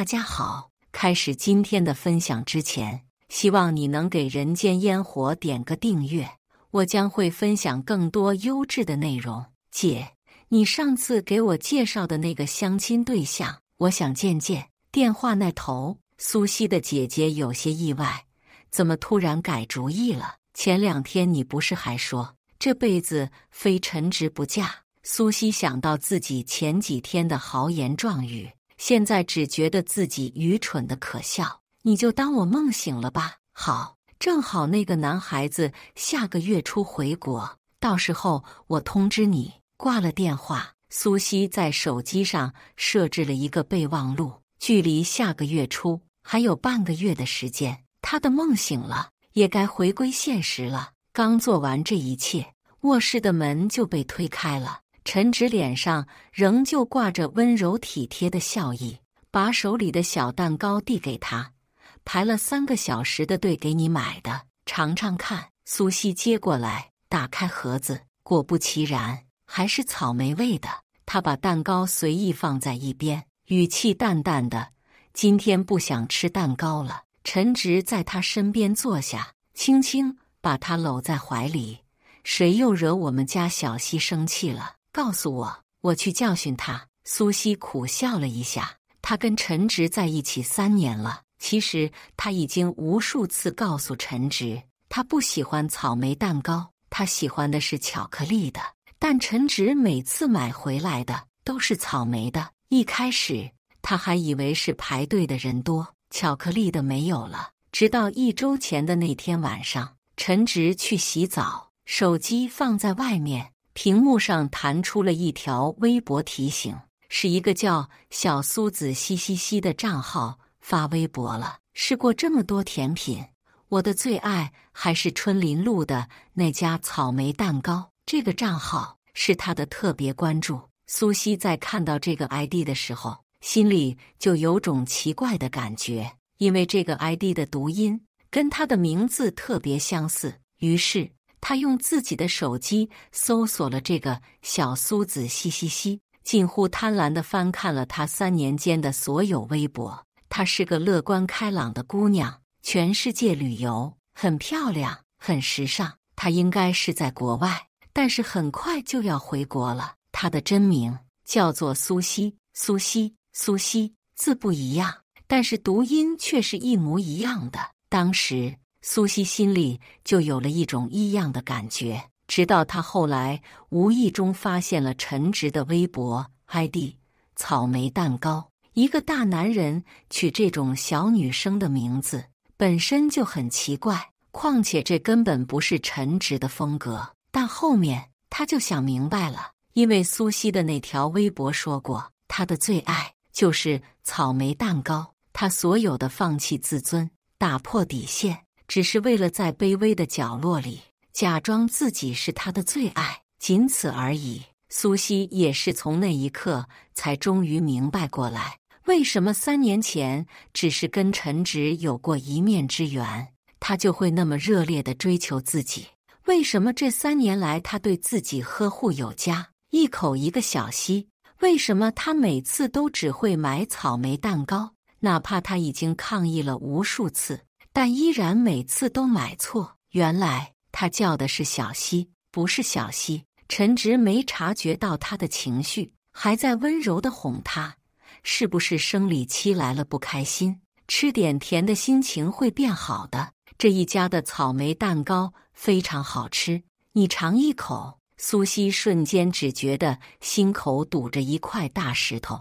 大家好，開始今天的分享之前，希望你能給人間煙火點個訂閱，我將會分享更多優質的內容。姐，你上次給我介紹的那個相親對象，我想見見。電話那頭，蘇西的姐姐有些意外，怎麼突然改主意了？前2天你不是還說這輩子非陳直不嫁？蘇西想到自己前幾天的豪言壯語，現在只覺得自己愚蠢的可笑。你就當我夢醒了吧。好，正好那個男孩子下個月初回國，到時候我通知你。掛了電話，蘇西在手機上設置了一個備忘錄，距離下個月初還有半個月的時間。她的夢醒了，也該回歸現實了。剛做完這一切，臥室的門就被推開了。陳直臉上仍舊掛着溫柔體貼的笑意，把手裡的小蛋糕遞給他，排了3個小時的隊給你買的，嘗嘗看。蘇西接過來，打開盒子，果不其然，還是草莓味的。他把蛋糕隨意放在一邊，語氣淡淡的：“今天不想吃蛋糕了。”陳直在他身邊坐下，輕輕把他摟在懷裡：“誰又惹我們家小西生氣了？告訴我，我去教訓他。”蘇西苦笑了一下，他跟陳直在一起3年了，其實他已經無數次告訴陳直，他不喜歡草莓蛋糕，他喜歡的是巧克力的。但陳直每次買回來的都是草莓的。一開始他還以為是排隊的人多，巧克力的沒有了。直到1周前的那天晚上，陳直去洗澡，手機放在外面，屏幕上彈出了一條微博提醒，是一個叫小蘇子嘻嘻嘻的賬號發微博了。試過這麼多甜品，我的最愛還是春林路的那家草莓蛋糕。這個賬號是他的特別關注。蘇西在看到這個 ID 的時候，心裡就有種奇怪的感覺，因為這個 ID 的讀音跟他的名字特別相似。於是他用自己的手機搜索了這個小蘇子嘻嘻嘻，近乎貪婪地翻看了他3年間的所有微博。她是個樂觀開朗的姑娘，全世界旅遊，很漂亮，很時尚。她應該是在國外，但是很快就要回國了。她的真名叫做蘇西，蘇西，蘇西，字不一樣，但是讀音卻是一模一樣的。當時蘇西心裡就有了一種異樣的感覺，直到她後來無意中發現了陳直的微博 ID 草莓蛋糕。一個大男人取這種小女生的名字本身就很奇怪，況且這根本不是陳直的風格。但後面他就想明白了，因為蘇西的那條微博說過，他的最愛就是草莓蛋糕。他所有的放棄自尊，打破底線，只是為了在卑微的角落裡假裝自己是他的最愛，僅此而已。蘇西也是從那一刻才終於明白過來，為什麼3年前只是跟陳直有過一面之緣，他就會那麼熱烈地追求自己？為什麼這3年來他對自己呵護有加，一口一個小西？為什麼他每次都只會買草莓蛋糕？哪怕他已經抗議了無數次，但依然每次都買錯。原來他叫的是小西，不是小西。陳直沒察覺到他的情緒，還在溫柔地哄他，是不是生理期來了不開心？吃點甜的心情會變好的。這一家的草莓蛋糕非常好吃，你嘗一口。蘇西瞬間只覺得心口堵着一塊大石頭。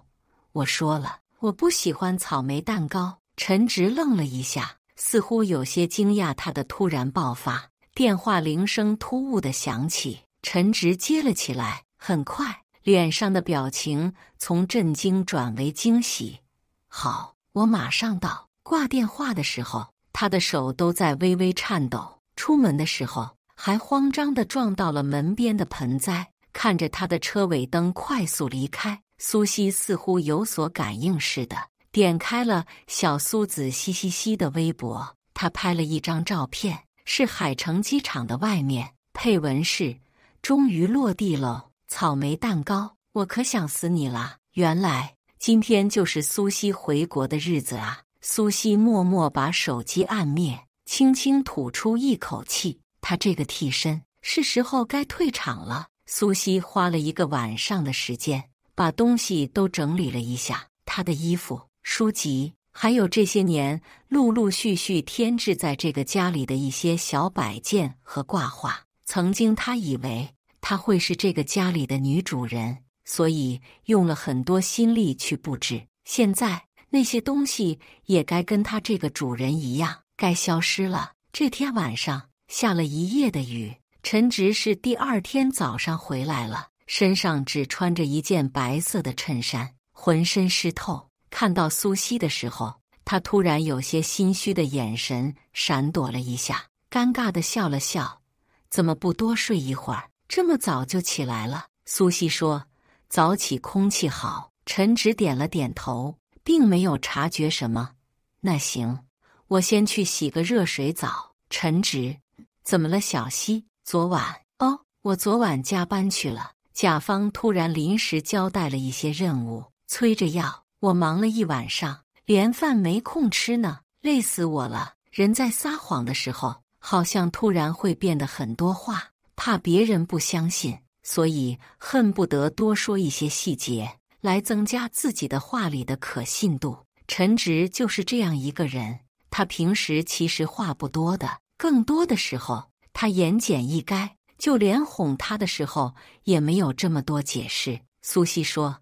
我說了，我不喜歡草莓蛋糕。陳直愣了一下，似乎有些驚訝他的突然爆發。電話鈴聲突兀地響起，陳直接了起來，很快臉上的表情從震驚轉為驚喜。好，我馬上到。掛電話的時候，他的手都在微微顫抖。出門的時候還慌張地撞到了門邊的盆栽，看着他的車尾燈快速離開，蘇西似乎有所感應似的，點開了小蘇子嘻嘻嘻的微博。他拍了一張照片，是海城機場的外面，配文是：終於落地了，草莓蛋糕，我可想死你了。原來今天就是蘇西回國的日子啊。蘇西默默把手機按滅，輕輕吐出一口氣。他這個替身是時候該退場了。蘇西花了一個晚上的時間，把東西都整理了一下，他的衣服、書籍，還有這些年陸陸續續添置在這個家裡的一些小擺件和掛畫。曾經他以為她會是這個家裡的女主人，所以用了很多心力去布置。現在那些東西也該跟她這個主人一樣，該消失了。這天晚上下了一夜的雨，陳直是第二天早上回來了，身上只穿着一件白色的襯衫，渾身濕透。看到蘇西的時候，他突然有些心虛的眼神閃躲了一下，尷尬地笑了笑。怎麼不多睡一會兒？這麼早就起來了？蘇西說：“早起空氣好。”陳直點了點頭，並沒有察覺什麼。那行，我先去洗個熱水澡。陳直，怎麼了，小西？昨晚？哦，我昨晚加班去了。甲方突然臨時交代了一些任務，催着要。我忙了一晚上，連飯沒空吃呢，累死我了。人在撒謊的時候，好像突然會變得很多話，怕別人不相信，所以恨不得多說一些細節，來增加自己的話裡的可信度。陳直就是這樣一個人，他平時其實話不多的，更多的時候他言簡意賅，就連哄他的時候也沒有這麼多解釋。蘇西說：“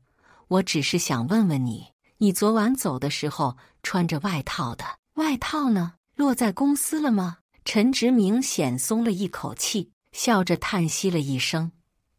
我只是想問問你，你昨晚走的時候穿着外套的，外套呢？落在公司了嗎？”陳直明顯鬆了一口氣，笑着嘆息了一聲：“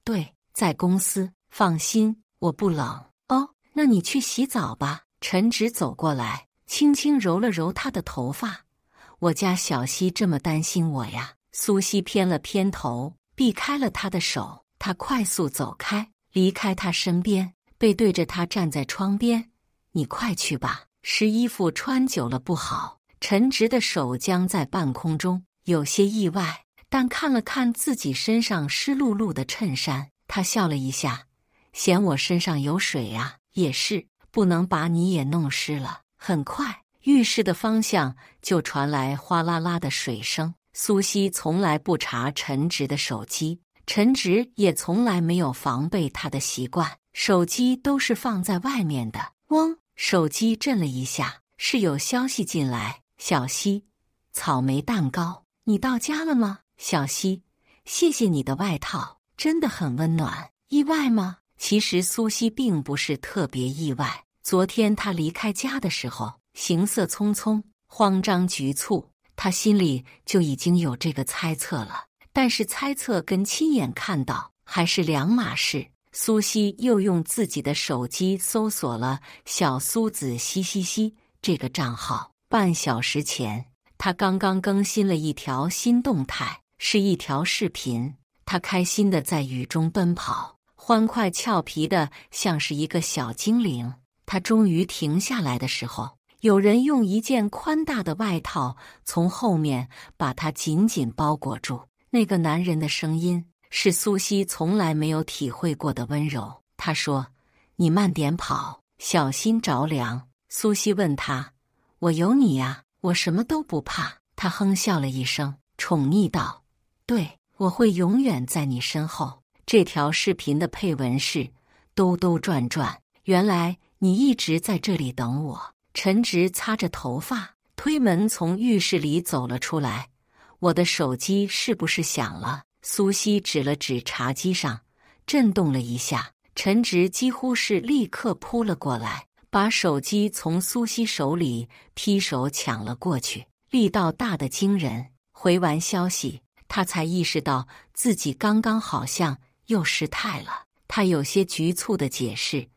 對，在公司。放心，我不冷。”“哦，那你去洗澡吧。”陳直走過來，輕輕揉了揉他的頭髮。“我家小西這麼擔心我呀。”蘇西偏了偏頭，避開了他的手。他快速走開，離開他身邊，背對着他站在窗邊。“你快去吧，濕衣服穿久了不好。”陳直的手僵在半空中，有些意外，但看了看自己身上濕漉漉的襯衫，他笑了一下：“嫌我身上有水呀？也是，不能把你也弄濕了。”很快，浴室的方向就傳來嘩啦啦的水聲。蘇西從來不查陳直的手機，陳直也從來沒有防備他的習慣，手機都是放在外面的。嗡，手機震了一下，是有消息進來。“小西，草莓蛋糕，你到家了嗎？”“小西，謝謝你的外套，真的很溫暖。”“意外嗎？”其實蘇西並不是特別意外。昨天他離開家的時候，行色匆匆，慌張局促，他心裡就已經有這個猜測了。但是猜測跟親眼看到還是兩碼事。蘇西又用自己的手機搜索了小蘇子嘻嘻嘻這個賬號。半小時前，他剛剛更新了一條新動態，是一條視頻。他開心地在雨中奔跑，歡快俏皮的像是一個小精靈。他終於停下來的時候，有人用一件寬大的外套從後面把他緊緊包裹住。那個男人的聲音是蘇西從來沒有體會過的溫柔。他說：“你慢點跑，小心着涼。”蘇西問他：“我有你呀，我什麼都不怕。”他哼笑了一聲，寵溺道：“對，我會永遠在你身後。”這條視頻的配文是：“兜兜轉轉，原來你一直在這裡等我。”陳直擦着頭髮，推門從浴室裡走了出來。“我的手機是不是響了？”蘇西指了指茶几上，震動了一下。陳直幾乎是立刻撲了過來，把手機從蘇西手裡劈手搶了過去，力道大得驚人。回完消息，他才意識到自己剛剛好像又失態了。他有些局促地解釋：“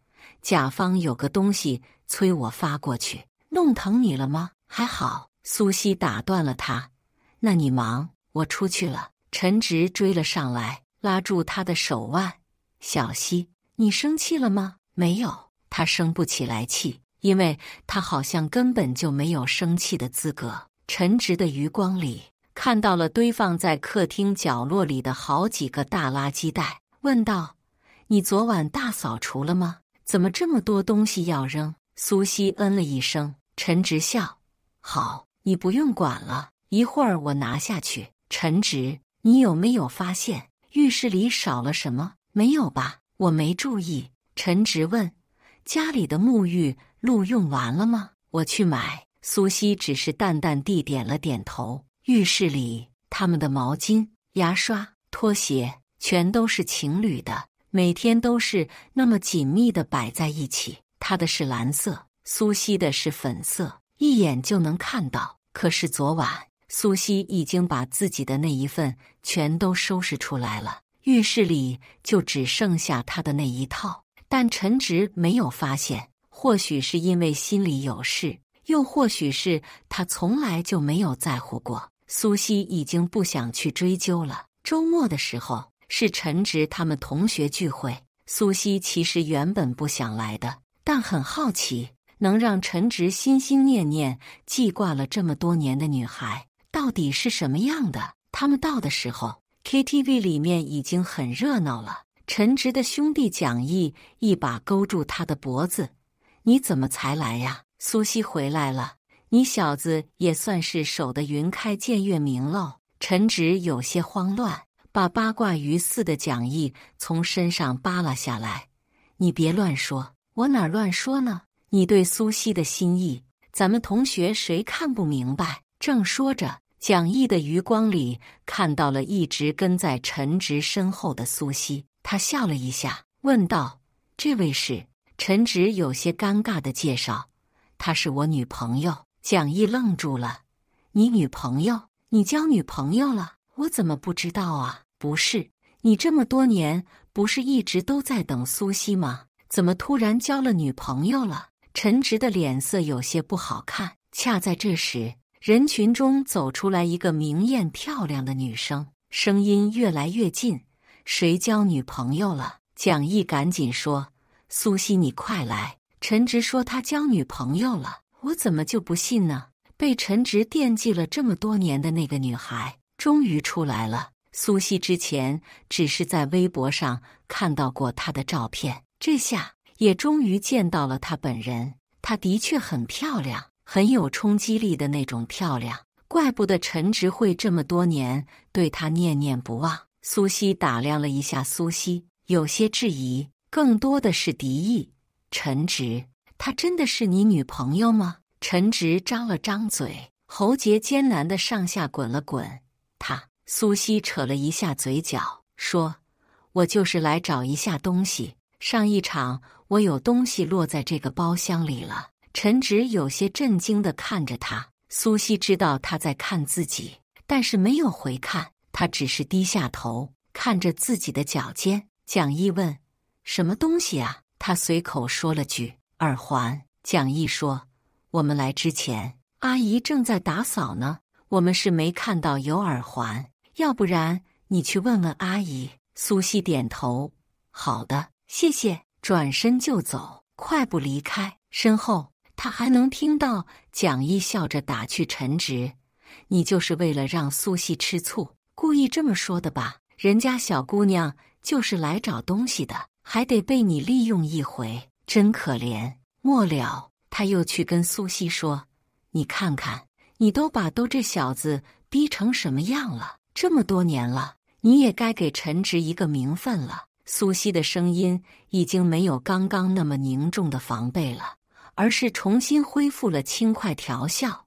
甲方有個東西催我發過去，弄疼你了嗎？”“還好。”蘇西打斷了他：“那你忙，我出去了。”陳直追了上來，拉住他的手腕：“小西，你生氣了嗎？”“沒有。”他生不起來氣，因為他好像根本就沒有生氣的資格。陳直的餘光裡看到了堆放在客廳角落裡的好幾個大垃圾袋，問道：“你昨晚大掃除了嗎？”怎麼這麼多東西要扔？蘇西嗯了一聲。陳直笑：好，你不用管了，一會兒我拿下去。陳直，你有沒有發現浴室裡少了什麼？沒有吧？我沒注意。陳直問：家裡的沐浴露用完了嗎？我去買。蘇西只是淡淡地點了點頭。浴室裡，他們的毛巾、牙刷、拖鞋全都是情侶的，每天都是那麼緊密地擺在一起。他的是藍色，蘇西的是粉色，一眼就能看到。可是昨晚，蘇西已經把自己的那一份全都收拾出來了，浴室裡就只剩下他的那一套。但陳直沒有發現，或許是因為心裡有事，又或許是他從來就沒有在乎過。蘇西已經不想去追究了。周末的時候是陳直他們同學聚會，蘇西其實原本不想來的，但很好奇，能讓陳直心心念念記掛了這麼多年的女孩到底是什麼樣的。他們到的時候 ，KTV 裡面已經很熱鬧了。陳直的兄弟蔣毅一把勾住他的脖子：“你怎麼才來呀？”蘇西回來了，你小子也算是守得雲開見月明嘍。陳直有些慌亂，把八卦魚似的蔣毅從身上扒拉下來：“你別亂說。”“我哪兒亂說呢？你對蘇西的心意，咱們同學誰看不明白？”正說着，蔣毅的餘光裡看到了一直跟在陳直身後的蘇西，他笑了一下，問道：“這位是？”陳直有些尷尬地介紹：“她是我女朋友。”蔣毅愣住了：“你女朋友？你交女朋友了？我怎麼不知道啊？”“不是，你這麼多年不是一直都在等蘇西嗎？怎麼突然交了女朋友了？”陳直的臉色有些不好看。恰在這時，人群中走出來一個明豔漂亮的女生，聲音越來越近：“誰交女朋友了？”蔣毅趕緊說：“蘇西，你快來！”陳直說他交女朋友了，我怎麼就不信呢？被陳直惦記了這麼多年的那個女孩，終於出來了。蘇西之前只是在微博上看到過她的照片，這下也終於見到了她本人。她的確很漂亮，很有衝擊力的那種漂亮，怪不得陳直會這麼多年對她念念不忘。蘇西打量了一下蘇西，有些質疑，更多的是敵意。“陳直，她真的是你女朋友嗎？”陳直張了張嘴，喉结艱難地上下滾了滾。蘇西扯了一下嘴角，說：“我就是來找一下東西，上一場我有東西落在這個包廂裡了。”陳直有些震驚地看着他，蘇西知道他在看自己，但是沒有回看，他只是低下頭看着自己的腳尖。蔣毅問：“什麼東西啊？”他隨口說了句：“耳環。”蔣毅說：“我們來之前，阿姨正在打掃呢，我們是沒看到有耳環，要不然你去問問阿姨。”蘇西點頭：“好的，謝謝。”轉身就走，快步離開。身後他還能聽到蔣毅笑着打趣陳直：“你就是為了讓蘇西吃醋，故意這麼說的吧？人家小姑娘就是來找東西的，還得被你利用一回，真可憐。”末了，他又去跟蘇西說：“你看看，你都把这小子逼成什麼樣了？這麼多年了，你也該給陳直一個名分了。”蘇西的聲音已經沒有剛剛那麼凝重的防備了，而是重新恢復了輕快調笑：“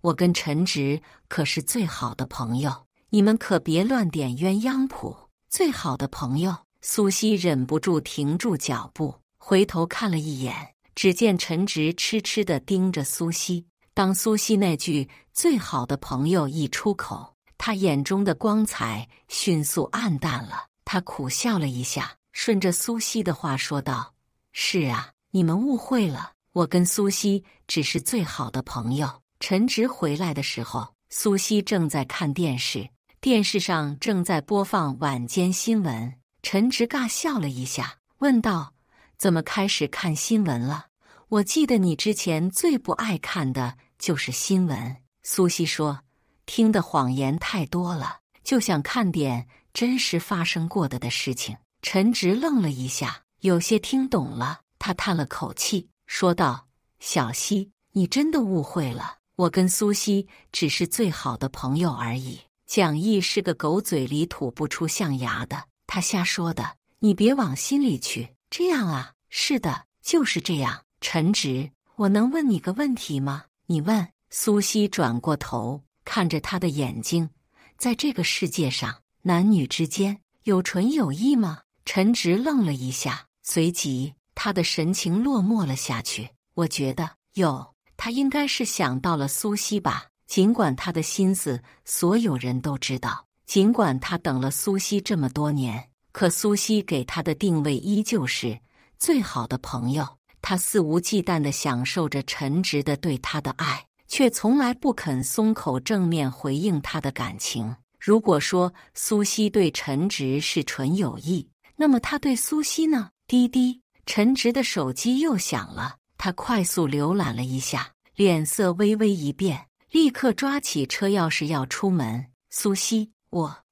我跟陳直可是最好的朋友，你們可別亂點鴛鴦譜。”最好的朋友。蘇西忍不住停住腳步，回頭看了一眼，只見陳直痴痴地盯着蘇西。當蘇西那句“最好的朋友”一出口，他眼中的光彩迅速暗淡了。他苦笑了一下，順着蘇西的話說道：“是啊，你們誤會了，我跟蘇西只是最好的朋友。”陳直回來的時候，蘇西正在看電視，電視上正在播放晚間新聞。陳直尬笑了一下，問道：“怎麼開始看新聞了？我記得你之前最不愛看的就是新聞。”蘇西說：“聽的謊言太多了，就想看點真實發生過的事情。”陳直愣了一下，有些聽懂了。他嘆了口氣，說道：“小希，你真的誤會了，我跟蘇西只是最好的朋友而已。蔣毅是個狗嘴裡吐不出象牙的，他瞎說的，你別往心裡去。這樣啊？是的，就是這樣。陳直，我能問你個問題嗎？你問。”蘇西轉過頭，看着他的眼睛，在這個世界上，男女之間有純友誼嗎？陳直愣了一下，隨即他的神情落寞了下去。我覺得有，他應該是想到了蘇西吧。儘管他的心思所有人都知道，儘管他等了蘇西這麼多年，可蘇西給他的定位依舊是最好的朋友。他肆無忌憚地享受着陳直的對他的愛，卻從來不肯鬆口正面回應他的感情。如果說蘇西對陳直是純友誼，那麼他對蘇西呢？滴滴，陳直的手機又響了，他快速瀏覽了一下，臉色微微一變，立刻抓起車鑰匙要出門。蘇西，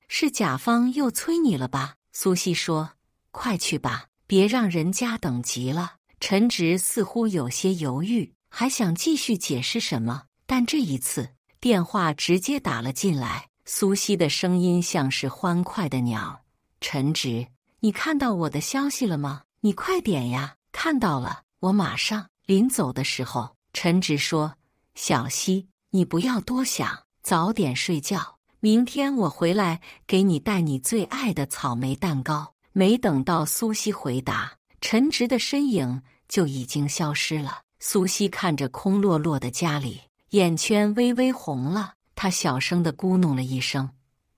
是甲方又催你了吧？蘇西說：“快去吧，別讓人家等急了。”陳直似乎有些猶豫，還想繼續解釋什麼，但這一次電話直接打了進來。蘇西的聲音像是歡快的鳥：“陳直，你看到我的消息了嗎？你快點呀！”“看到了，我馬上。”臨走的時候，陳直說：“小希，你不要多想，早點睡覺。明天我回來給你帶你最愛的草莓蛋糕。”沒等到蘇西回答，陳直的身影就已經消失了。蘇西看着空落落的家裡，眼圈微微紅了。她小聲地咕哝了一聲：“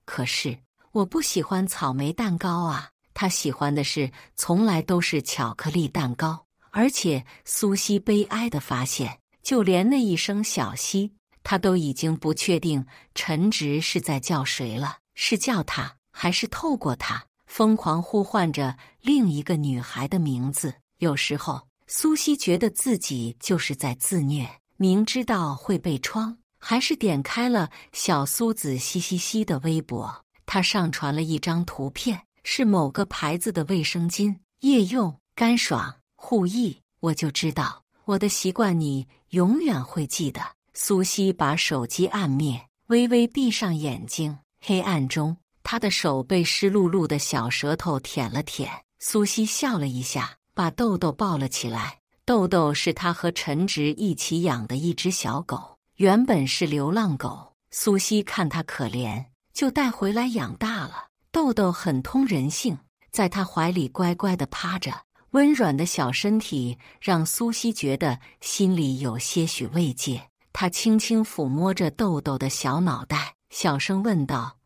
可是我不喜歡草莓蛋糕啊。”她喜歡的是從來都是巧克力蛋糕。而且蘇西悲哀地發現，就連那一聲小希，她都已經不確定陳直是在叫誰了，是叫他，還是透過他瘋狂呼喚着另一個女孩的名字。有時候蘇西覺得自己就是在自虐，明知道會被瘡，還是點開了小蘇子嘻嘻嘻的微博。她上傳了一張圖片，是某個牌子的衛生巾，夜用，乾爽，護翼。我就知道，我的習慣你永遠會記得。蘇西把手機按滅，微微閉上眼睛。黑暗中，她的手被濕漉漉的小舌頭舔了舔。蘇西笑了一下，把豆豆抱了起來。豆豆是她和陳直一起養的一隻小狗，原本是流浪狗，蘇西看它可憐，就帶回來養大了。豆豆很通人性，在她懷裡乖乖地趴着，溫軟的小身體讓蘇西覺得心裡有些許慰藉。她輕輕撫摸着豆豆的小腦袋，小聲問道：“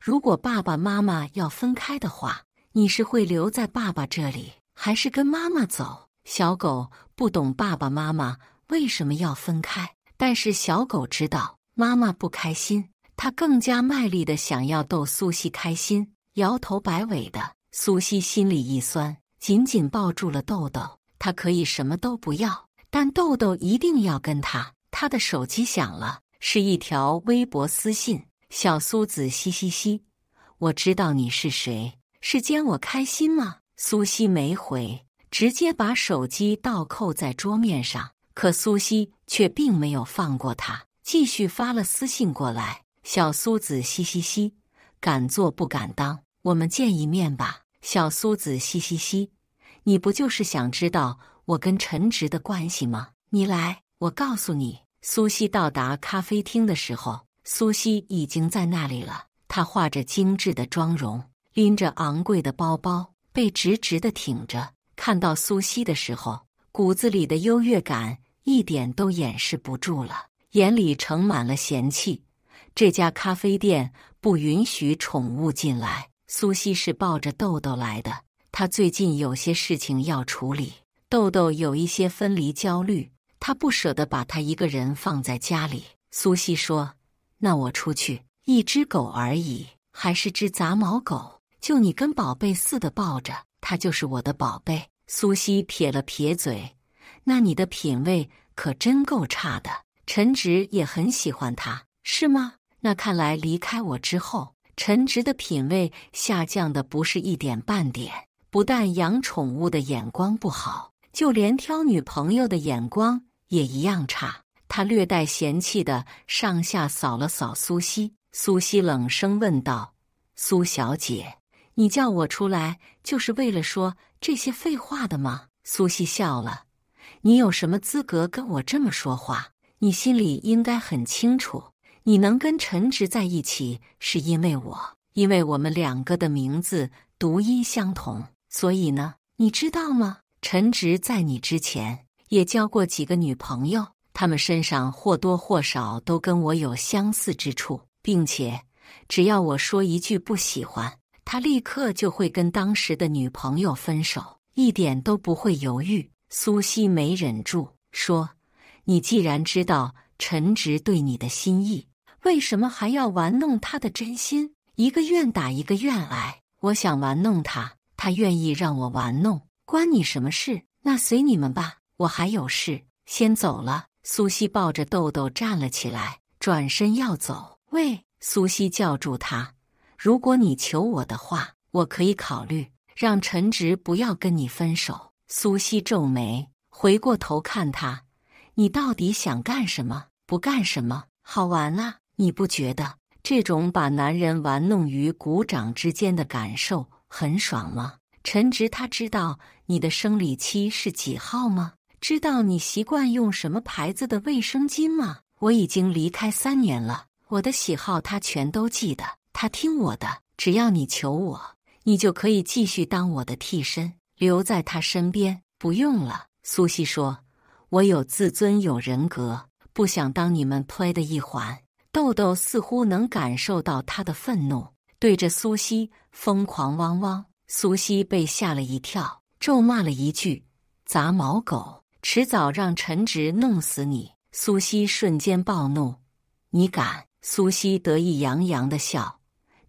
如果爸爸媽媽要分開的話，你是會留在爸爸這裡，還是跟媽媽走？”小狗不懂爸爸媽媽為什麼要分開，但是小狗知道媽媽不開心，它更加賣力地想要逗蘇西開心，搖頭擺尾的。蘇西心裡一酸，緊緊抱住了豆豆。她可以什麼都不要，但豆豆一定要跟她。她的手機響了，是一條微博私信：“小蘇子嘻嘻嘻，我知道你是誰，是奸我開心嗎？”蘇西沒回，直接把手機倒扣在桌面上。可蘇西卻並沒有放過他，繼續發了私信過來：“小蘇子嘻嘻嘻，敢做不敢當，我們見一面吧。”小蘇子嘻嘻嘻，你不就是想知道我跟陳直的關係嗎？你來，我告訴你。蘇西到達咖啡廳的時候，蘇西已經在那裡了。她化着精緻的妝容，拎着昂貴的包包，背直直地挺着。看到蘇西的時候，骨子裡的優越感一點都掩飾不住了，眼裡盛滿了嫌棄。這家咖啡店不允許寵物進來。蘇西是抱着豆豆來的，她最近有些事情要處理。豆豆有一些分離焦慮，她不捨得把他一個人放在家裡。蘇西說：“那我出去，一隻狗而已，還是隻雜毛狗，就你跟寶貝似的抱着，它就是我的寶貝。”蘇西撇了撇嘴：“那你的品味可真夠差的。陳直也很喜歡它，是嗎？那看來離開我之後，陳直的品味下降的不是一點半點。不但養寵物的眼光不好，就連挑女朋友的眼光也一樣差。他略帶嫌棄地上下掃了掃蘇西，蘇西冷聲問道：“蘇小姐，你叫我出來就是為了說這些廢話的嗎？”蘇西笑了：“你有什麼資格跟我這麼說話？你心裡應該很清楚，你能跟陳直在一起是因為我們兩個的名字讀音相同。所以呢，你知道嗎？陳直在你之前也交過幾個女朋友。他們身上或多或少都跟我有相似之處，並且只要我說一句不喜歡，他立刻就會跟當時的女朋友分手，一點都不會猶豫。”蘇西沒忍住說：“你既然知道陳直對你的心意，為什麼還要玩弄他的真心？一個願打一個願挨。我想玩弄他，他願意讓我玩弄，關你什麼事？那隨你們吧，我還有事，先走了。”蘇西抱着豆豆站了起來，轉身要走。“喂！”蘇西叫住他，“如果你求我的話，我可以考慮讓陳直不要跟你分手。”蘇西皺眉，回過頭看他：“你到底想幹什麼？不幹什麼？好玩啊！你不覺得這種把男人玩弄於股掌之間的感受很爽嗎？陳直他知道你的生理期是幾號嗎？知道你習慣用什麼牌子的衛生巾嗎？我已經離開3年了，我的喜好他全都記得，他聽我的，只要你求我，你就可以繼續當我的替身，留在他身邊。”“不用了。”蘇西說，“我有自尊有人格，不想當你們推的一環。”豆豆似乎能感受到他的憤怒，對着蘇西瘋狂汪汪。蘇西被嚇了一跳，咒罵了一句：“雜毛狗！遲早讓陳直弄死你！”蘇西瞬間暴怒：“你敢！”蘇西得意洋洋地笑：“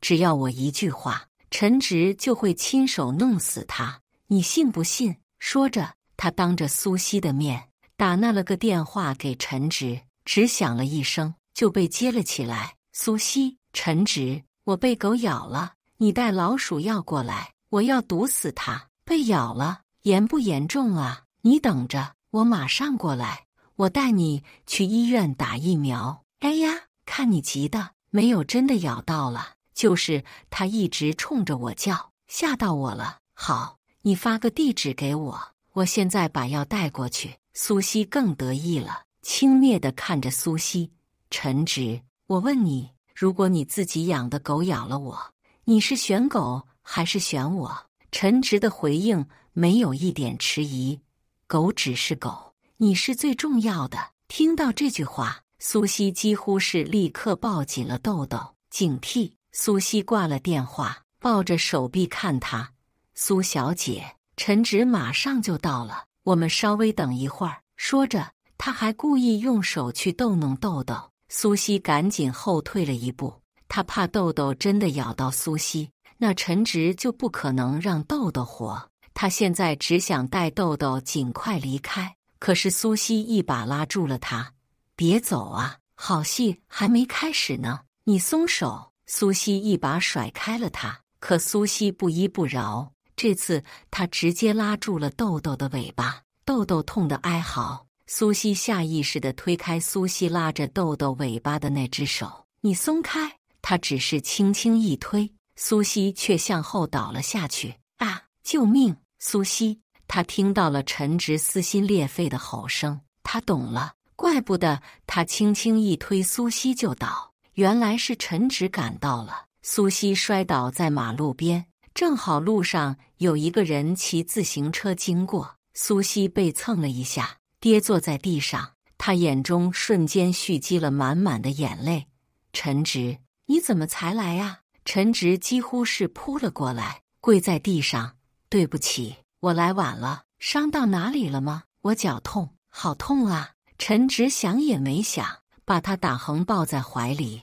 只要我一句話，陳直就會親手弄死他，你信不信？”說着，他當着蘇西的面打那了個電話給陳直，只響了一聲就被接了起來。“蘇西，陳直，我被狗咬了，你帶老鼠藥過來，我要毒死它。被咬了，嚴不嚴重啊？你等着。”“我馬上過來，我帶你去醫院打疫苗。”“哎呀，看你急的，沒有真的咬到了，就是他一直衝着我叫，嚇到我了。好，你發個地址給我，我現在把藥帶過去。”蘇西更得意了，輕蔑地看着蘇西：“陳直，我問你，如果你自己養的狗咬了我，你是選狗還是選我？”陳直的回應沒有一點遲疑：“狗只是狗，你是最重要的。”聽到這句話，蘇西幾乎是立刻抱緊了豆豆，警惕。蘇西掛了電話，抱着手臂看他：“蘇小姐，陳直馬上就到了，我們稍微等一會兒。”說着，他還故意用手去逗弄豆豆。蘇西趕緊後退了一步，他怕豆豆真的咬到蘇西，那陳直就不可能讓豆豆活。他現在只想帶豆豆盡快離開，可是蘇西一把拉住了他：“別走啊，好戲還沒開始呢，你鬆手！”蘇西一把甩開了他，可蘇西不依不饒，這次他直接拉住了豆豆的尾巴，豆豆痛得哀嚎。蘇西下意識地推開蘇西拉着豆豆尾巴的那隻手：“你鬆開！”他只是輕輕一推，蘇西卻向後倒了下去。“啊，救命！”蘇西，他聽到了陳直撕心裂肺的吼聲，他懂了，怪不得他輕輕一推蘇西就倒，原來是陳直趕到了。蘇西摔倒在馬路邊，正好路上有一個人騎自行車經過，蘇西被蹭了一下，跌坐在地上，他眼中瞬間蓄積了滿滿的眼淚。“陳直，你怎麼才來啊？”陳直幾乎是撲了過來，跪在地上：“對不起，我來晚了，傷到哪裡了嗎？我腳痛，好痛啊！”陳直想也沒想，把他打橫抱在懷裡：“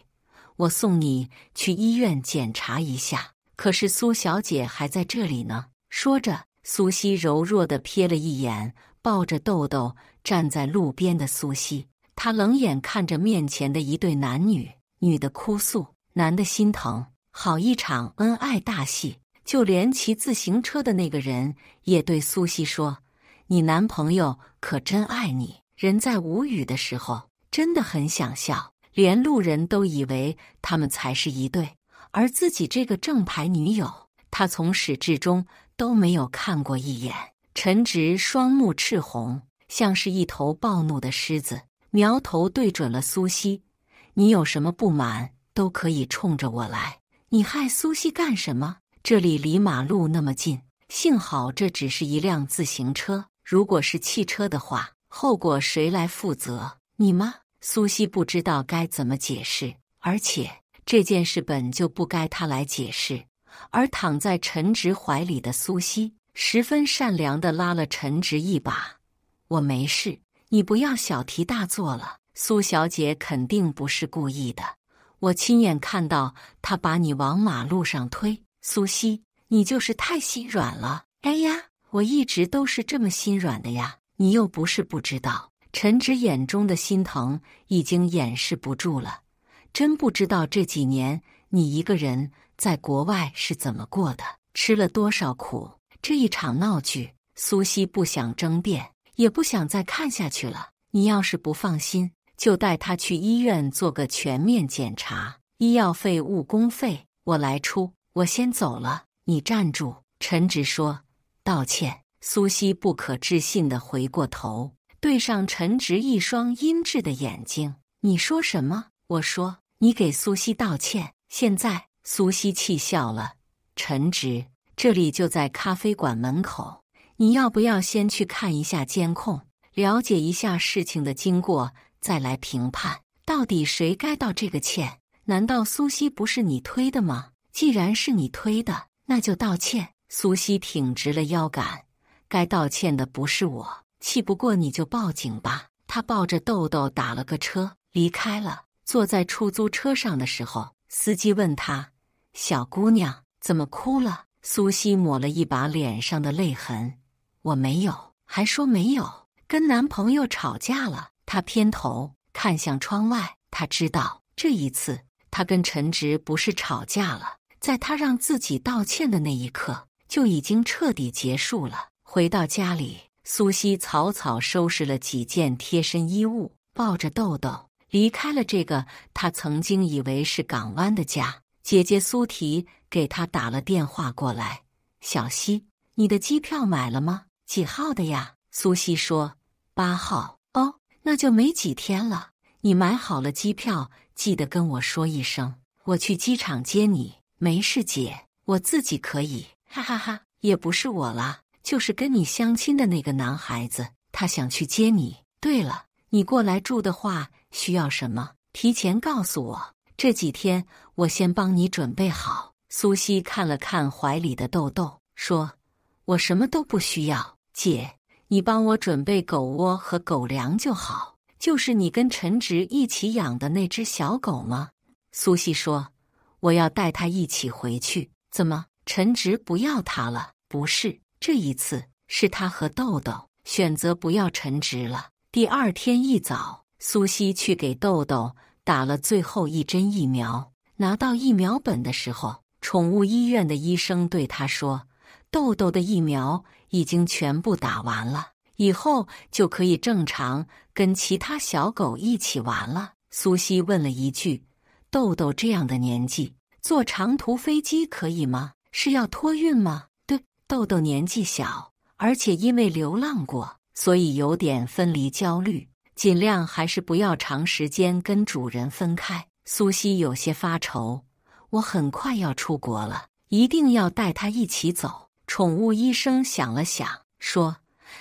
我送你去醫院檢查一下，可是蘇小姐還在這裡呢。”說着，蘇西柔弱地瞥了一眼抱着豆豆站在路邊的蘇西，她冷眼看着面前的一對男女，女的哭訴，男的心疼。好一場恩愛大戲，就連騎自行車的那個人也對蘇西說：“你男朋友可真愛你。”人在無語的時候，真的很想笑，連路人都以為他們才是一對，而自己這個正牌女友，他從始至終都沒有看過一眼。陳直雙目赤紅，像是一頭暴怒的獅子，苗頭對準了蘇西。你有什麼不滿，都可以衝着我來。你害蘇西幹什麼？這裡離馬路那麼近，幸好這只是一輛自行車，如果是汽車的話，後果誰來負責？你嗎？蘇西不知道該怎麼解釋，而且這件事本就不該他來解釋。而躺在陳直懷裡的蘇西，十分善良地拉了陳直一把：“我沒事，你不要小題大做了。蘇小姐肯定不是故意的，我親眼看到她把你往馬路上推。蘇西，你就是太心軟了。”“哎呀，我一直都是這麼心軟的呀。你又不是不知道。”陳直眼中的心疼已經掩飾不住了。真不知道這幾年你一個人在國外是怎麼過的，吃了多少苦。這一場鬧劇，蘇西不想爭辯，也不想再看下去了。你要是不放心，就帶他去醫院做個全面檢查，醫藥費、誤工費我來出。我先走了。你站住！陳直說。道歉。蘇西不可置信地回過頭，對上陳直一雙陰鸷的眼睛。你說什麼？我說你給蘇西道歉。現在。蘇西氣笑了。陳直，這裡就在咖啡館門口，你要不要先去看一下監控，了解一下事情的經過，再來評判到底誰該道這個歉？難道蘇西不是你推的嗎？既然是你推的，那就道歉。蘇西挺直了腰桿，該道歉的不是我，氣不過你就報警吧。他抱着豆豆打了個車離開了。坐在出租車上的時候，司機問他：“小姑娘，怎麼哭了？”蘇西抹了一把臉上的淚痕：“我沒有。”還說沒有，跟男朋友吵架了。他偏頭看向窗外，他知道這一次他跟陳直不是吵架了，在他讓自己道歉的那一刻，就已經徹底結束了。回到家裡，蘇西草草收拾了幾件貼身衣物，抱着豆豆離開了這個他曾經以為是港灣的家。姐姐蘇提給他打了電話過來：“小西，你的機票買了嗎？幾號的呀？”蘇西說：“8號。”“哦，那就沒幾天了。你買好了機票，記得跟我說一聲，我去機場接你。”“沒事姐，我自己可以。”“哈哈哈，也不是我啦，就是跟你相親的那個男孩子，他想去接你。對了，你過來住的話，需要什麼？提前告訴我，這幾天我先幫你準備好。”蘇西看了看懷裡的豆豆，說：“我什麼都不需要，姐，你幫我準備狗窩和狗糧就好。就是你跟陳直一起養的那隻小狗嗎？”蘇西說：“我要帶它一起回去。”“怎麼，陳直不要它了？”“不是，這一次是他和豆豆選擇不要陳直了。”第二天一早，蘇西去給豆豆打了最後一針疫苗。拿到疫苗本的時候，寵物醫院的醫生對他說：“豆豆的疫苗已經全部打完了，以後就可以正常跟其他小狗一起玩了。”蘇西問了一句：“豆豆這樣的年紀，坐長途飛機可以嗎？是要托運嗎？”“對，豆豆年紀小，而且因為流浪過，所以有點分離焦慮，盡量還是不要長時間跟主人分開。”蘇西有些發愁：“我很快要出國了，一定要帶他一起走。”寵物醫生想了想，說：“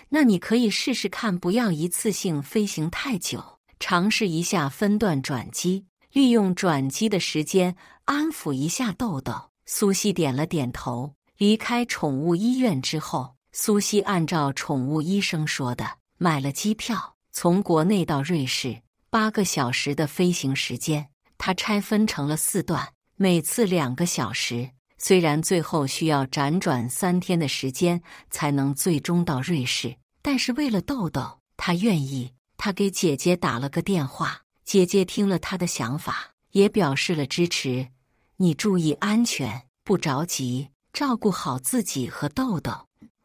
那你可以試試看，不要一次性飛行太久，嘗試一下分段轉機，利用轉機的時間安撫一下豆豆。”蘇西點了點頭。離開寵物醫院之後，蘇西按照寵物醫生說的買了機票，從國內到瑞士，8個小時的飛行時間。他拆分成了4段，每次2個小時。雖然最後需要輾轉3天的時間才能最終到瑞士，但是為了豆豆，他願意。他給姐姐打了個電話，姐姐聽了他的想法，也表示了支持。“你注意安全，不着急，照顧好自己和豆豆。”“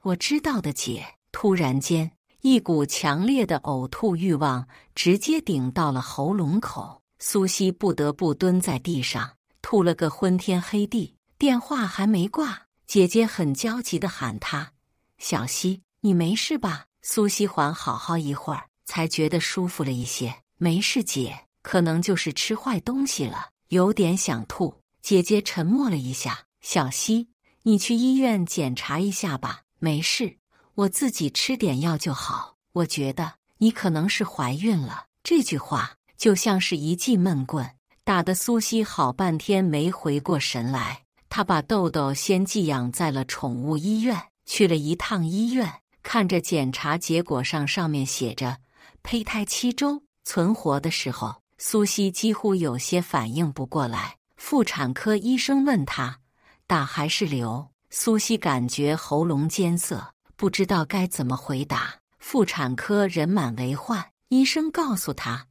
我知道的，姐。”突然間，一股強烈的嘔吐慾望直接頂到了喉嚨口，蘇西不得不蹲在地上，吐了個昏天黑地。電話還沒掛，姐姐很焦急地喊她：“小西，你沒事吧？”蘇西緩好好一會兒，才覺得舒服了一些。沒事姐，可能就是吃壞東西了，有點想吐。姐姐沉默了一下：“小西，你去醫院檢查一下吧。”“沒事，我自己吃點藥就好。”“我覺得你可能是懷孕了。”這句話就像是一記悶棍，打得蘇西好半天沒回過神來。她把豆豆先寄養在了寵物醫院，去了一趟醫院，看着檢查結果上面寫着胚胎7週，存活的時候，蘇西幾乎有些反應不過來。婦產科醫生問她打還是留，蘇西感覺喉嚨艱澀，不知道該怎麼回答。婦產科人滿為患，醫生告訴她：“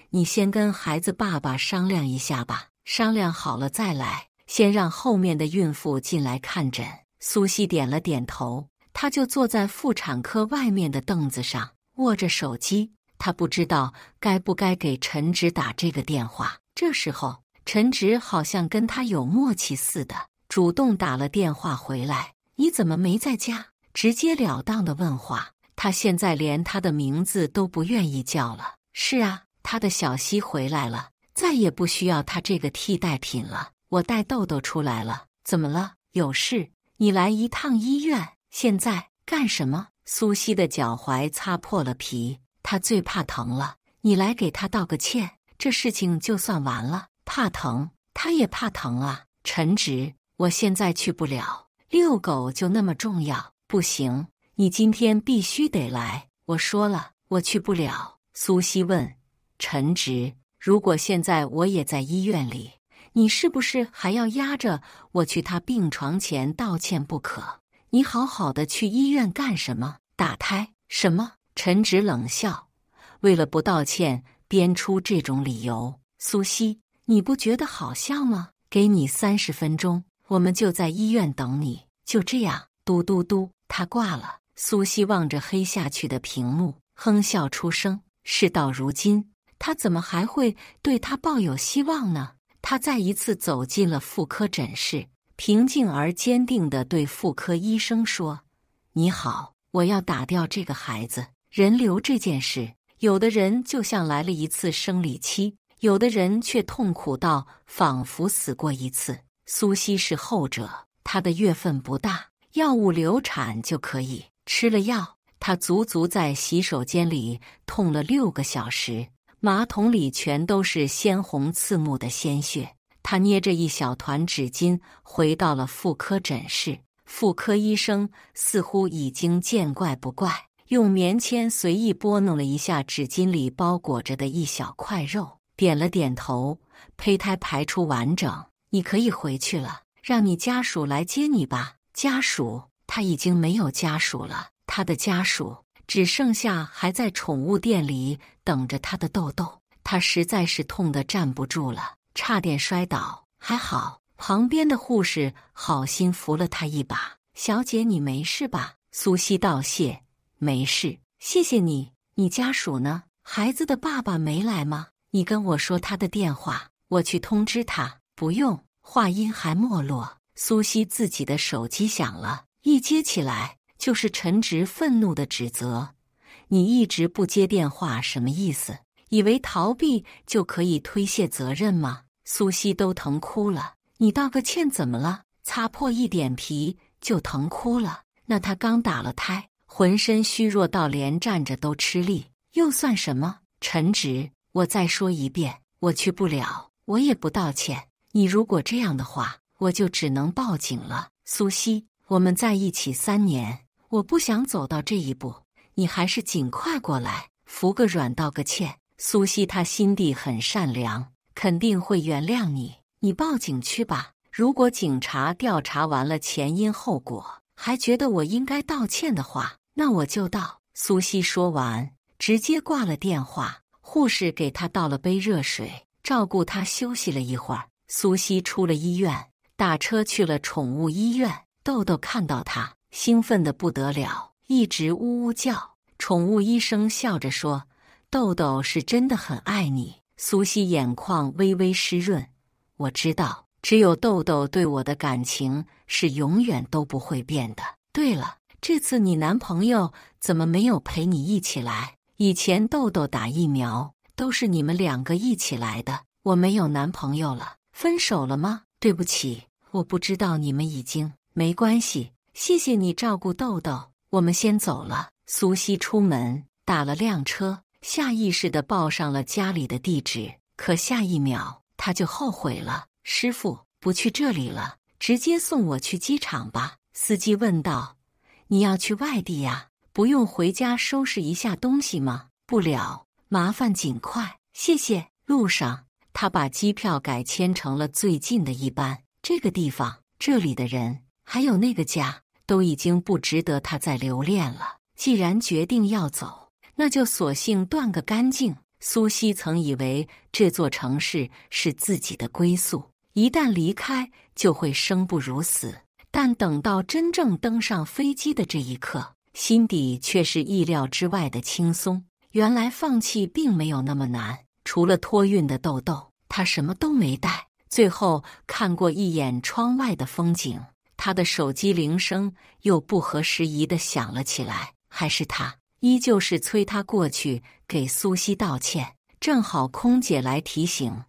你先跟孩子爸爸商量一下吧，商量好了再來。先讓後面的孕婦進來看診。”蘇西點了點頭，她就坐在婦產科外面的凳子上，握着手機。她不知道該不該給陳直打這個電話。這時候，陳直好像跟她有默契似的，主動打了電話回來。“你怎麼沒在家？”直截了當的問話。她現在連他的名字都不願意叫了。“是啊，他的小西回來了，再也不需要他這個替代品了。我帶豆豆出來了。”“怎麼了？有事？你來一趟醫院，現在幹什麼？”蘇西的腳踝擦破了皮，她最怕疼了。“你來給他道個歉，這事情就算完了。”“怕疼？他也怕疼啊。”“陳直，我現在去不了，遛狗就那麼重要。”“不行，你今天必須得來。”“我說了，我去不了。”蘇西問陳直：“如果現在我也在醫院裡，你是不是還要壓着我去他病床前道歉不可？你好好的去醫院幹什麼？打胎？什麼？”陳直冷笑，為了不道歉編出這種理由。“蘇西，你不覺得好笑嗎？給你30分鐘，我們就在醫院等你。”就這樣，嘟嘟嘟，他掛了。蘇西望着黑下去的屏幕，哼笑出聲。事到如今，他怎麼還會對他抱有希望呢？他再一次走進了婦科診室，平靜而堅定地對婦科醫生說：“你好，我要打掉這個孩子。人流這件事，有的人就像來了一次生理期，有的人卻痛苦到仿佛死過一次。蘇西是後者，她的月份不大，藥物流產就可以。吃了藥，她足足在洗手間裡痛了6個小時。馬桶裡全都是鮮紅刺目的鮮血。他捏着一小團紙巾回到了婦科診室，婦科醫生似乎已經見怪不怪，用棉籤隨意撥弄了一下紙巾裡包裹着的一小塊肉，點了點頭：“胚胎排出完整，你可以回去了，讓你家屬來接你吧。”家屬？他已經沒有家屬了，他的家屬只剩下還在寵物店裡等着他的豆豆。他實在是痛得站不住了，差點摔倒，還好旁邊的護士好心扶了他一把。“小姐，你沒事吧？”蘇西道謝：“沒事，謝謝你。你家屬呢？孩子的爸爸沒來嗎？你跟我說他的電話，我去通知他。”“不用。”話音還沒落，蘇西自己的手機響了，一接起來就是陳直憤怒的指責：“你一直不接電話，什麼意思？以為逃避就可以推卸責任嗎？”蘇西都疼哭了。“你道個歉怎麼了？擦破一點皮就疼哭了？那他剛打了胎，渾身虛弱到連站着都吃力，又算什麼？”“陳直，我再說一遍，我去不了，我也不道歉。你如果這樣的話，我就只能報警了。”“蘇西，我們在一起3年，我不想走到這一步，你還是盡快過來，服個軟道個歉。”蘇西她心地很善良，肯定會原諒你。你報警去吧，如果警察調查完了前因後果，還覺得我應該道歉的話，那我就道。蘇西說完，直接掛了電話。護士給她倒了杯熱水，照顧她休息了一會兒。蘇西出了醫院，打車去了寵物醫院。豆豆看到她，興奮得不得了，一直嗚嗚叫。寵物醫生笑着說：“豆豆是真的很愛你。”蘇西眼眶微微濕潤。我知道，只有豆豆對我的感情是永遠都不會變的。對了，這次你男朋友怎麼沒有陪你一起來？以前豆豆打疫苗都是你們兩個一起來的。我沒有男朋友了，分手了嗎？對不起，我不知道你們已經……沒關係，謝謝你照顧豆豆，我們先走了。蘇西出門，打了輛車，下意識地報上了家裡的地址。可下一秒，他就後悔了。師傅，不去這裡了，直接送我去機場吧。司機問道：“你要去外地呀？不用回家收拾一下東西嗎？”不了，麻煩盡快，謝謝。路上，他把機票改簽成了最近的一班。這個地方，這裡的人，還有那個家，都已經不值得他再留戀了。既然決定要走，那就索性斷個乾淨。蘇西曾以為這座城市是自己的歸宿，一旦離開就會生不如死。但等到真正登上飛機的這一刻，心底卻是意料之外的輕鬆。原來放棄並沒有那麼難。除了托運的豆豆，他什麼都沒帶。最後看過一眼窗外的風景，他的手機鈴聲又不合時宜地響了起來。還是他，依舊是催他過去給蘇西道歉。正好空姐來提醒：“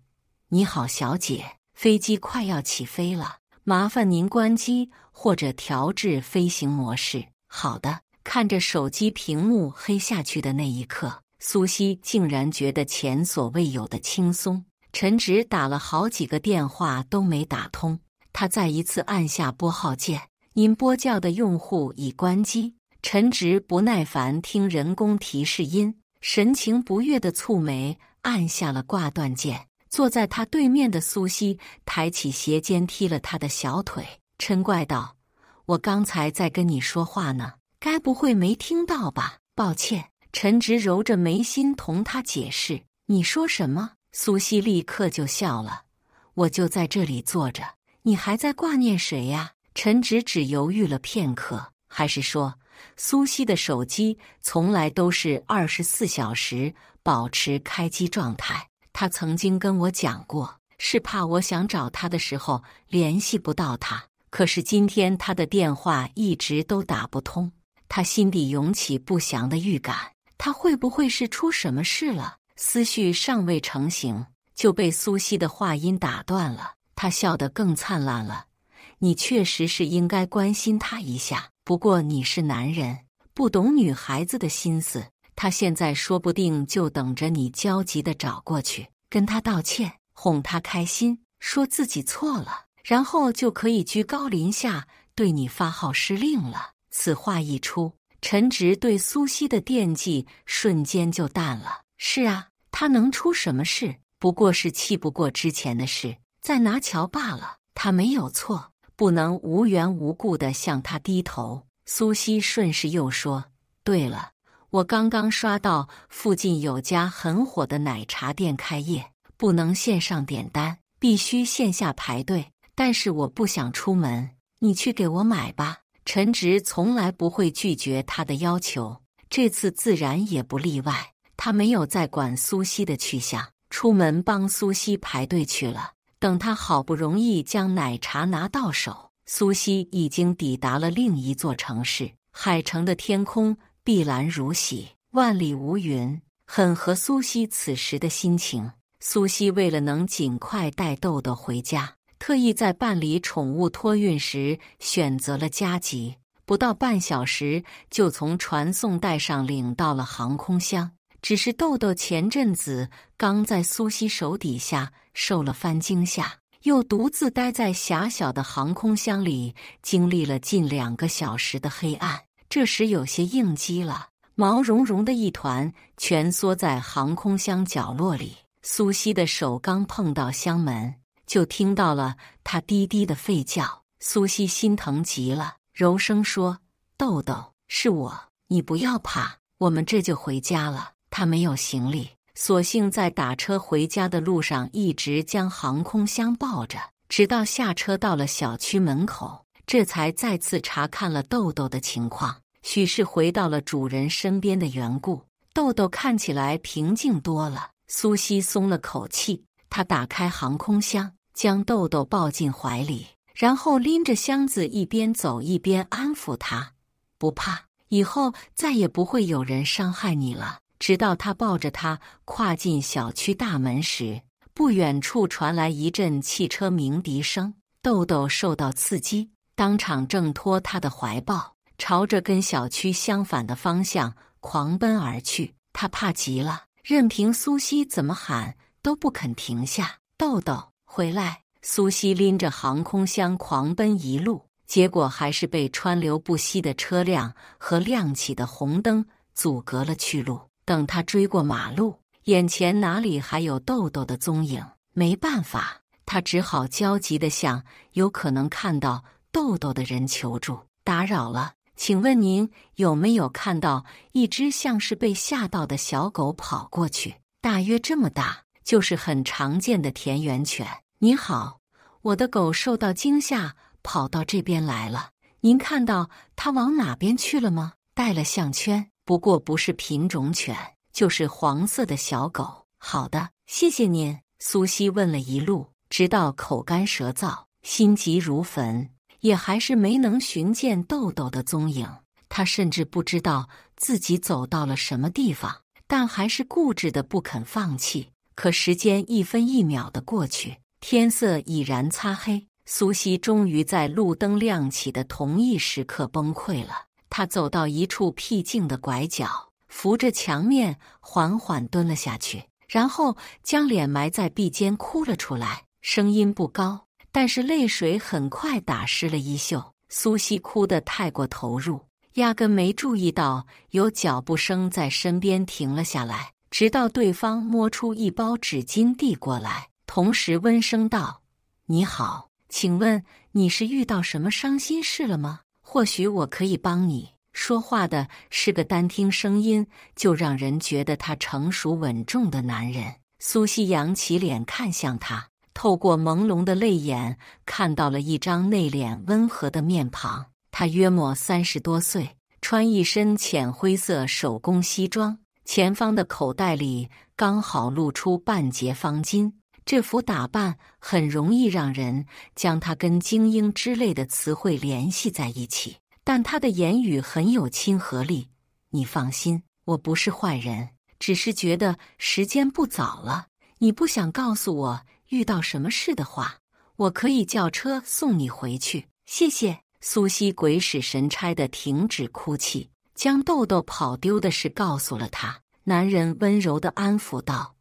你好，小姐，飛機快要起飛了，麻煩您關機或者調至飛行模式。”好的。看着手機屏幕黑下去的那一刻，蘇西竟然覺得前所未有的輕鬆。陳直打了好幾個電話都沒打通，他再一次按下撥號鍵：“您撥叫的用戶已關機。”陳直不耐煩聽人工提示音，神情不悅的蹙眉，按下了掛斷鍵。坐在他對面的蘇西抬起鞋尖踢了他的小腿，嗔怪道：“我剛才在跟你說話呢，該不會沒聽到吧？”抱歉。陳直揉着眉心同他解釋：“你說什麼？”蘇西立刻就笑了：“我就在這裡坐着，你還在掛念誰呀？”陳直只猶豫了片刻，還是說：“蘇西的手機從來都是24小時保持開機狀態。他曾經跟我講過，是怕我想找他的時候聯繫不到他。可是今天他的電話一直都打不通。”他心底湧起不祥的預感，他會不會是出什麼事了？思緒尚未成型，就被蘇西的話音打斷了。他笑得更燦爛了：“你確實是應該關心他一下。不過你是男人，不懂女孩子的心思。他現在說不定就等着你焦急地找過去，跟他道歉，哄他開心，說自己錯了，然後就可以居高臨下對你發號施令了。”此話一出，陳直對蘇西的惦記瞬間就淡了。是啊，他能出什麼事？不過是氣不過之前的事，再拿橋罷了。他沒有錯，不能無緣無故地向他低頭。蘇西順勢又說：“對了，我剛剛刷到附近有家很火的奶茶店開業，不能線上點單，必須線下排隊。但是我不想出門，你去給我買吧。”陳直從來不會拒絕他的要求，這次自然也不例外。他沒有再管蘇西的去向，出門幫蘇西排隊去了。等他好不容易將奶茶拿到手，蘇西已經抵達了另一座城市。海城的天空碧藍如洗，萬里無雲，很合蘇西此時的心情。蘇西為了能盡快帶豆豆回家，特意在辦理寵物托運時選擇了加急，不到半小時就從傳送帶上領到了航空箱。只是豆豆前陣子剛在蘇西手底下受了番驚嚇，又獨自待在狹小的航空箱裡，經歷了近2個小時的黑暗，這時有些應激了，毛茸茸的一團蜷縮在航空箱角落裡。蘇西的手剛碰到箱門，就聽到了他低低的吠叫。蘇西心疼極了，柔聲說：“豆豆，是我，你不要怕，我們這就回家了。”他沒有行李，索性在打車回家的路上一直將航空箱抱着，直到下車到了小區門口，這才再次查看了豆豆的情況。許是回到了主人身邊的緣故，豆豆看起來平靜多了。蘇西鬆了口氣，她打開航空箱，將豆豆抱進懷裡，然後拎着箱子一邊走一邊安撫他：“不怕，以後再也不會有人傷害你了。”直到他抱着她跨進小區大門時，不遠處傳來一陣汽車鳴笛聲。豆豆受到刺激，當場掙脫他的懷抱，朝着跟小區相反的方向狂奔而去。他怕極了，任憑蘇西怎麼喊都不肯停下。豆豆，回來！蘇西拎着航空箱狂奔一路，結果還是被川流不息的車輛和亮起的紅燈阻隔了去路。等他追過馬路，眼前哪裡還有豆豆的蹤影？沒辦法，他只好焦急地向有可能看到豆豆的人求助：“打擾了，請問您有沒有看到一隻像是被嚇到的小狗跑過去？大約這麼大，就是很常見的田園犬。您好，我的狗受到驚嚇，跑到這邊來了。您看到它往哪邊去了嗎？帶了項圈。不過不是品種犬，就是黃色的小狗。”“好的，謝謝您。”蘇西問了一路，直到口乾舌燥，心急如焚，也還是沒能尋見豆豆的蹤影。他甚至不知道自己走到了什麼地方，但還是固執地不肯放棄。可時間一分一秒地過去，天色已然擦黑，蘇西終於在路燈亮起的同一時刻崩潰了。他走到一處僻靜的拐角，扶着牆面緩緩蹲了下去，然後將臉埋在臂間哭了出來，聲音不高，但是淚水很快打濕了衣袖。蘇西哭得太過投入，壓根沒注意到有腳步聲在身邊停了下來，直到對方摸出一包紙巾遞過來，同時溫聲道：“你好，請問你是遇到什麼傷心事了嗎？或許我可以幫你。”說話的是個單聽聲音就讓人覺得他成熟穩重的男人。蘇西揚起臉看向他，透過朦朧的淚眼看到了一張內斂溫和的面龐。他約莫30多歲，穿一身淺灰色手工西裝，前方的口袋裡剛好露出半截方巾。這副打扮很容易讓人將他跟精英之類的詞彙聯繫在一起，但他的言語很有親和力。“你放心，我不是壞人，只是覺得時間不早了。你不想告訴我遇到什麼事的話，我可以叫車送你回去。謝謝。”蘇西鬼使神差地停止哭泣，將豆豆跑丟的事告訴了他。男人溫柔地安撫道：“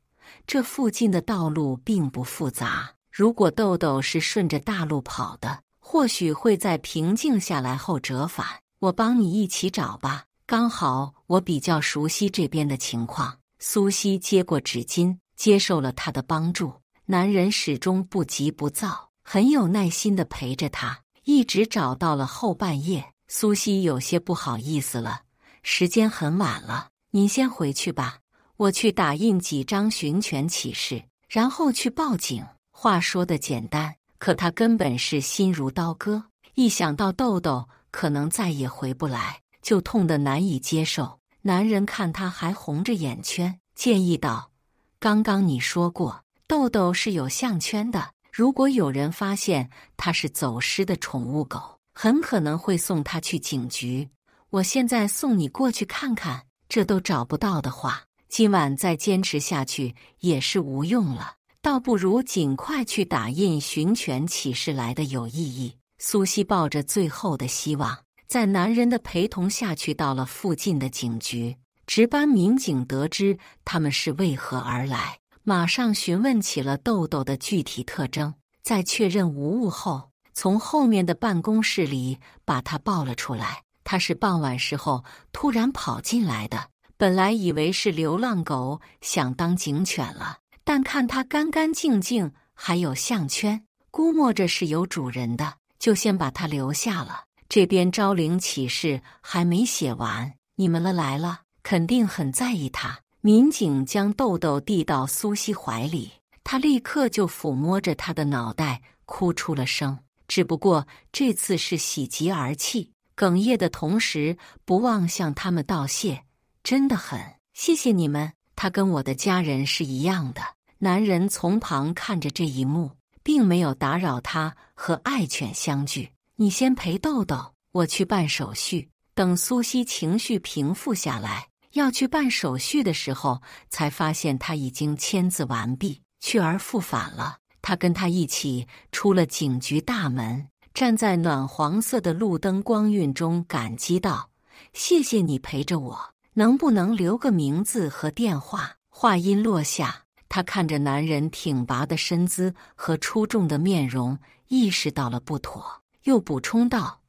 這附近的道路並不複雜，如果豆豆是順着大路跑的，或許會在平靜下來後折返。我幫你一起找吧，剛好我比較熟悉這邊的情況。”蘇西接過紙巾，接受了他的幫助。男人始終不急不躁，很有耐心地陪着他，一直找到了後半夜。蘇西有些不好意思了：“時間很晚了，您先回去吧，我去打印幾張尋犬啟事，然後去報警。”話說得簡單，可他根本是心如刀割。一想到豆豆可能再也回不來，就痛得難以接受。男人看他還紅着眼圈，建議道：“剛剛你說過豆豆是有項圈的，如果有人發現他是走失的寵物狗，很可能會送他去警局。我現在送你過去看看，這都找不到的話，今晚再堅持下去也是無用了，倒不如盡快去打印尋犬啟事來的有意義。”蘇西抱着最後的希望，在男人的陪同下去到了附近的警局。值班民警得知他們是為何而來，馬上詢問起了豆豆的具體特徵，在確認無誤後，從後面的辦公室裡把他抱了出來。他是傍晚時候突然跑進來的，本來以為是流浪狗想當警犬了，但看他干干淨淨，還有項圈，估摸着是有主人的，就先把他留下了。這邊招領啟事還沒寫完，你們来了，肯定很在意他。民警將豆豆遞到蘇西懷裡，他立刻就撫摸着他的腦袋，哭出了聲。只不過這次是喜極而泣，哽咽的同時不忘向他們道謝，真的很謝謝你們，他跟我的家人是一樣的。男人從旁看着這一幕，並沒有打擾他和愛犬相聚。你先陪豆豆，我去辦手續。等蘇西情緒平復下來，要去辦手續的時候，才發現他已經簽字完畢，去而復返了。他跟他一起出了警局大門，站在暖黃色的路燈光暈中，感激道：“謝謝你陪着我，能不能留個名字和電話？”話音落下，他看着男人挺拔的身姿和出眾的面容，意識到了不妥，又補充道：“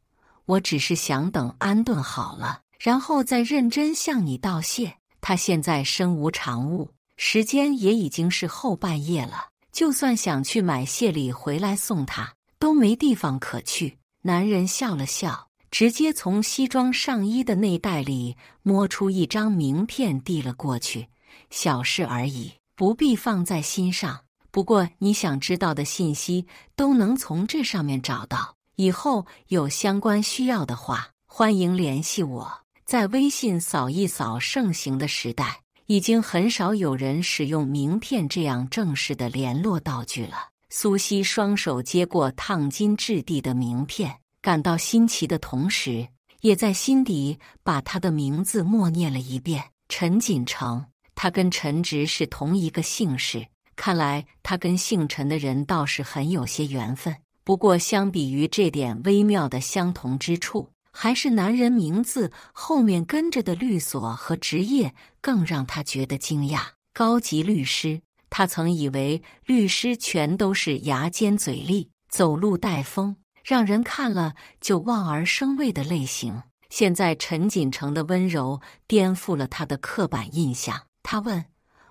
我只是想等安頓好了，然後再認真向你道謝。”他現在身無長物，時間也已經是後半夜了，就算想去買謝禮回來送他，都沒地方可去。男人笑了笑，直接從西裝上衣的內袋裡摸出一張名片遞了過去：“小事而已，不必放在心上。不過你想知道的信息都能從這上面找到，以後有相關需要的話，歡迎聯繫我。”在微信掃一掃盛行的時代，已經很少有人使用名片這樣正式的聯絡道具了。蘇西雙手接過燙金質地的名片，感到新奇的同時，也在心底把他的名字默念了一遍：陳錦城。他跟陳直是同一個姓氏，看來他跟姓陳的人倒是很有些緣分。不過相比於這點微妙的相同之處，還是男人名字後面跟着的律所和職業更讓他覺得驚訝。高級律師，他曾以為律師全都是牙尖嘴利、走路帶風，讓人看了就望而生畏的類型。現在陳錦城的溫柔顛覆了他的刻板印象。他問：“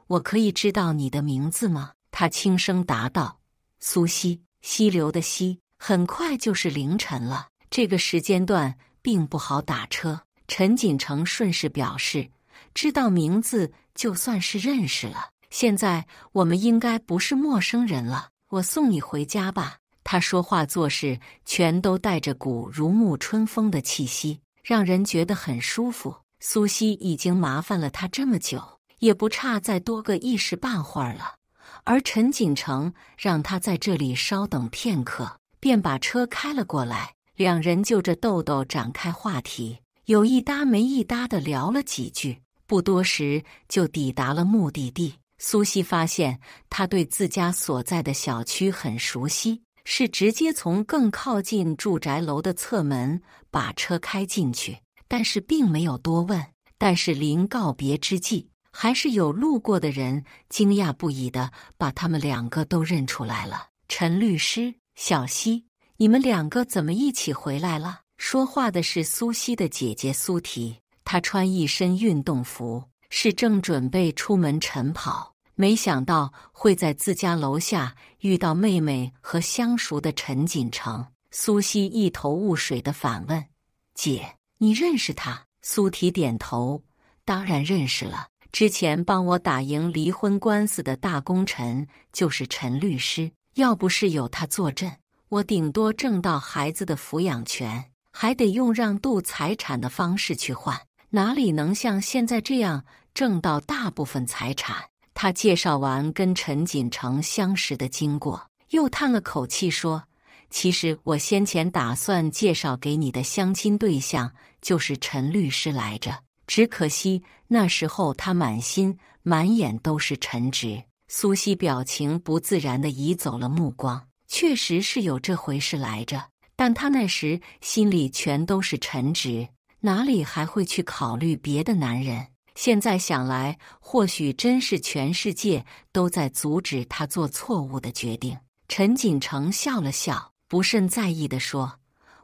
我可以知道你的名字嗎？”他輕聲答道：“蘇西。”溪流的溪。很快就是凌晨了，這個時間段並不好打車。陳錦城順勢表示，知道名字就算是認識了。現在我們應該不是陌生人了，我送你回家吧。他說話做事全都帶着股如沐春風的氣息，讓人覺得很舒服。蘇西已經麻煩了他這麼久，也不差再多個一時半會兒了。而陳錦城讓他在這裡稍等片刻，便把車開了過來。兩人就着豆豆展開話題，有一搭沒一搭地聊了幾句，不多時就抵達了目的地。蘇西發現他對自家所在的小區很熟悉，是直接從更靠近住宅樓的側門把車開進去，但是並沒有多問。但是臨告別之際，還是有路過的人驚訝不已地把他們兩個都認出來了。陳律師，小西，你們兩個怎麼一起回來了？說話的是蘇西的姐姐蘇提，她穿一身運動服，是正準備出門晨跑，沒想到會在自家樓下遇到妹妹和相熟的陳錦城。蘇西一頭霧水地反問：“姐，你認識他？”蘇提點頭：“當然認識了。之前幫我打贏離婚官司的大功臣就是陳律師，要不是有他坐鎮，我頂多掙到孩子的撫養權，還得用讓渡財產的方式去換，哪裡能像現在這樣掙到大部分財產。”他介紹完跟陳錦城相識的經過，又嘆了口氣說：“其實我先前打算介紹給你的相親對象就是陳律師來着，只可惜那時候他滿心滿眼都是陳直。”蘇西表情不自然地移走了目光，確實是有這回事來着，但他那時心裡全都是陳直，哪裡還會去考慮別的男人？現在想來，或許真是全世界都在阻止他做錯誤的決定。陳錦城笑了笑，不甚在意地說：“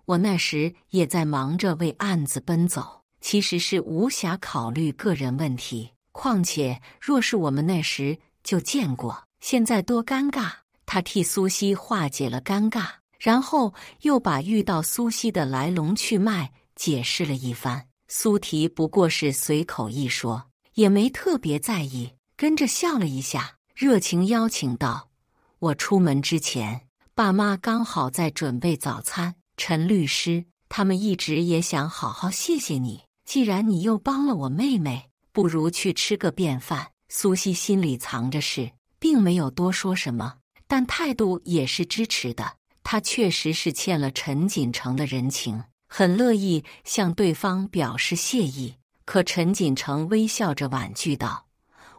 我那時也在忙着為案子奔走，其實是無暇考慮個人問題。況且，若是我們那時就見過，現在多尷尬。”他替蘇西化解了尷尬，然後又把遇到蘇西的來龍去脈解釋了一番。蘇提不過是隨口一說，也沒特別在意，跟着笑了一下，熱情邀請道：“我出門之前，爸媽剛好在準備早餐。”陳律師，他們一直也想好好謝謝你。既然你又幫了我妹妹，不如去吃個便飯。蘇西心裡藏着事，並沒有多說什麼，但態度也是支持的。他確實是欠了陳錦城的人情，很樂意向對方表示謝意。可陳錦城微笑着婉拒道：“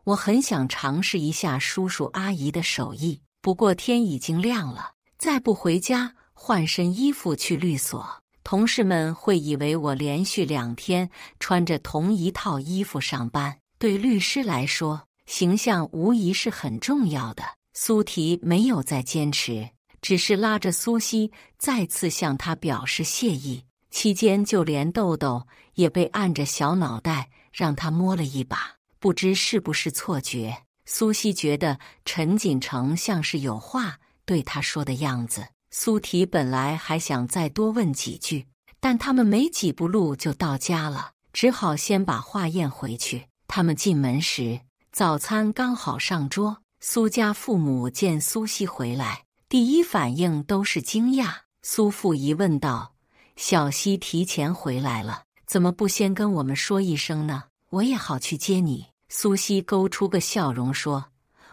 我很想嘗試一下叔叔阿姨的手藝，不過天已經亮了，再不回家換身衣服去律所，同事們會以為我連續2天穿着同一套衣服上班。對律師來說，形象無疑是很重要的。”蘇提沒有再堅持，只是拉着蘇西再次向他表示謝意。期間就連豆豆也被按着小腦袋讓他摸了一把，不知是不是錯覺，蘇西覺得陳錦城像是有話對他說的樣子。蘇提本來還想再多問幾句，但他們沒幾步路就到家了，只好先把話咽回去。他們進門時，早餐剛好上桌。蘇家父母見蘇西回來，第一反應都是驚訝。蘇父疑問道：“小西提前回來了，怎麼不先跟我們說一聲呢？我也好去接你。”蘇西勾出個笑容說：“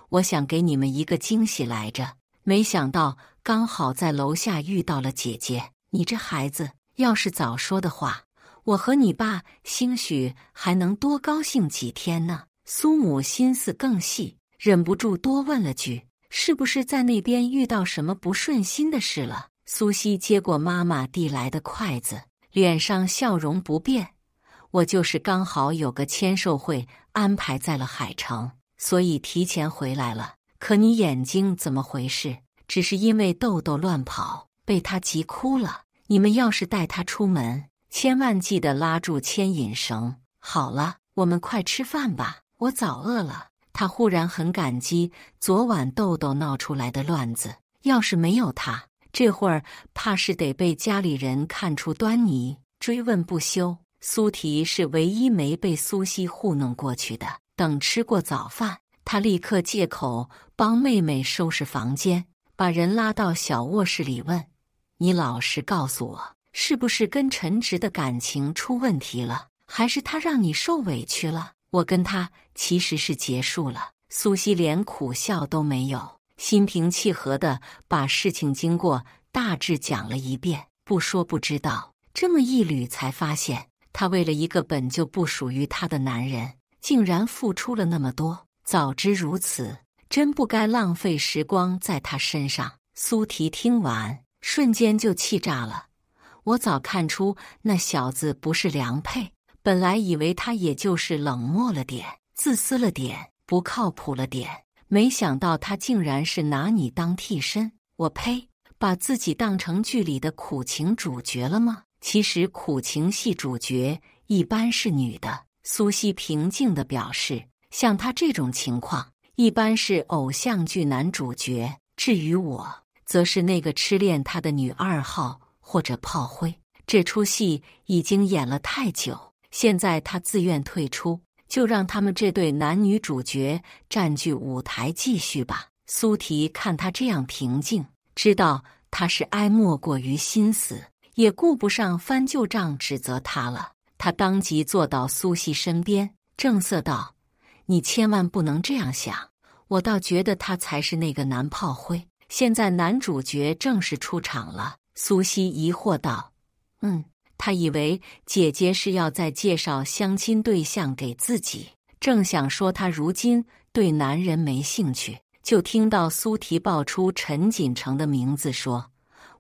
我想給你們一個驚喜來着，沒想到剛好在樓下遇到了姐姐。你這孩子，要是早說的話，我和你爸興許還能多高興幾天呢。”蘇母心思更細，忍不住多問了句：“是不是在那邊遇到什麼不順心的事了？”蘇西接過媽媽遞來的筷子，臉上笑容不變：“我就是剛好有個簽售會安排在了海城，所以提前回來了。可你眼睛怎麼回事？只是因為豆豆亂跑，被他急哭了。你們要是帶他出門，千萬記得拉住牽引繩。好了，我們快吃飯吧，我早餓了。”他忽然很感激昨晚豆豆鬧出來的亂子，要是沒有他，這會兒怕是得被家裡人看出端倪，追問不休。蘇提是唯一沒被蘇西糊弄過去的。等吃過早飯，他立刻借口幫妹妹收拾房間，把人拉到小臥室裡問：“你老實告訴我，是不是跟陳直的感情出問題了，還是他讓你受委屈了？”“我跟他其實是結束了。”蘇西連苦笑都沒有，心平氣和地把事情經過大致講了一遍。不說不知道，這麼一捋才發現，他為了一個本就不屬於他的男人，竟然付出了那麼多。早知如此，真不該浪費時光在他身上。蘇提聽完，瞬間就氣炸了。我早看出那小子不是良配。本來以為他也就是冷漠了點，自私了點，不靠譜了點，沒想到他竟然是拿你當替身。我呸！把自己當成劇裡的苦情主角了嗎？其實苦情戲主角一般是女的。蘇西平靜地表示，像他這種情況，一般是偶像劇男主角。至於我，則是那個痴戀他的女2號或者炮灰。這出戲已經演了太久。現在他自願退出，就讓他們這對男女主角佔據舞台繼續吧。蘇提看他這樣平靜，知道他是哀莫過於心死，也顧不上翻舊賬指責他了。他當即坐到蘇西身邊，正色道：“你千萬不能這樣想，我倒覺得他才是那個男炮灰。現在男主角正式出場了。”蘇西疑惑道：“他以為姐姐是要再介紹相親對象給自己，正想說他如今對男人沒興趣，就聽到蘇提報出陳錦城的名字，說：“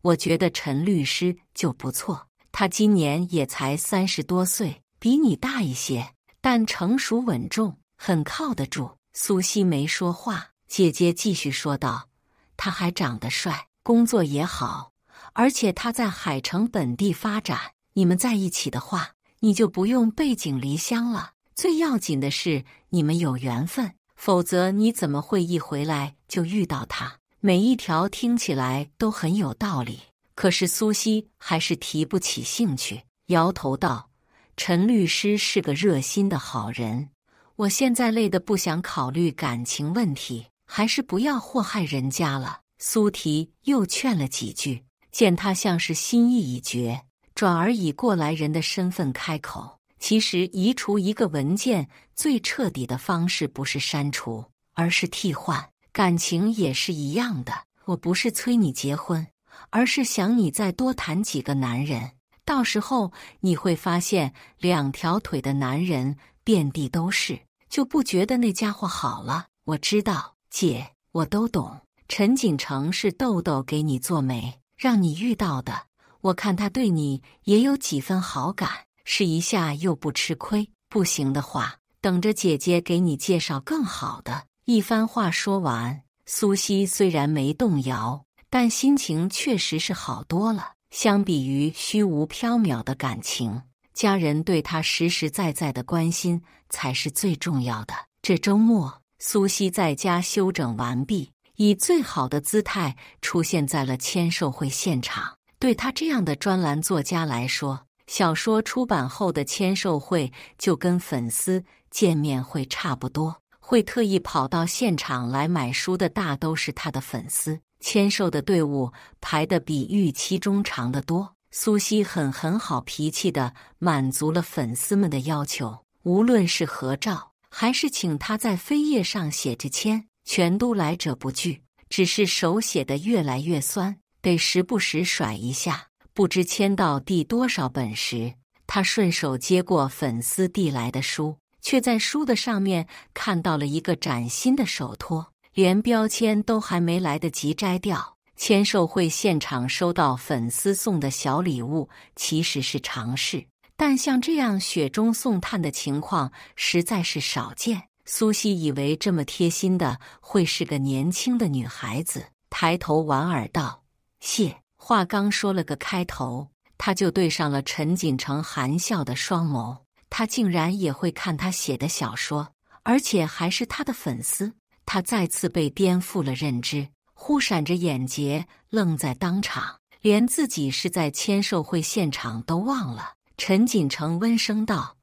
我覺得陳律師就不錯，他今年也才30多歲，比你大一些，但成熟穩重，很靠得住。”蘇西沒說話，姐姐繼續說道：“他還長得帥，工作也好，而且他在海城本地發展。你們在一起的話，你就不用背井離鄉了。最要緊的是你們有緣分，否則你怎麼會一回來就遇到他？”每一條聽起來都很有道理，可是蘇西還是提不起興趣，搖頭道：“陳律師是個熱心的好人，我現在累得不想考慮感情問題，還是不要禍害人家了。”蘇提又勸了幾句，見他像是心意已決，轉而以過來人的身份開口。其實移除一個文件最徹底的方式不是刪除，而是替換。感情也是一樣的，我不是催你結婚，而是想你再多談幾個男人，到時候你會發現2條腿的男人遍地都是，就不覺得那家伙好了。我知道，姐，我都懂。陳錦城是豆豆給你做媒，讓你遇到的。我看他對你也有幾分好感，試一下又不吃虧。不行的話，等着姐姐給你介紹更好的。一番話說完，蘇西雖然沒動搖，但心情確實是好多了。相比於虛無縹緲的感情，家人對她實實在在的關心才是最重要的。這週末，蘇西在家休整完畢，以最好的姿態出現在了簽售會現場。對她這樣的專欄作家來說，小說出版後的簽售會就跟粉絲見面會差不多，會特意跑到現場來買書的大都是她的粉絲。簽售的隊伍排得比預期中長得多。蘇西很好脾氣地滿足了粉絲們的要求，無論是合照還是請他在扉頁上寫着簽，全都來者不拒。只是手寫得越來越酸，得時不時甩一下。不知簽到第多少本時，他順手接過粉絲遞來的書，卻在書的上面看到了一個嶄新的手托，連標籤都還沒來得及摘掉。簽售會現場收到粉絲送的小禮物其實是常事，但像這樣雪中送炭的情況實在是少見。蘇西以為這麼貼心的會是個年輕的女孩子，抬頭莞爾道：“謝。”話剛說了個開頭，他就對上了陳錦城含笑的雙眸。他竟然也會看他寫的小說，而且還是他的粉絲。他再次被顛覆了認知，忽閃着眼睫，愣在當場，連自己是在簽售會現場都忘了。陳錦城溫聲道：“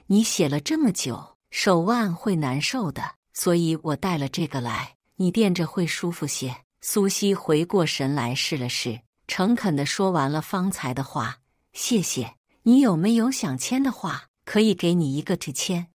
你寫了這麼久，手腕會難受的，所以我帶了這個來，你墊着會舒服些。”蘇西回過神來試了試，誠懇地說完了方才的話：“謝謝。你有沒有想簽的話，可以給你一個去簽。”“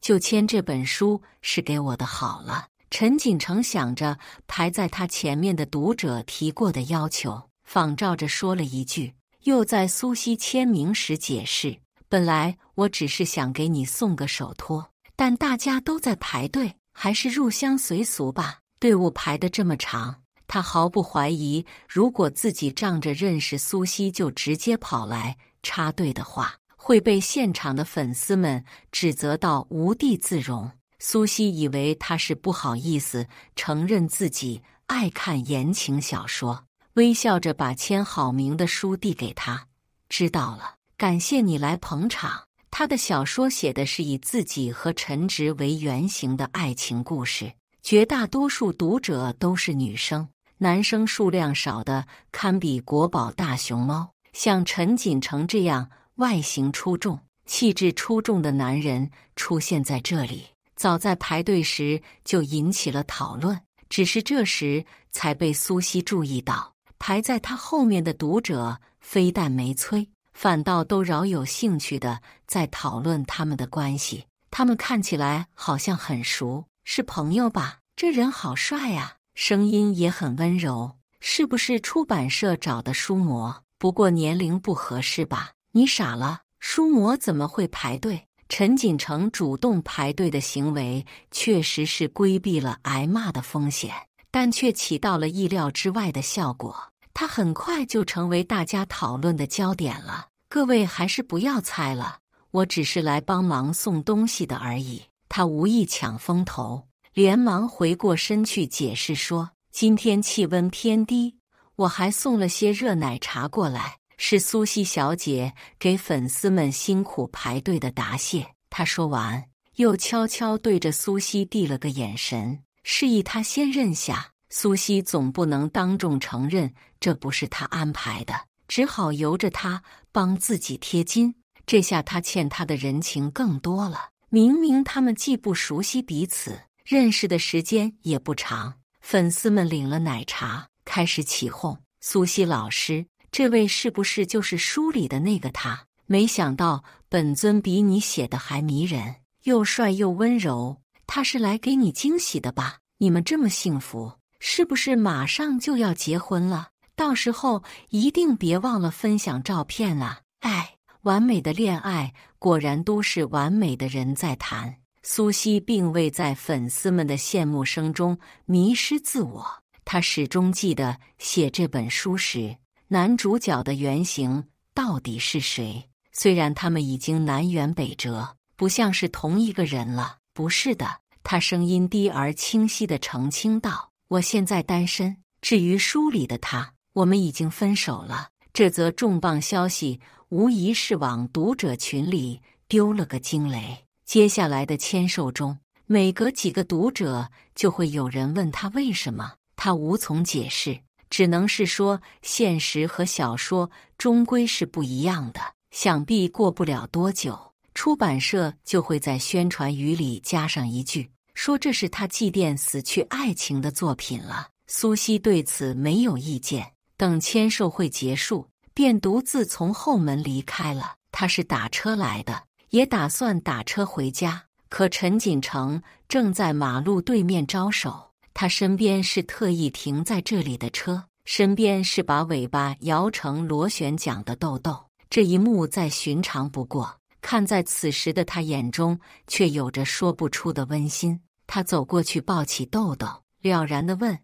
就簽這本書是給我的好了。”陳錦城想着排在他前面的讀者提過的要求，仿照着說了一句，又在蘇西簽名時解釋：“本來我只是想給你送個手托，但大家都在排隊，還是入鄉隨俗吧。”隊伍排得這麼長，他毫不懷疑，如果自己仗着認識蘇西就直接跑來插隊的話，會被現場的粉絲們指責到無地自容。蘇西以為他是不好意思承認自己愛看言情小說，微笑着把簽好名的書遞給他。“知道了，感謝你來捧場。”他的小說寫的是以自己和陳直為原型的愛情故事，絕大多數讀者都是女生，男生數量少的堪比國寶大熊貓。像陳錦城這樣外形出眾、氣質出眾的男人出現在這裡，早在排隊時就引起了討論，只是這時才被蘇西注意到。排在他後面的讀者非但沒催，反倒都饒有興趣地在討論他們的關係。他們看起來好像很熟，是朋友吧？這人好帥呀，聲音也很溫柔，是不是出版社找的書模？不過年齡不合適吧？你傻了，書模怎麼會排隊？陳錦城主動排隊的行為確實是規避了挨罵的風險，但卻起到了意料之外的效果。他很快就成為大家討論的焦點了。各位還是不要猜了，我只是來幫忙送東西的而已。他無意搶風頭，連忙回過身去解釋說：“今天氣溫偏低，我還送了些熱奶茶過來。”是蘇西小姐給粉絲們辛苦排隊的答謝。她說完，又悄悄對着蘇西遞了個眼神，示意她先認下。蘇西總不能當眾承認這不是她安排的，只好由着她幫自己貼金。這下她欠她的人情更多了。明明他們既不熟悉彼此，認識的時間也不長。粉絲們領了奶茶，開始起哄：“蘇西老師，這位是不是就是書裡的那個他？沒想到本尊比你寫的還迷人，又帥又溫柔。他是來給你驚喜的吧？你們這麼幸福，是不是馬上就要結婚了？到時候一定別忘了分享照片啊！哎，完美的戀愛果然都是完美的人在談。蘇西並未在粉絲們的羨慕聲中迷失自我，她始終記得寫這本書時，男主角的原型到底是誰。雖然他們已經南轅北轍，不像是同一個人了。不是的，他聲音低而清晰地澄清道：“我現在單身。至於書裡的他，我們已經分手了。”這則重磅消息無疑是往讀者群裡丟了個驚雷。接下來的簽售中，每隔幾個讀者就會有人問他為什麼，他無從解釋，只能是說現實和小說終歸是不一樣的。想必過不了多久，出版社就會在宣傳語裡加上一句，說這是他祭奠死去愛情的作品了。蘇西對此沒有意見，等簽售會結束，便獨自從後門離開了。他是打車來的，也打算打車回家，可陳錦城正在馬路對面招手，他身邊是特意停在這裡的車，身邊是把尾巴搖成螺旋槳的豆豆。這一幕再尋常不過，看在此時的他眼中卻有着說不出的溫馨。他走過去抱起豆豆，了然地問：“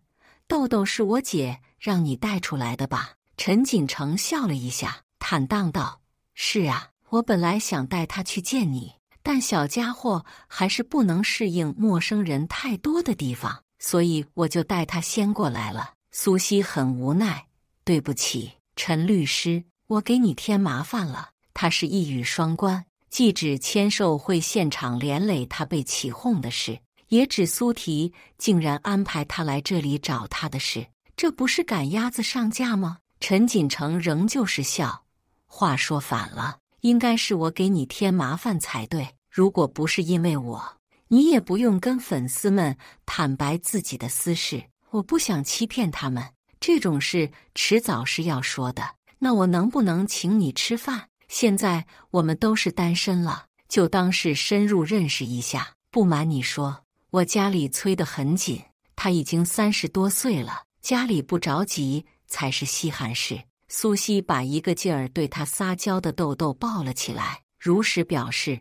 豆豆是我姐讓你帶出來的吧？”陳錦城笑了一下，坦蕩道：“是啊，我本來想帶他去見你，但小家伙還是不能適應陌生人太多的地方，所以我就帶他先過來了。”蘇西很無奈：“對不起，陳律師。我給你添麻煩了。”他是一語雙關，既指簽售會現場連累他被起哄的事，也指蘇提竟然安排他來這裡找他的事。這不是趕鴨子上架嗎？陳錦城仍舊是笑，話說反了，應該是我給你添麻煩才對。如果不是因為我，你也不用跟粉絲們坦白自己的私事。我不想欺騙他們，這種事遲早是要說的。那我能不能請你吃飯？現在我們都是單身了，就當是深入認識一下。不瞞你說，我家裡催得很緊，他已經30多歲了，家裡不着急才是稀罕事。蘇西把一個勁兒對他撒嬌的豆豆抱了起來，如實表示：“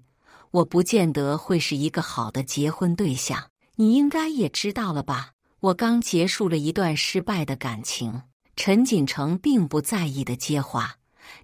我不見得會是一個好的結婚對象，你應該也知道了吧？我剛結束了一段失敗的感情。”陳錦城並不在意的接話：“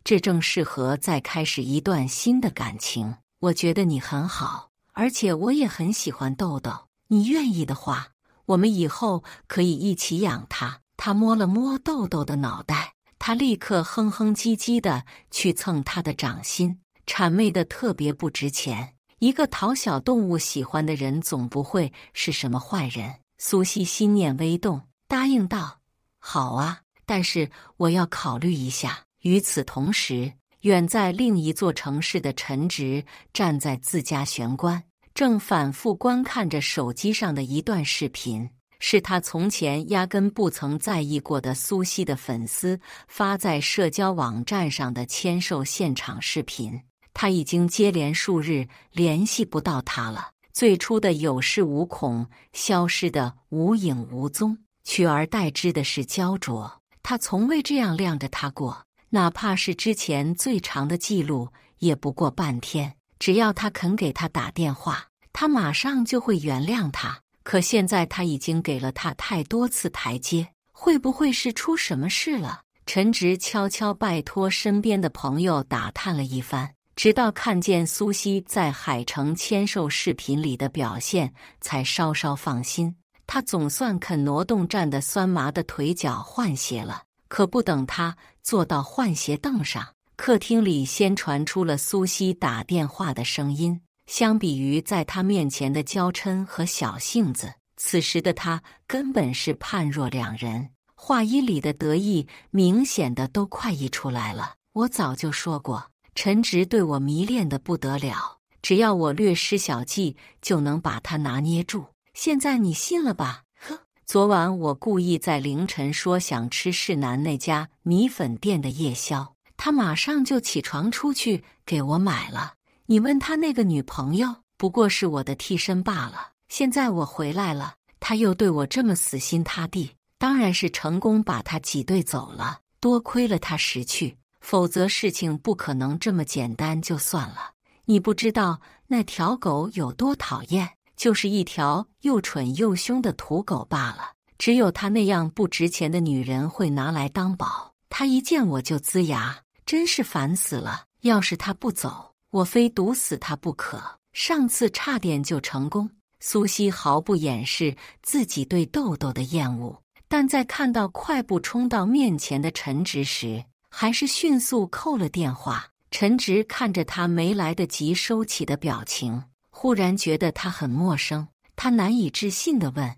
這正適合再開始一段新的感情。我覺得你很好，而且我也很喜歡豆豆。你願意的話，我們以後可以一起養他。”他摸了摸豆豆的腦袋，他立刻哼哼唧唧的去蹭他的掌心，諂媚的特別不值錢。一個討小動物喜歡的人總不會是什麼壞人。蘇西心念微動，答應道：“好啊。但是我要考慮一下。”與此同時，遠在另一座城市的陳直站在自家玄關，正反覆觀看着手機上的一段視頻，是他從前壓根不曾在意過的蘇西的粉絲發在社交網站上的簽售現場視頻。他已經接連數日聯繫不到他了，最初的有恃無恐消失得無影無蹤，取而代之的是焦灼。他從未這樣晾着他過，哪怕是之前最長的記錄也不過半天。只要他肯給他打電話，他馬上就會原諒他。可現在他已經給了他太多次台階，會不會是出什麼事了？陳直悄悄拜託身邊的朋友打探了一番，直到看見蘇西在海城簽售視頻裡的表現，才稍稍放心。他總算肯挪動站得酸麻的腿腳換鞋了。可不等他坐到換鞋凳上，客廳裡先傳出了蘇西打電話的聲音。相比於在他面前的嬌嗔和小性子，此時的他根本是判若兩人。話音裡的得意明顯的都快溢出來了。我早就說過，陳直對我迷戀的不得了，只要我略施小計就能把他拿捏住。現在你信了吧？呵，昨晚我故意在凌晨說想吃市南那家米粉店的夜宵，他馬上就起床出去給我買了。你問他那個女朋友，不過是我的替身罷了。現在我回來了，他又對我這麼死心塌地，當然是成功把他擠兌走了。多虧了他識趣，否則事情不可能這麼簡單就算了。你不知道那條狗有多討厭，就是一條又蠢又兇的土狗罷了。只有他那樣不值錢的女人會拿來當寶。他一見我就齜牙，真是煩死了。要是他不走，我非毒死他不可。上次差點就成功。蘇西毫不掩飾自己對豆豆的厭惡，但在看到快步衝到面前的陳直時，還是迅速扣了電話。陳直看着他沒來得及收起的表情，忽然覺得他很陌生。他難以置信地問：“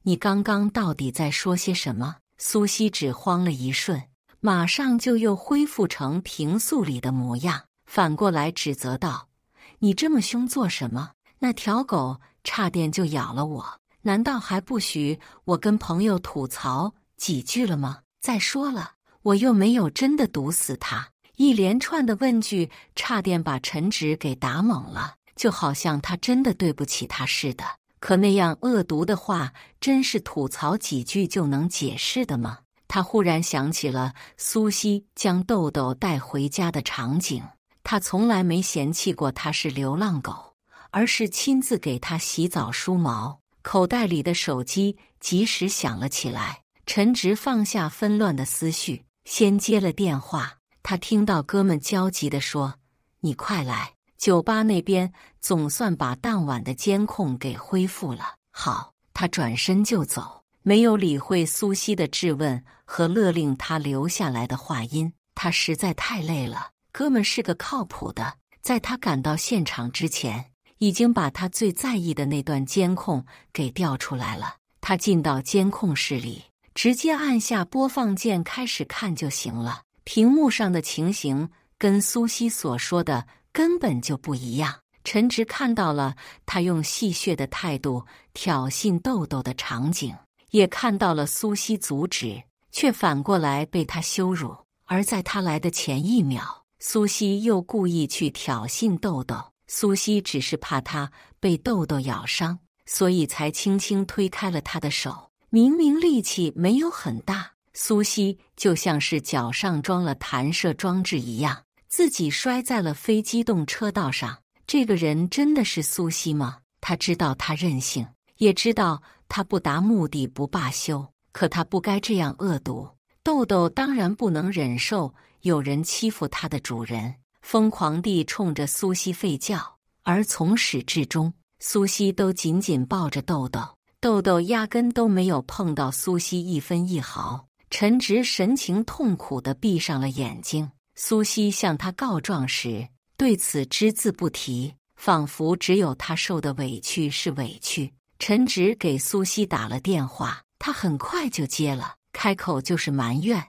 你剛剛到底在說些什麼？”蘇西只慌了一瞬，馬上就又恢復成平素裡的模樣，反過來指責道：“你這麼兇做什麼？那條狗差點就咬了我，難道還不許我跟朋友吐槽幾句了嗎？再說了，我又沒有真的毒死他。”一連串的問句差點把陳直給打懵了，就好像他真的對不起他似的。可那樣惡毒的話，真是吐槽幾句就能解釋的嗎？他忽然想起了蘇西將豆豆帶回家的場景，他從來沒嫌棄過他是流浪狗，而是親自給他洗澡梳毛。口袋裡的手機及時響了起來，陳直放下紛亂的思緒，先接了電話。他聽到哥們焦急地說：“你快來，酒吧那邊總算把當晚的監控給恢復了。”好，他轉身就走，沒有理會蘇西的質問和勒令他留下來的話音。他實在太累了。哥們是個靠譜的，在他趕到現場之前，已經把他最在意的那段監控給調出來了。他進到監控室裡，直接按下播放鍵開始看就行了。屏幕上的情形跟蘇西所說的根本就不一樣。陳直看到了他用戲謔的態度挑釁豆豆的場景，也看到了蘇西阻止，卻反過來被他羞辱。而在他來的前一秒，蘇西又故意去挑釁豆豆。蘇西只是怕他被豆豆咬傷，所以才輕輕推開了他的手。明明力氣沒有很大，蘇西就像是腳上裝了彈射裝置一樣，自己摔在了非機動車道上。這個人真的是蘇西嗎？他知道他任性，也知道他不達目的不罷休，可他不該這樣惡毒。豆豆當然不能忍受有人欺負他的主人，瘋狂地衝着蘇西吠叫。而從始至終，蘇西都緊緊抱着豆豆，豆豆壓根都沒有碰到蘇西一分一毫。陳直神情痛苦地閉上了眼睛。蘇西向他告狀時，對此只字不提，仿佛只有他受的委屈是委屈。陳直給蘇西打了電話，他很快就接了，開口就是埋怨：“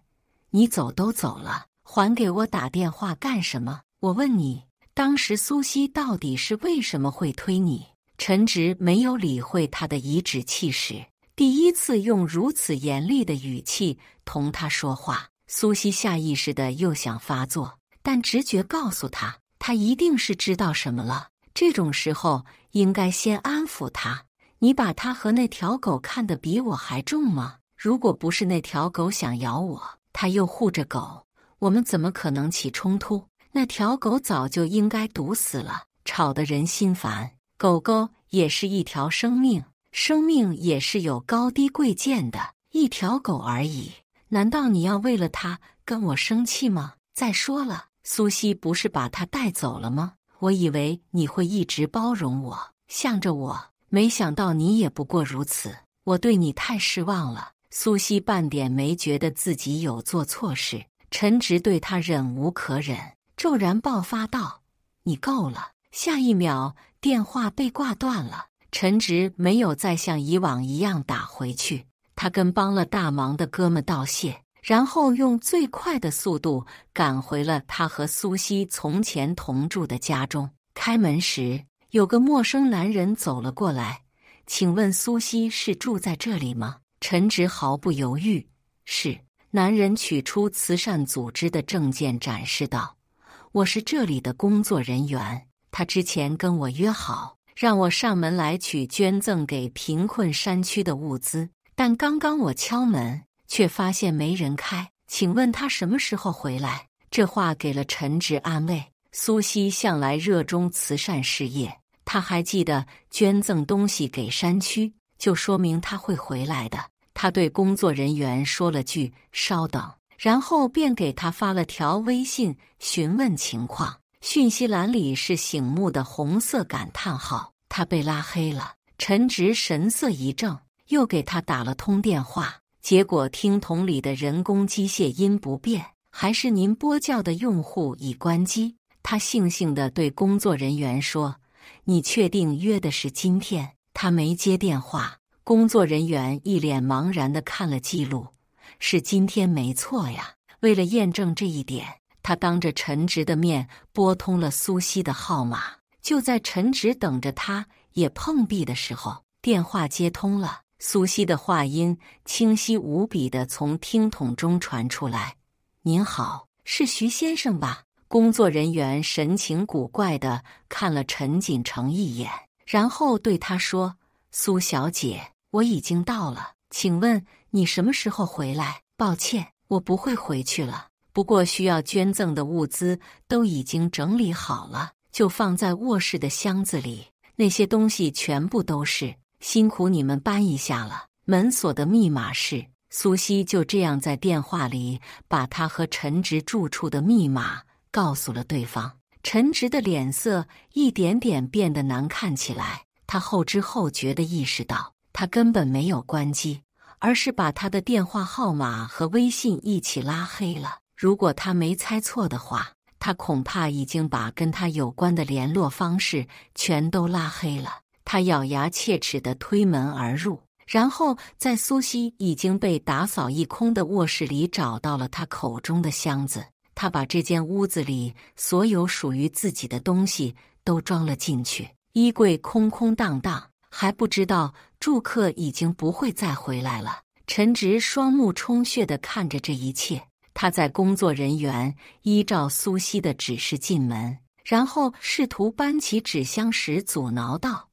你走都走了，還給我打電話幹什麼？我問你，當時蘇西到底是為什麼會推你？”陳直沒有理會他的頤指氣使，第一次用如此嚴厲的語氣同他說話。蘇西下意識地又想發作，但直覺告訴他，他一定是知道什麼了。這種時候應該先安撫他。你把他和那條狗看得比我還重嗎？如果不是那條狗想咬我，他又護着狗，我們怎麼可能起衝突？那條狗早就應該毒死了，吵得人心煩。狗狗也是一條生命，生命也是有高低貴賤的，一條狗而已。難道你要為了它跟我生氣嗎？再說了，蘇西不是把它帶走了嗎？我以為你會一直包容我，向着我，沒想到你也不過如此。我對你太失望了。蘇西半點沒覺得自己有做錯事。陳直對他忍無可忍，驟然爆發道：“你夠了！”下一秒，電話被掛斷了。陳直沒有再像以往一樣打回去。他跟幫了大忙的哥們道謝，然後用最快的速度趕回了他和蘇西從前同住的家中。開門時，有個陌生男人走了過來：“請問蘇西是住在這裡嗎？”陳直毫不猶豫，是。男人取出慈善組織的證件展示道，我是這裡的工作人員，他之前跟我約好，讓我上門來取捐贈給貧困山區的物資，但剛剛我敲門，卻發現沒人開，請問他什麼時候回來？這話給了陳直安慰。蘇西向來熱衷慈善事業，他還記得捐贈東西給山區，就說明他會回來的。他對工作人員說了句“稍等”，然後便給他發了條微信詢問情況。訊息欄裡是醒目的紅色感嘆號，他被拉黑了。陳直神色一怔，又給他打了通電話，結果聽筒裡的人工機械音不變，還是您撥叫的用戶已關機。他悻悻地對工作人員說：“你確定約的是今天？”他沒接電話。工作人員一臉茫然地看了記錄，是今天沒錯呀。為了驗證這一點，他當着陳直的面撥通了蘇西的號碼。就在陳直等着他也碰壁的時候，電話接通了。蘇西的話音清晰無比地從聽筒中傳出來：“您好，是徐先生吧？”工作人員神情古怪地看了陳錦成一眼，然後對他說：“蘇小姐，我已經到了，請問你什麼時候回來？”“抱歉，我不會回去了。不過需要捐贈的物資都已經整理好了，就放在臥室的箱子裡。那些東西全部都是，辛苦你們搬一下了。”門鎖的密碼是……蘇西就這樣在電話裡把他和陳直住處的密碼告訴了對方。陳直的臉色一點點變得難看起來，他後知後覺地意識到，他根本沒有關機，而是把他的電話號碼和微信一起拉黑了。如果他沒猜錯的話，他恐怕已經把跟他有關的聯絡方式全都拉黑了。他咬牙切齒地推門而入，然後在蘇西已經被打掃一空的臥室裡找到了他口中的箱子。他把這間屋子裡所有屬於自己的東西都裝了進去，衣櫃空空蕩蕩，還不知道住客已經不會再回來了。陳直雙目充血地看着這一切，他在工作人員依照蘇西的指示進門，然後試圖搬起紙箱時阻撓道：“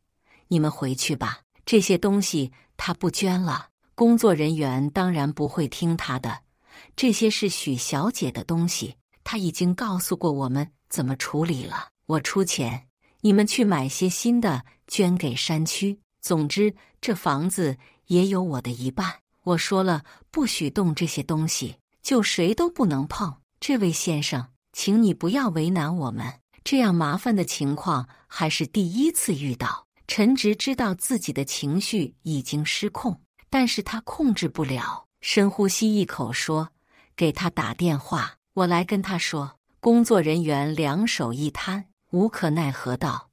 你們回去吧，這些東西他不捐了。”工作人員當然不會聽他的，這些是許小姐的東西，她已經告訴過我們怎麼處理了。我出錢，你們去買些新的捐給山區。總之，這房子也有我的一半。我說了，不許動這些東西，就誰都不能碰。這位先生，請你不要為難我們，這樣麻煩的情況還是第一次遇到。陳直知道自己的情緒已經失控，但是他控制不了，深呼吸一口說：“給他打電話，我來跟他說。”工作人員兩手一攤，無可奈何道：“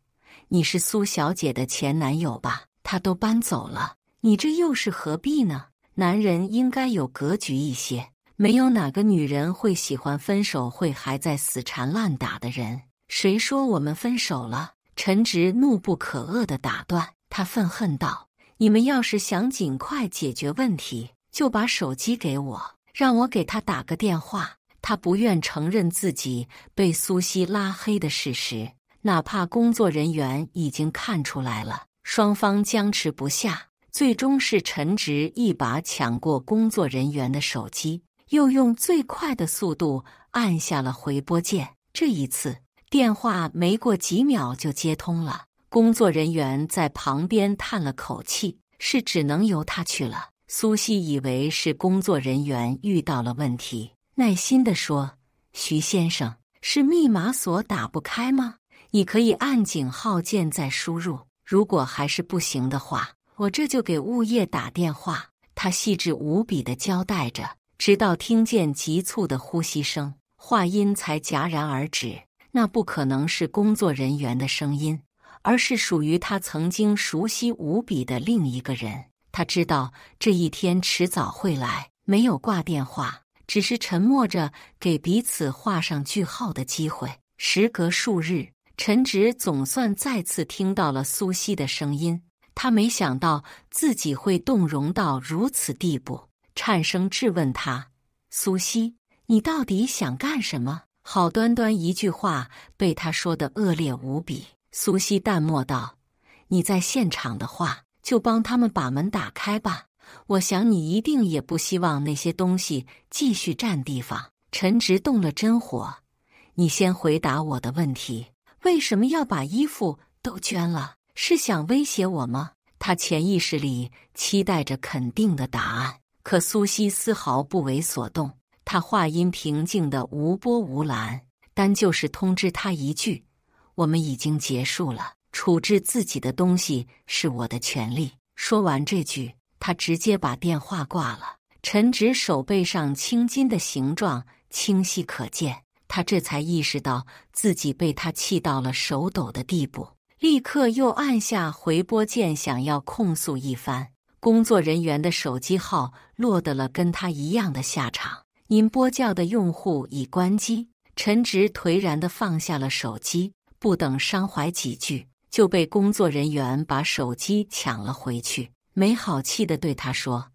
你是蘇小姐的前男友吧？他都搬走了，你這又是何必呢？男人應該有格局一些，沒有哪個女人會喜歡分手會還在死纏爛打的人。誰說我們分手了？”陳直怒不可遏地打斷他，憤恨道：“你們要是想盡快解決問題，就把手機給我，讓我給他打個電話。”他不願承認自己被蘇西拉黑的事實，哪怕工作人員已經看出來了。雙方僵持不下，最終是陳直一把搶過工作人員的手機，又用最快的速度按下了回撥鍵。這一次電話沒過幾秒就接通了，工作人員在旁邊嘆了口氣，是只能由他去了。蘇西以為是工作人員遇到了問題，耐心地說：“徐先生，是密碼鎖打不開嗎？你可以按井號鍵再輸入，如果還是不行的話，我這就給物業打電話。”他細緻無比地交代着，直到聽見急促的呼吸聲，話音才戛然而止。那不可能是工作人員的聲音，而是屬於他曾經熟悉無比的另一個人。他知道這一天遲早會來，沒有掛電話，只是沉默着給彼此畫上句號的機會。時隔數日，陳直總算再次聽到了蘇西的聲音，他沒想到自己會動容到如此地步，顫聲質問他：“蘇西，你到底想幹什麼？”好端端一句話被他說得惡劣無比。蘇西淡漠道：“你在現場的話，就幫他們把門打開吧。我想你一定也不希望那些東西繼續佔地方。”陳直動了真火：“你先回答我的問題，為什麼要把衣服都捐了？是想威脅我嗎？”他潛意識裡期待着肯定的答案，可蘇西絲毫不為所動。他話音平靜得無波無瀾，但就是通知他一句：“我們已經結束了，處置自己的東西是我的權利。”說完這句，他直接把電話掛了。陳直手背上青筋的形狀清晰可見，他這才意識到自己被他氣到了手抖的地步，立刻又按下回撥鍵，想要控訴一番。工作人員的手機號落得了跟他一樣的下場。您撥叫的用戶已關機。陳直頹然地放下了手機，不等傷懷幾句，就被工作人員把手機搶了回去，沒好氣地對他說：“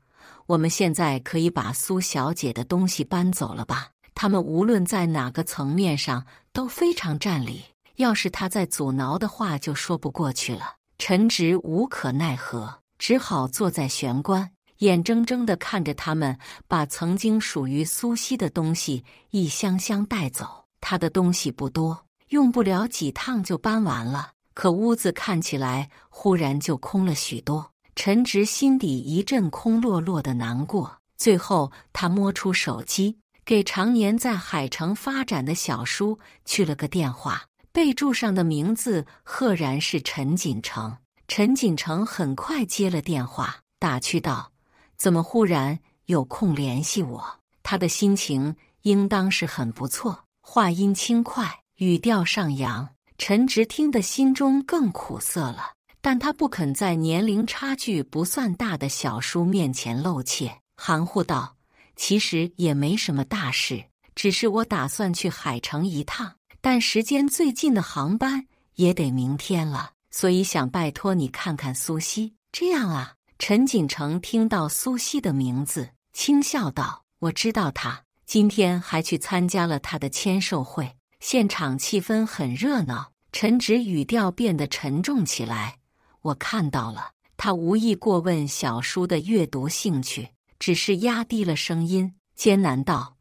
我們現在可以把蘇小姐的東西搬走了吧？他們無論在哪個層面上都非常占理，要是他再阻撓的話，就說不過去了。”陳直無可奈何，只好坐在玄關，眼睜睜地看着他們把曾經屬於蘇西的東西一箱箱帶走。他的東西不多，用不了幾趟就搬完了，可屋子看起來忽然就空了許多。陳直心底一陣空落落的難過。最後他摸出手機，給常年在海城發展的小叔去了個電話，備註上的名字赫然是陳錦城。陳錦城很快接了電話，打趣道：“怎麼忽然有空聯繫我？”他的心情應當是很不錯，話音輕快，語調上揚。陳直聽得心中更苦澀了，但他不肯在年齡差距不算大的小叔面前露怯，含糊道：“其實也沒什麼大事，只是我打算去海城一趟，但時間最近的航班也得明天了，所以想拜託你看看蘇西。”這樣啊。陳錦城聽到蘇西的名字，輕笑道：“我知道她，今天還去參加了她的簽售會，現場氣氛很熱鬧。”陳直語調變得沉重起來：“我看到了。”他無意過問小叔的閱讀興趣，只是壓低了聲音，艱難道：“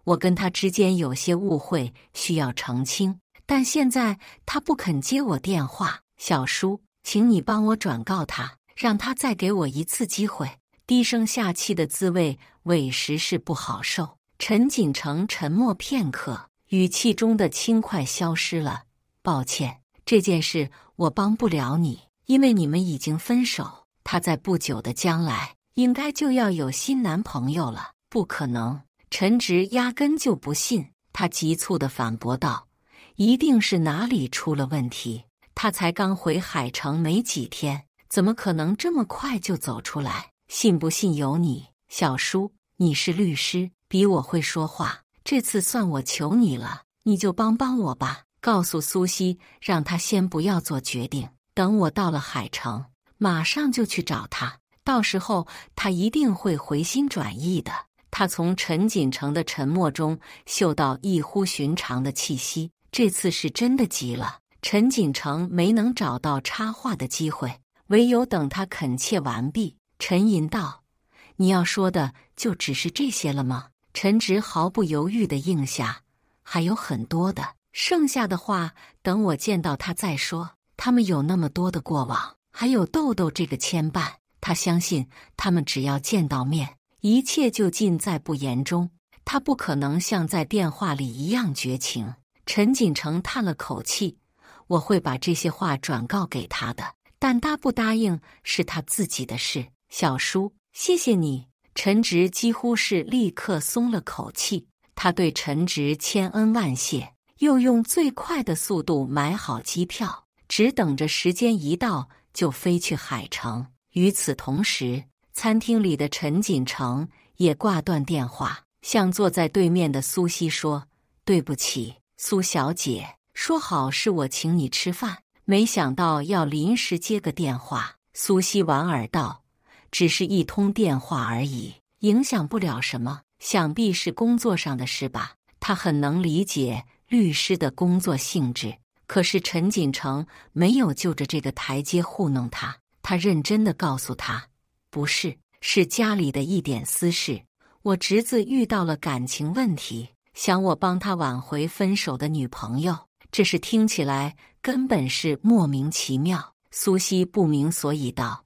我跟他之間有些誤會，需要澄清，但現在他不肯接我電話。小叔，請你幫我轉告他，讓他再給我一次機會。”低聲下氣的滋味，委實是不好受。陳錦城沉默片刻，語氣中的輕快消失了。“抱歉，這件事我幫不了你，因為你們已經分手。他在不久的將來應該就要有新男朋友了。”“不可能！”陳直壓根就不信，他急促地反駁道：“一定是哪裡出了問題。他才剛回海城沒幾天，怎麼可能這麼快就走出來？信不信由你。小叔，你是律師，比我會說話，這次算我求你了，你就幫我吧。告訴蘇西，讓她先不要做決定，等我到了海城，馬上就去找她，到時候她一定會回心轉意的。”他從陳錦城的沉默中嗅到異乎尋常的氣息，這次是真的急了。陳錦城沒能找到插話的機會，唯有等他懇切完畢，沉吟道：“你要說的就只是這些了嗎？”陳直毫不猶豫地應下：“還有很多的，剩下的話等我見到他再說。他們有那麼多的過往，還有豆豆這個牽絆，他相信他們只要見到面，一切就盡在不言中。他不可能像在電話裡一樣絕情。”陳錦城嘆了口氣：“我會把這些話轉告給他的，但答不答應是他自己的事。小叔，謝謝你。”陳直幾乎是立刻鬆了口氣，他對陳直千恩萬謝，又用最快的速度買好機票，只等着時間一到就飛去海城。與此同時，餐廳裡的陳錦城也掛斷電話，向坐在對面的蘇西說：“對不起，蘇小姐，說好是我請你吃飯，沒想到要臨時接個電話。”蘇西莞爾道：“只是一通電話而已，影響不了什麼，想必是工作上的事吧。”他很能理解律師的工作性質，可是陳錦城沒有就着這個台階糊弄他。他認真地告訴他：“不是，是家裡的一點私事。我侄子遇到了感情問題，想我幫他挽回分手的女朋友。”這事聽起來根本是莫名其妙。蘇西不明所以道：“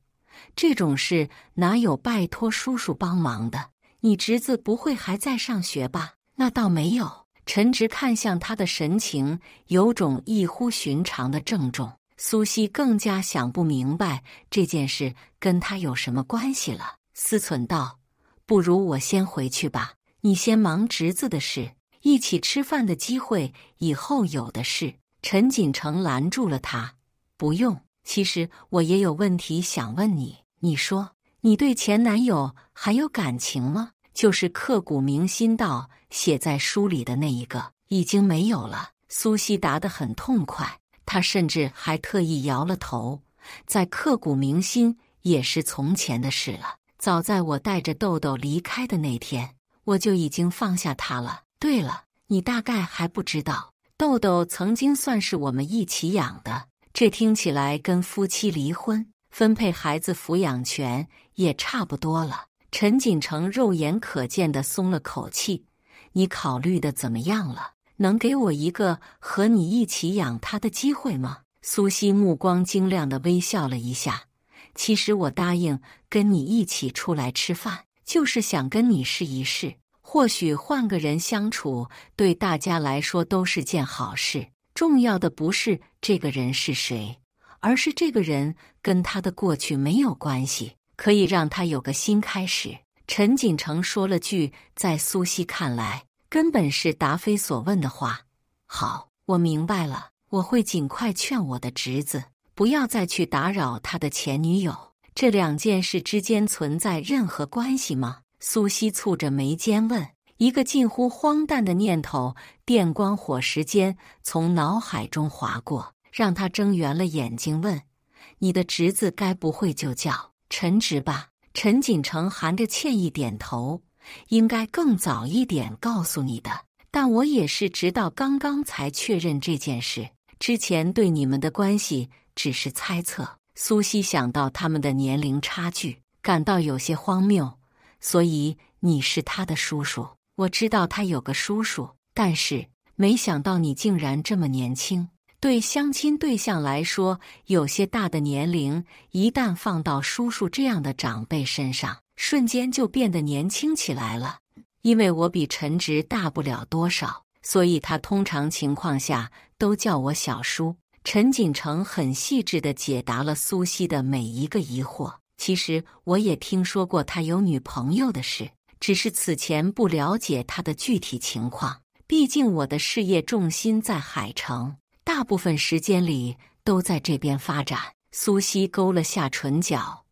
這種事哪有拜託叔叔幫忙的？你侄子不會還在上學吧？”“那倒沒有。”陳直看向他的神情有種異乎尋常的鄭重。蘇西更加想不明白這件事跟他有什麼關係了，思忖道：“不如我先回去吧，你先忙侄子的事，一起吃飯的機會以後有的是。”陳錦城攔住了他：“不用，其實我也有問題想問你。你說，你對前男友還有感情嗎？就是刻骨銘心到寫在書裡的那一個。”“已經沒有了。”蘇西答得很痛快，他甚至還特意搖了頭：“在刻骨銘心也是從前的事了。早在我帶着豆豆離開的那天，我就已經放下他了。對了，你大概還不知道，豆豆曾經算是我們一起養的，這聽起來跟夫妻離婚分配孩子撫養權也差不多了。”陳錦城肉眼可見地鬆了口氣：“你考慮的怎麼樣了？能給我一個和你一起養他的機會嗎？”蘇西目光晶亮地微笑了一下：“其實我答應跟你一起出來吃飯，就是想跟你試一試。或許換個人相處，對大家來說都是件好事。重要的不是這個人是誰，而是這個人跟他的過去沒有關係，可以讓他有個新開始。”陳錦城說了句在蘇西看來根本是答非所問的話：“好，我明白了，我會盡快勸我的侄子不要再去打擾他的前女友。這兩件事之間存在任何關係嗎？”蘇西蹙着眉間問。一個近乎荒誕的念頭電光火石間從腦海中劃過，讓他睜圓了眼睛問：“你的侄子該不會就叫陳直吧？”陳錦城含着歉意點頭：“應該更早一點告訴你的，但我也是直到剛剛才確認這件事。之前對你們的關係只是猜測。”蘇西想到他們的年齡差距，感到有些荒謬。“所以你是他的叔叔？”“我知道他有個叔叔，但是沒想到你竟然這麼年輕。對相親對象來說，有些大的年齡一旦放到叔叔這樣的長輩身上，瞬間就變得年輕起來了。因為我比陳直大不了多少，所以他通常情況下都叫我小叔。”陳錦城很細緻地解答了蘇西的每一個疑惑。“其實我也聽說過他有女朋友的事，只是此前不了解他的具體情況。畢竟我的事業重心在海城，大部分時間裡都在這邊發展。”蘇西勾了下唇角：“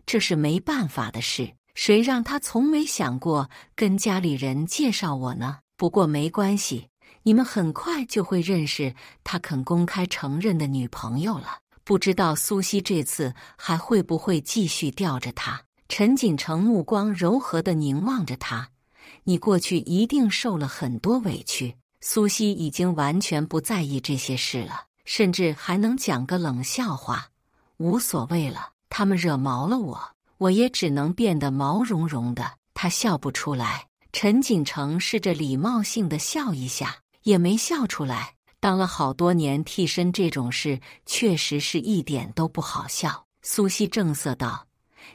這是沒辦法的事，誰讓他從沒想過跟家裡人介紹我呢？不過沒關係，你們很快就會認識他肯公開承認的女朋友了。”不知道蘇西這次還會不會繼續吊着他。陳錦城目光柔和地凝望着他：“你過去一定受了很多委屈。”蘇西已經完全不在意這些事了，甚至還能講個冷笑話：“無所謂了，他們惹毛了我，我也只能變得毛茸茸的。”他笑不出來。陳錦城試着禮貌性地笑一下，也沒笑出來。當了好多年替身這種事，確實是一點都不好笑。蘇西正色道：“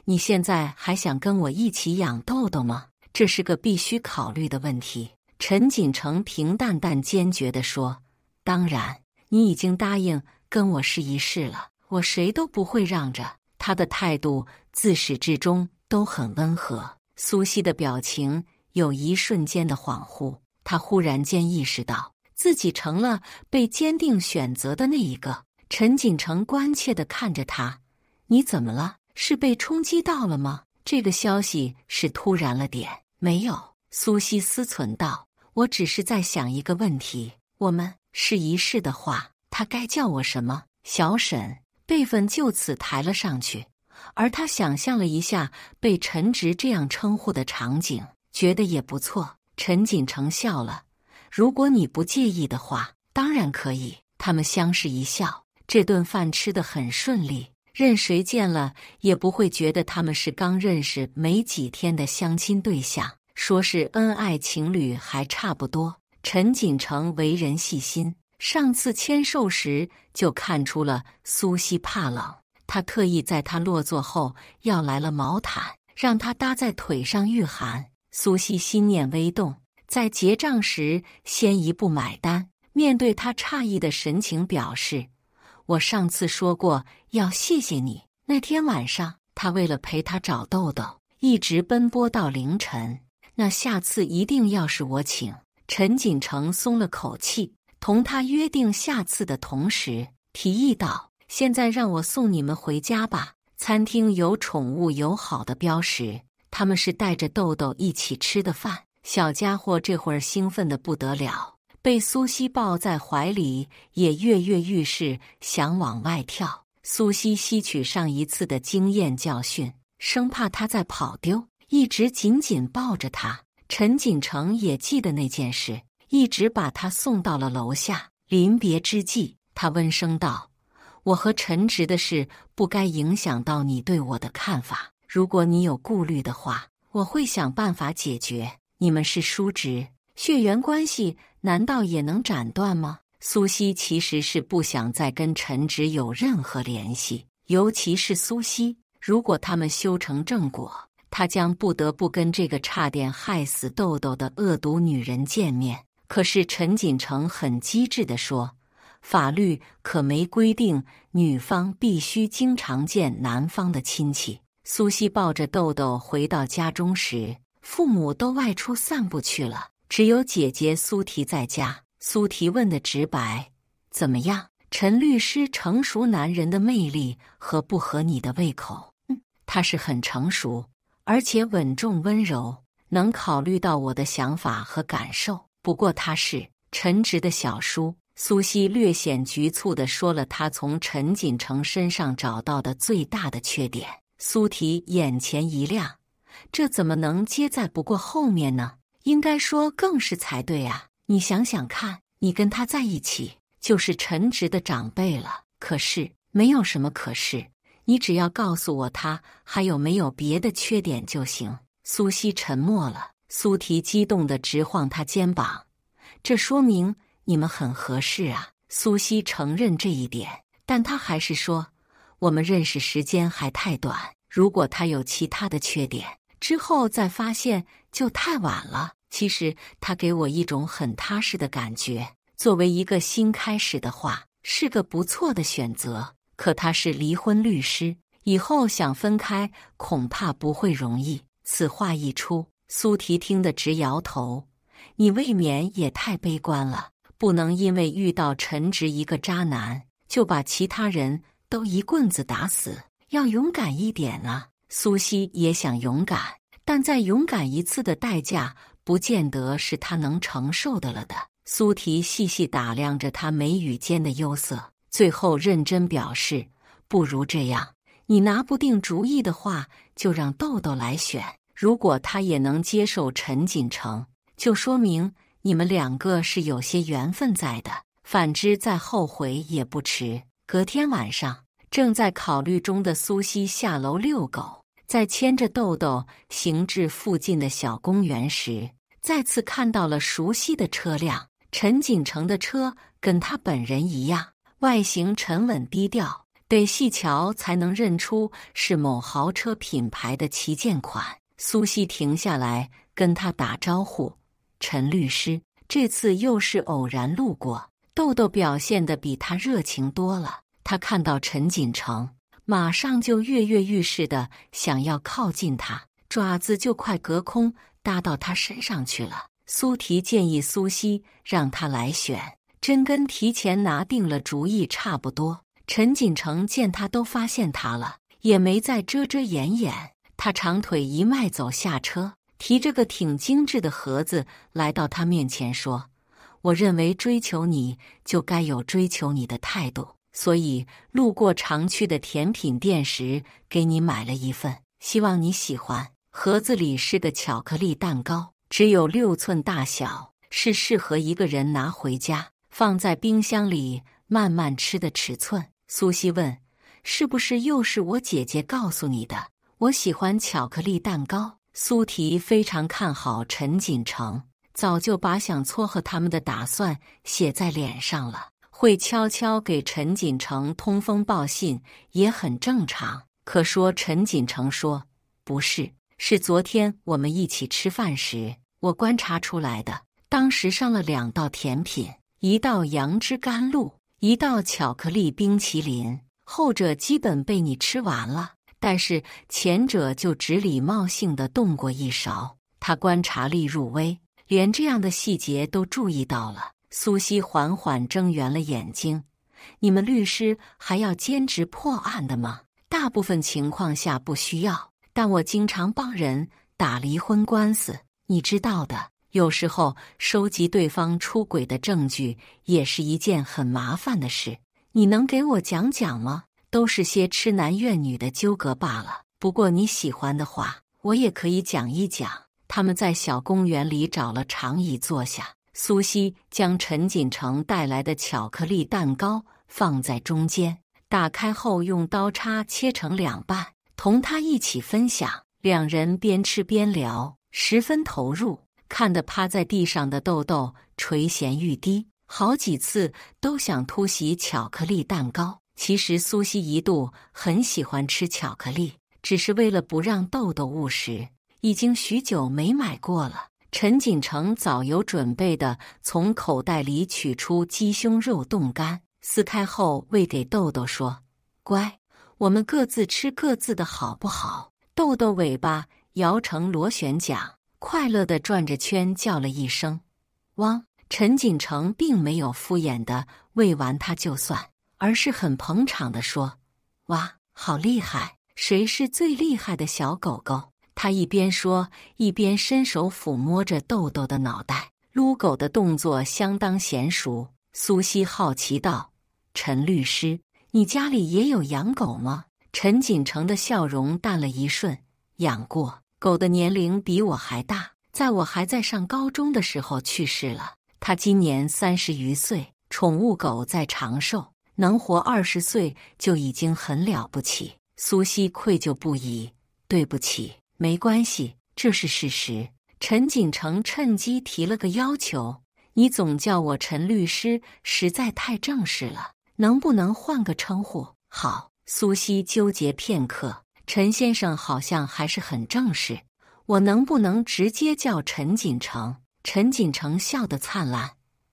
你現在還想跟我一起養豆豆嗎？這是個必須考慮的問題。”陳錦城平淡但堅決地說：“當然，你已經答應跟我試一試了，我誰都不會讓着。”他的態度自始至終都很溫和。蘇西的表情有一瞬間的恍惚，他忽然間意識到自己成了被堅定選擇的那一個。陳錦城關切地看着他：“你怎麼了？是被衝擊到了嗎？這個消息是突然了點。”“沒有。”蘇西思忖道，“我只是在想一個問題，我們試一試的話，他該叫我什麼？”“小沈。”輩分就此抬了上去。而他想象了一下被陳直這樣稱呼的場景，覺得也不錯。陳錦城笑了：“如果你不介意的話，當然可以。”他們相視一笑，這頓飯吃得很順利，任誰見了也不會覺得他們是剛認識沒幾天的相親對象，說是恩愛情侶還差不多。陳錦城為人細心，上次簽售時就看出了蘇西怕冷，他特意在她落座後要來了毛毯，讓她搭在腿上御寒。蘇西心念微動，在結賬時先一步買單，面對他詫異的神情表示：“我上次說過要謝謝你。”那天晚上，他為了陪他找豆豆，一直奔波到凌晨。那下次一定要是我請。陳錦城鬆了口氣，同他約定下次的同時，提議道：“現在讓我送你們回家吧。”餐廳有寵物友好的標識，他們是帶着豆豆一起吃的飯。小家伙這會兒興奮得不得了，被蘇西抱在懷裡也躍躍欲試，想往外跳。蘇西吸取上一次的經驗教訓，生怕他再跑丟，一直緊緊抱着他。陳錦城也記得那件事，一直把他送到了樓下。臨別之際，他溫聲道：“我和陳直的事不該影響到你對我的看法。如果你有顧慮的話，我會想辦法解決。你們是叔侄，血緣關係難道也能斬斷嗎？”蘇西其實是不想再跟陳直有任何聯繫，尤其是蘇西，如果他們修成正果，他將不得不跟這個差點害死豆豆的惡毒女人見面。可是陳錦城很機智地說：“法律可沒規定女方必須經常見男方的親戚。”蘇西抱着豆豆回到家中時，父母都外出散步去了，只有姐姐蘇提在家。蘇提問得直白：“怎麼樣，陳律師成熟男人的魅力合不合你的胃口？”他是很成熟，而且穩重溫柔，能考慮到我的想法和感受。不過他是陳直的小叔。蘇西略顯局促地說了他從陳錦城身上找到的最大的缺點。蘇提眼前一亮，這怎麼能接在不過後面呢？應該說更是才對啊！你想想看，你跟他在一起就是陳直的長輩了。可是沒有什麼可是，你只要告訴我他還有沒有別的缺點就行。蘇西沉默了，蘇提激動地直晃他肩膀：“這說明你們很合適啊。”蘇西承認這一點，但他還是說：“我們認識時間還太短，如果他有其他的缺點，之後再發現就太晚了。”其實他給我一種很踏實的感覺，作為一個新開始的話，是個不錯的選擇。可他是離婚律師，以後想分開恐怕不會容易。此話一出，蘇提聽得直搖頭：“你未免也太悲觀了，不能因為遇到陳直一個渣男，就把其他人都一棍子打死，要勇敢一點啊！”蘇西也想勇敢，但再勇敢一次的代價不見得是他能承受的了的。蘇提細細打量着他眉宇間的憂色，最後認真表示：“不如這樣，你拿不定主意的話，就讓豆豆來選。如果他也能接受陳錦城，就說明你們兩個是有些緣分在的。反之，再後悔也不遲。”隔天晚上，正在考慮中的蘇西下樓遛狗，在牽着豆豆行至附近的小公園時，再次看到了熟悉的車輛。陳錦城的車跟他本人一樣，外形沉穩低調，得細瞧才能認出是某豪車品牌的旗艦款。蘇西停下來跟他打招呼：“陳律師，這次又是偶然路過。”豆豆表現得比他熱情多了，他看到陳錦城，馬上就躍躍欲試的想要靠近他，爪子就快隔空搭到他身上去了。蘇提建議蘇西讓他來選，真跟提前拿定了主意差不多。陳錦城見他都發現他了，也沒再遮遮掩掩，他長腿一邁走下車，提着個挺精緻的盒子來到他面前說：“我認為追求你就該有追求你的態度。”所以路過常去的甜品店時，給你買了一份，希望你喜歡。盒子裡是個巧克力蛋糕，只有6寸大小，是適合一個人拿回家，放在冰箱裡慢慢吃的尺寸。蘇西問：“是不是又是我姐姐告訴你的？我喜歡巧克力蛋糕。”蘇提非常看好陳錦城，早就把想撮合他們的打算寫在臉上了。會悄悄給陳錦城通風報信也很正常。可說陳錦城說：“不是，是昨天我們一起吃飯時，我觀察出來的。當時上了2道甜品，一道楊枝甘露，一道巧克力冰淇淋，後者基本被你吃完了，但是前者就只禮貌性地動過一勺。”他觀察力入微，連這樣的細節都注意到了。蘇西緩緩睜圓了眼睛：“你們律師還要兼職破案的嗎？”“大部分情況下不需要，但我經常幫人打離婚官司，你知道的。有時候收集對方出軌的證據也是一件很麻煩的事。你能給我講講嗎？都是些痴男怨女的糾葛罷了。不過你喜歡的話，我也可以講一講。”他們在小公園裡找了長椅坐下。蘇西將陳錦城帶來的巧克力蛋糕放在中間，打開後用刀叉切成2半，同他一起分享。2人邊吃邊聊，十分投入，看得趴在地上的豆豆垂涎欲滴，好幾次都想突襲巧克力蛋糕。其實蘇西一度很喜歡吃巧克力，只是為了不讓豆豆誤食，已經許久沒買過了。陳錦城早有準備的從口袋裡取出雞胸肉凍乾，撕開後餵給豆豆說：“乖，我們各自吃各自的好不好？”豆豆尾巴搖成螺旋槳，快樂地轉着圈，叫了一聲“汪”。陳錦城並沒有敷衍的餵完它就算，而是很捧場地說：“哇，好厲害！誰是最厲害的小狗狗？”他一邊說，一邊伸手撫摸着豆豆的腦袋，擼狗的動作相當嫻熟。蘇西好奇道：“陳律師，你家裡也有養狗嗎？”陳錦城的笑容淡了一瞬：“養過，狗的年齡比我還大，在我還在上高中的時候去世了。他今年30餘歲，寵物狗在長壽，能活20歲就已經很了不起。”蘇西愧疚不已：“對不起。”“沒關係，這是事實。”陳錦城趁機提了個要求：“你總叫我陳律師，實在太正式了，能不能換個稱呼？”“好。”蘇西糾結片刻：“陳先生好像還是很正式，我能不能直接叫陳錦城？”陳錦城笑得燦爛：“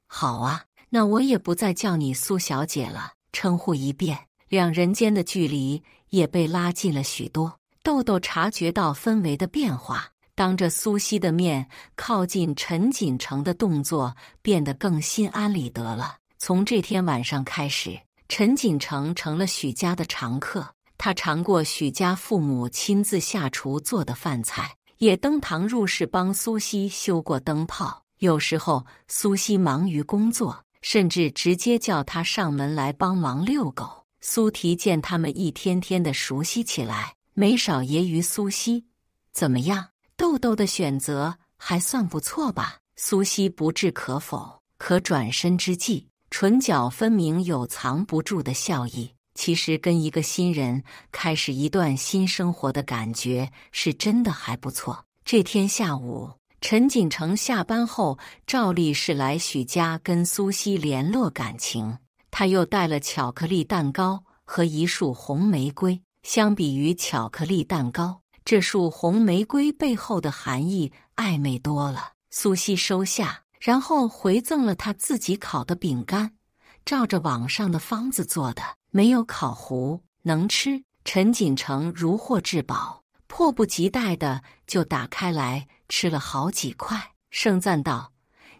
好啊，那我也不再叫你蘇小姐了，稱呼一遍。”兩人間的距離也被拉近了許多。豆豆察覺到氛圍的變化，當着蘇西的面靠近陳錦城的動作變得更心安理得了。從這天晚上開始，陳錦城成了許家的常客。他嘗過許家父母親自下廚做的飯菜，也登堂入室幫蘇西修過燈泡。有時候蘇西忙於工作，甚至直接叫他上門來幫忙遛狗。蘇提見他們一天天的熟悉起來，沒少揶揄蘇西：“怎麼樣，豆豆的選擇還算不錯吧？”蘇西不置可否，可轉身之際，唇角分明有藏不住的笑意。其實跟一個新人開始一段新生活的感覺是真的還不錯。這天下午，陳錦城下班後照例是來許家跟蘇西聯絡感情。他又帶了巧克力蛋糕和一束紅玫瑰。相比於巧克力蛋糕，這束紅玫瑰背後的含義曖昧多了。蘇西收下，然後回贈了他自己烤的餅乾，照着網上的方子做的，沒有烤糊，能吃。陳錦城如獲至寶，迫不及待的就打開來吃了好幾塊，盛讚道：“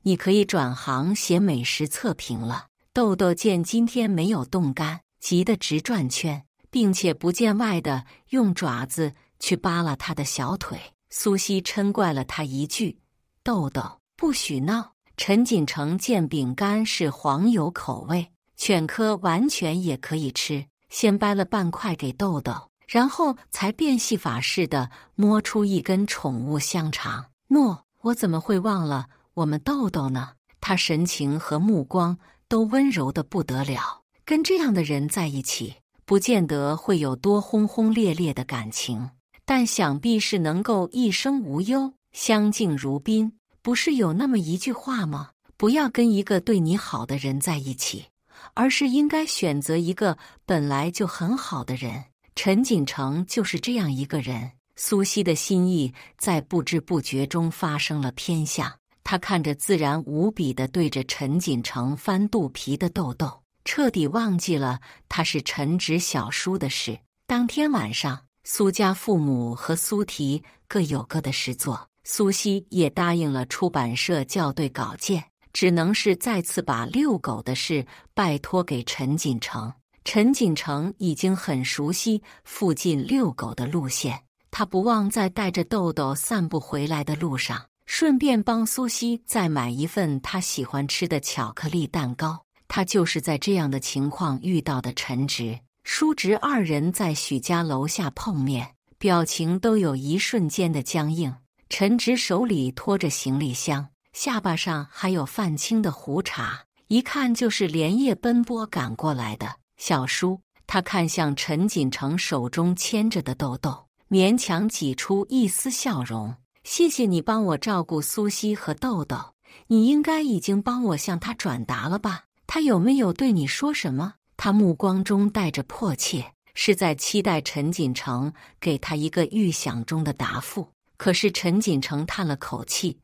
你可以轉行寫美食測評了。”豆豆見今天沒有凍乾，急得直轉圈，並且不見外的用爪子去扒拉他的小腿。蘇西嗔怪了他一句：“豆豆，不許鬧。”陳錦城見餅乾是黃油口味，犬科完全也可以吃。先掰了半塊給豆豆，然後才變戲法似的摸出一根寵物香腸。諾，我怎麼會忘了我們豆豆呢？他神情和目光都溫柔得不得了。跟這樣的人在一起，不見得會有多轟轟烈烈的感情，但想必是能夠一生無憂，相敬如賓。不是有那麼一句話嗎？不要跟一個對你好的人在一起，而是應該選擇一個本來就很好的人。陳錦城就是這樣一個人。蘇西的心意在不知不覺中發生了偏向，他看着自然無比地對着陳錦城翻肚皮的豆豆，徹底忘記了他是陳直小叔的事。當天晚上，蘇家父母和蘇提各有各的事做，蘇西也答應了出版社校對稿件，只能是再次把遛狗的事拜託給陳錦城。陳錦城已經很熟悉附近遛狗的路線，他不忘在帶着豆豆散步回來的路上，順便幫蘇西再買一份他喜歡吃的巧克力蛋糕。他就是在這樣的情況遇到的陳直、叔侄二人在許家樓下碰面，表情都有一瞬間的僵硬。陳直手裡拖着行李箱，下巴上還有泛青的胡茬，一看就是連夜奔波趕過來的。小叔，他看向陳錦城手中牽着的豆豆，勉強擠出一絲笑容。謝謝你幫我照顧蘇西和豆豆，你應該已經幫我向他轉達了吧？他有沒有對你說什麼？他目光中帶着迫切，是在期待陳錦城給他一個預想中的答復。可是陳錦城嘆了口氣，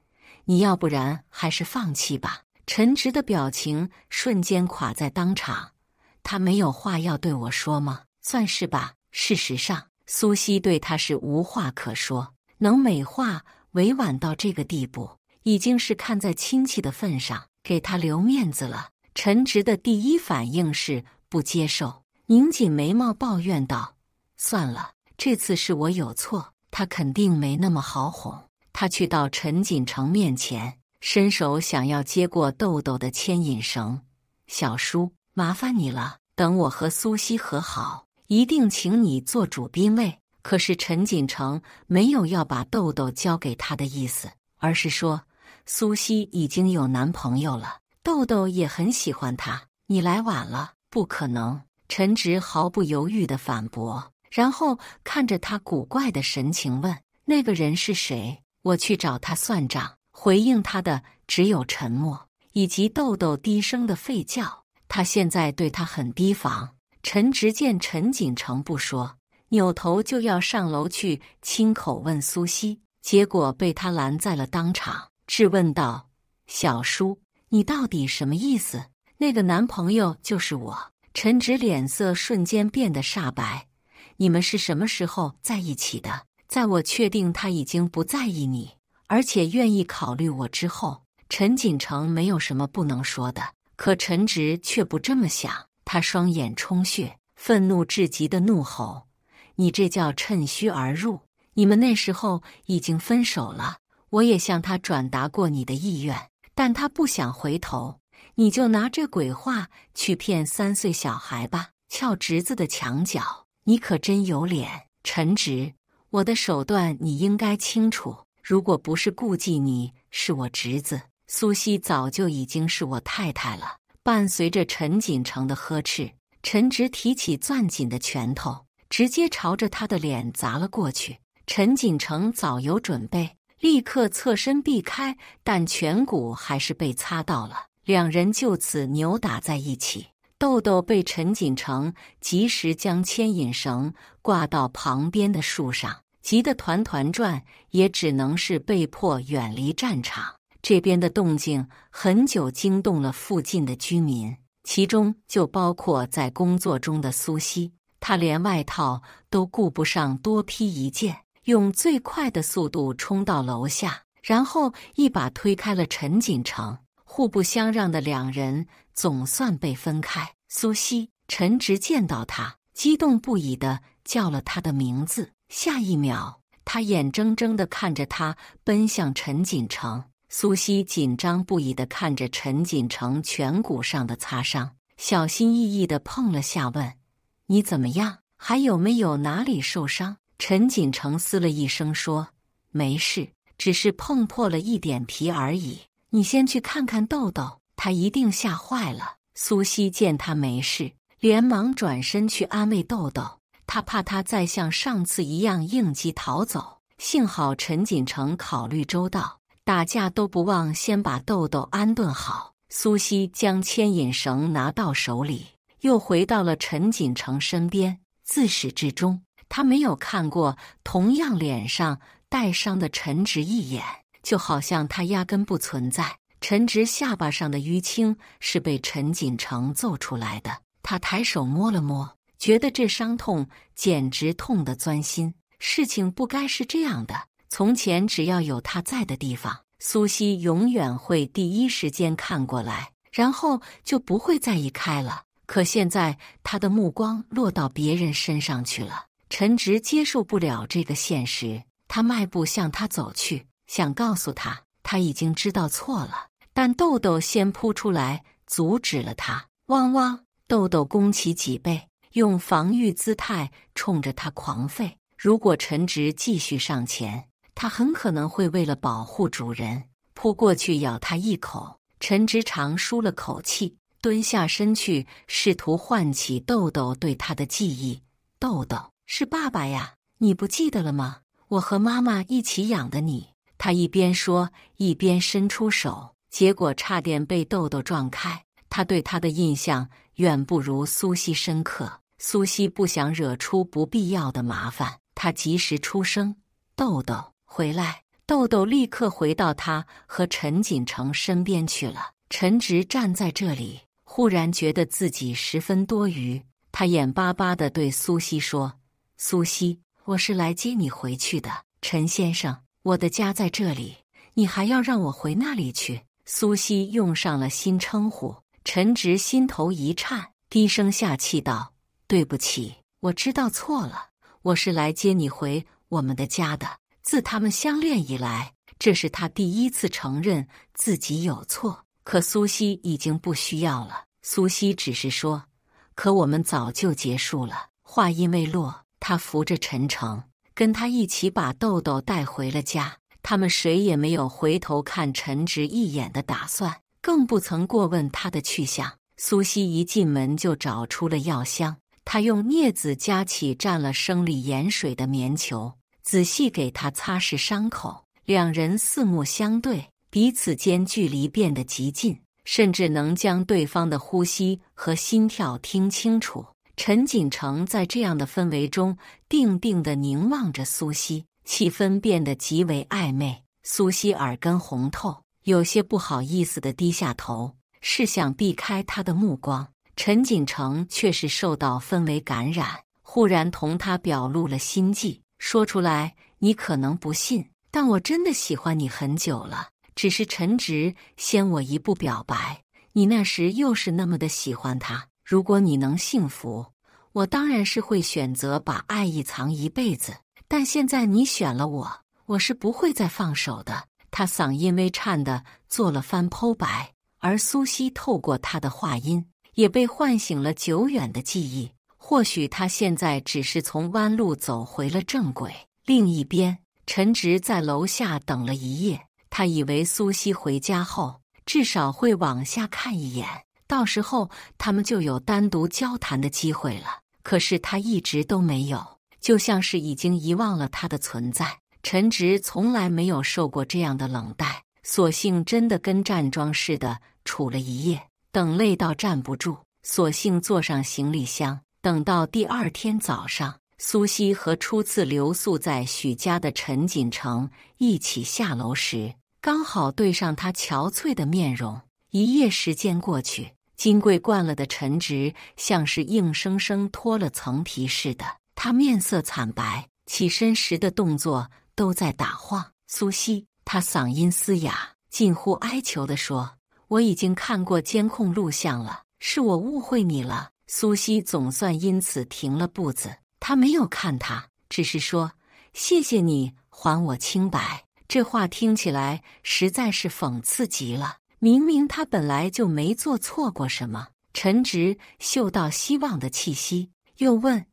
你要不然還是放棄吧。陳直的表情瞬間垮在當場。他沒有話要對我說嗎？算是吧。事實上，蘇西對他是無話可說，能美化委婉到這個地步，已經是看在親戚的份上給他留面子了。陳直的第一反應是不接受，擰緊眉毛抱怨道：算了，這次是我有錯，他肯定沒那麼好哄。他去到陳錦城面前，伸手想要接過豆豆的牽引繩。小叔，麻煩你了，等我和蘇西和好，一定請你做主賓位。可是陳錦城沒有要把豆豆交給他的意思，而是說蘇西已經有男朋友了，豆豆也很喜歡他，你來晚了。不可能，陳直毫不猶豫地反駁，然後看着他古怪的神情問：那個人是誰？我去找他算賬。回應他的只有沉默，以及豆豆低聲的吠叫。他現在對他很提防。陳直見陳錦城不說，扭頭就要上樓去親口問蘇西，結果被他攔在了當場，質問道：小叔，你到底什麼意思？那個男朋友就是我。陳直臉色瞬間變得煞白。你們是什麼時候在一起的？在我確定他已經不在意你，而且願意考慮我之後。陳錦城沒有什麼不能說的，可陳直卻不這麼想。他雙眼充血，憤怒至極的怒吼：你這叫趁虛而入！你們那時候已經分手了，我也向他轉達過你的意願，但他不想回頭，你就拿這鬼話去騙3歲小孩吧，翹侄子的牆角，你可真有臉！陳直，我的手段你應該清楚，如果不是顧忌你是我侄子，蘇西早就已經是我太太了。伴隨着陳錦城的呵斥，陳直提起攥緊的拳頭，直接朝着他的臉砸了過去。陳錦城早有準備，立刻側身避開，但顴骨還是被擦到了，兩人就此扭打在一起。豆豆被陳錦城及時將牽引繩掛到旁邊的樹上，急得團團轉，也只能是被迫遠離戰場。這邊的動靜很久驚動了附近的居民，其中就包括在工作中的蘇西。他連外套都顧不上多披一件，用最快的速度衝到樓下，然後一把推開了陳錦城。互不相讓的兩人總算被分開。蘇西，陳直見到他，激動不已地叫了他的名字。下一秒，他眼睜睜地看着他奔向陳錦城。蘇西緊張不已地看着陳錦城顴骨上的擦傷，小心翼翼地碰了下，問：“你怎麼樣？還有沒有哪裡受傷？”陳錦成嘶了一聲說：“沒事，只是碰破了一點皮而已。你先去看看豆豆，他一定嚇壞了。”蘇西見他沒事，連忙轉身去安慰豆豆，他怕他再像上次一樣應激逃走。幸好陳錦成考慮周到，打架都不忘先把豆豆安頓好。蘇西將牽引繩拿到手裡，又回到了陳錦成身邊。自始至終，他沒有看過同樣臉上帶傷的陳直一眼，就好像他壓根不存在。陳直下巴上的淤青是被陳錦成揍出來的，他抬手摸了摸，覺得這傷痛簡直痛得鑽心。事情不該是這樣的，從前只要有他在的地方，蘇西永遠會第一時間看過來，然後就不會再移開了。可現在他的目光落到別人身上去了，陳直接受不了這個現實，他邁步向他走去，想告訴他他已經知道錯了，但豆豆先撲出來阻止了他。汪汪！豆豆弓起脊背，用防禦姿態衝着他狂吠。如果陳直繼續上前，他很可能會為了保護主人撲過去咬他一口。陳直長舒了口氣，蹲下身去，試圖喚起豆豆對他的記憶。豆豆，是爸爸呀，你不記得了嗎？我和媽媽一起養的你。他一邊說，一邊伸出手，結果差點被豆豆撞開。他對他的印象遠不如蘇西深刻。蘇西不想惹出不必要的麻煩，他及時出聲：“豆豆，回來！”豆豆立刻回到他和陳錦成身邊去了。陳直站在這裡，忽然覺得自己十分多餘。他眼巴巴地對蘇西說：“蘇西，我是來接你回去的。陳先生，我的家在這裡，你還要讓我回那裡去？”蘇西用上了新稱呼。陳直心頭一顫，低聲下氣道：“對不起，我知道錯了，我是來接你回我們的家的。”自他們相戀以來，這是他第一次承認自己有錯。可蘇西已經不需要了。蘇西只是說：“可我們早就結束了。”話音未落，他扶着陳誠，跟他一起把豆豆帶回了家。他們誰也沒有回頭看陳直一眼的打算，更不曾過問他的去向。蘇西一進門就找出了藥箱，他用鑷子夾起蘸了生理鹽水的棉球，仔細給他擦拭傷口。兩人四目相對，彼此間距離變得極近，甚至能將對方的呼吸和心跳聽清楚。陳錦成在這樣的氛圍中定定地凝望着蘇西，氣氛變得極為曖昧。蘇西耳根紅透，有些不好意思地低下頭，是想避開他的目光。陳錦成卻是受到氛圍感染，忽然同他表露了心跡，說出來你可能不信，但我真的喜歡你很久了，只是陳直先我一步表白，你那時又是那麼的喜歡他。如果你能幸福，我當然是會選擇把愛意藏一輩子，但現在你選了我，我是不會再放手的。他嗓音微顫地做了番剖白，而蘇西透過他的話音也被喚醒了久遠的記憶。或許他現在只是從彎路走回了正軌。另一邊，陳直在樓下等了一夜，他以為蘇西回家後至少會往下看一眼，到時候他們就有單獨交談的機會了。可是他一直都沒有，就像是已經遺忘了他的存在。陳直從來沒有受過這樣的冷待，索性真的跟站樁似的處了一夜，等累到站不住，索性坐上行李箱。等到第二天早上，蘇西和初次留宿在許家的陳錦成一起下樓時，剛好對上他憔悴的面容。一夜時間過去，金貴慣了的陳直像是硬生生脫了層皮似的，他面色慘白，起身時的動作都在打晃。蘇西，他嗓音嘶啞，近乎哀求地說：“我已經看過監控錄像了，是我誤會你了。”蘇西總算因此停了步子，他沒有看他，只是說：“謝謝你還我清白。”這話聽起來實在是諷刺極了。明明他本來就沒做錯過什麼，陳直嗅到希望的氣息，又問：“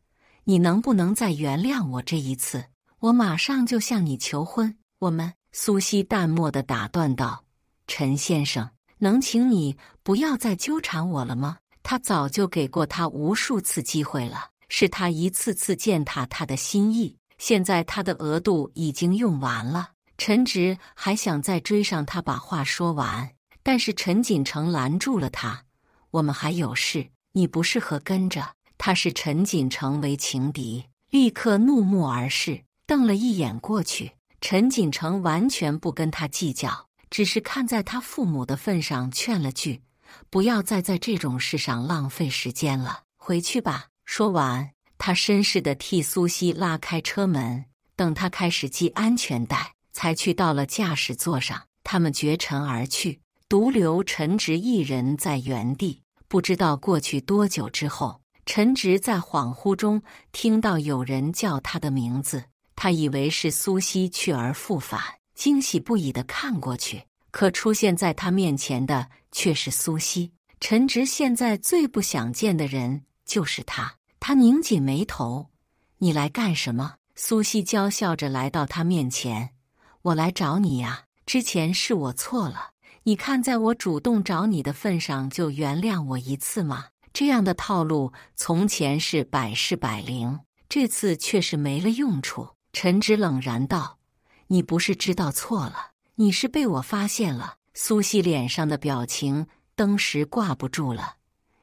你能不能再原諒我這一次？我馬上就向你求婚。我們……”蘇西淡漠地打斷道：“陳先生，能請你不要再糾纏我了嗎？他早就給過他無數次機會了，是他一次次踐踏他的心意。現在他的額度已經用完了。”陳直還想再追上他把話說完，但是陳錦城攔住了他：“我們還有事，你不適合跟着。”他視陳錦城為情敵，立刻怒目而視，瞪了一眼過去。陳錦城完全不跟他計較，只是看在他父母的份上勸了句：“不要再在這種事上浪費時間了，回去吧。”說完，他紳士地替蘇西拉開車門，等他開始繫安全帶，才去到了駕駛座上。他們絕塵而去，獨留陳直一人在原地。不知道過去多久之後，陳直在恍惚中聽到有人叫他的名字，他以為是蘇西去而復返，驚喜不已地看過去，可出現在他面前的卻是蘇西。陳直現在最不想見的人就是他。他擰緊眉頭：“你來幹什麼？”蘇西嬌笑着來到他面前：“我來找你呀，之前是我錯了，你看在我主動找你的份上就原諒我一次嘛。”這樣的套路從前是百試百靈，這次卻是沒了用處。陳直冷然道：“你不是知道錯了，你是被我發現了。”蘇西臉上的表情登時掛不住了：“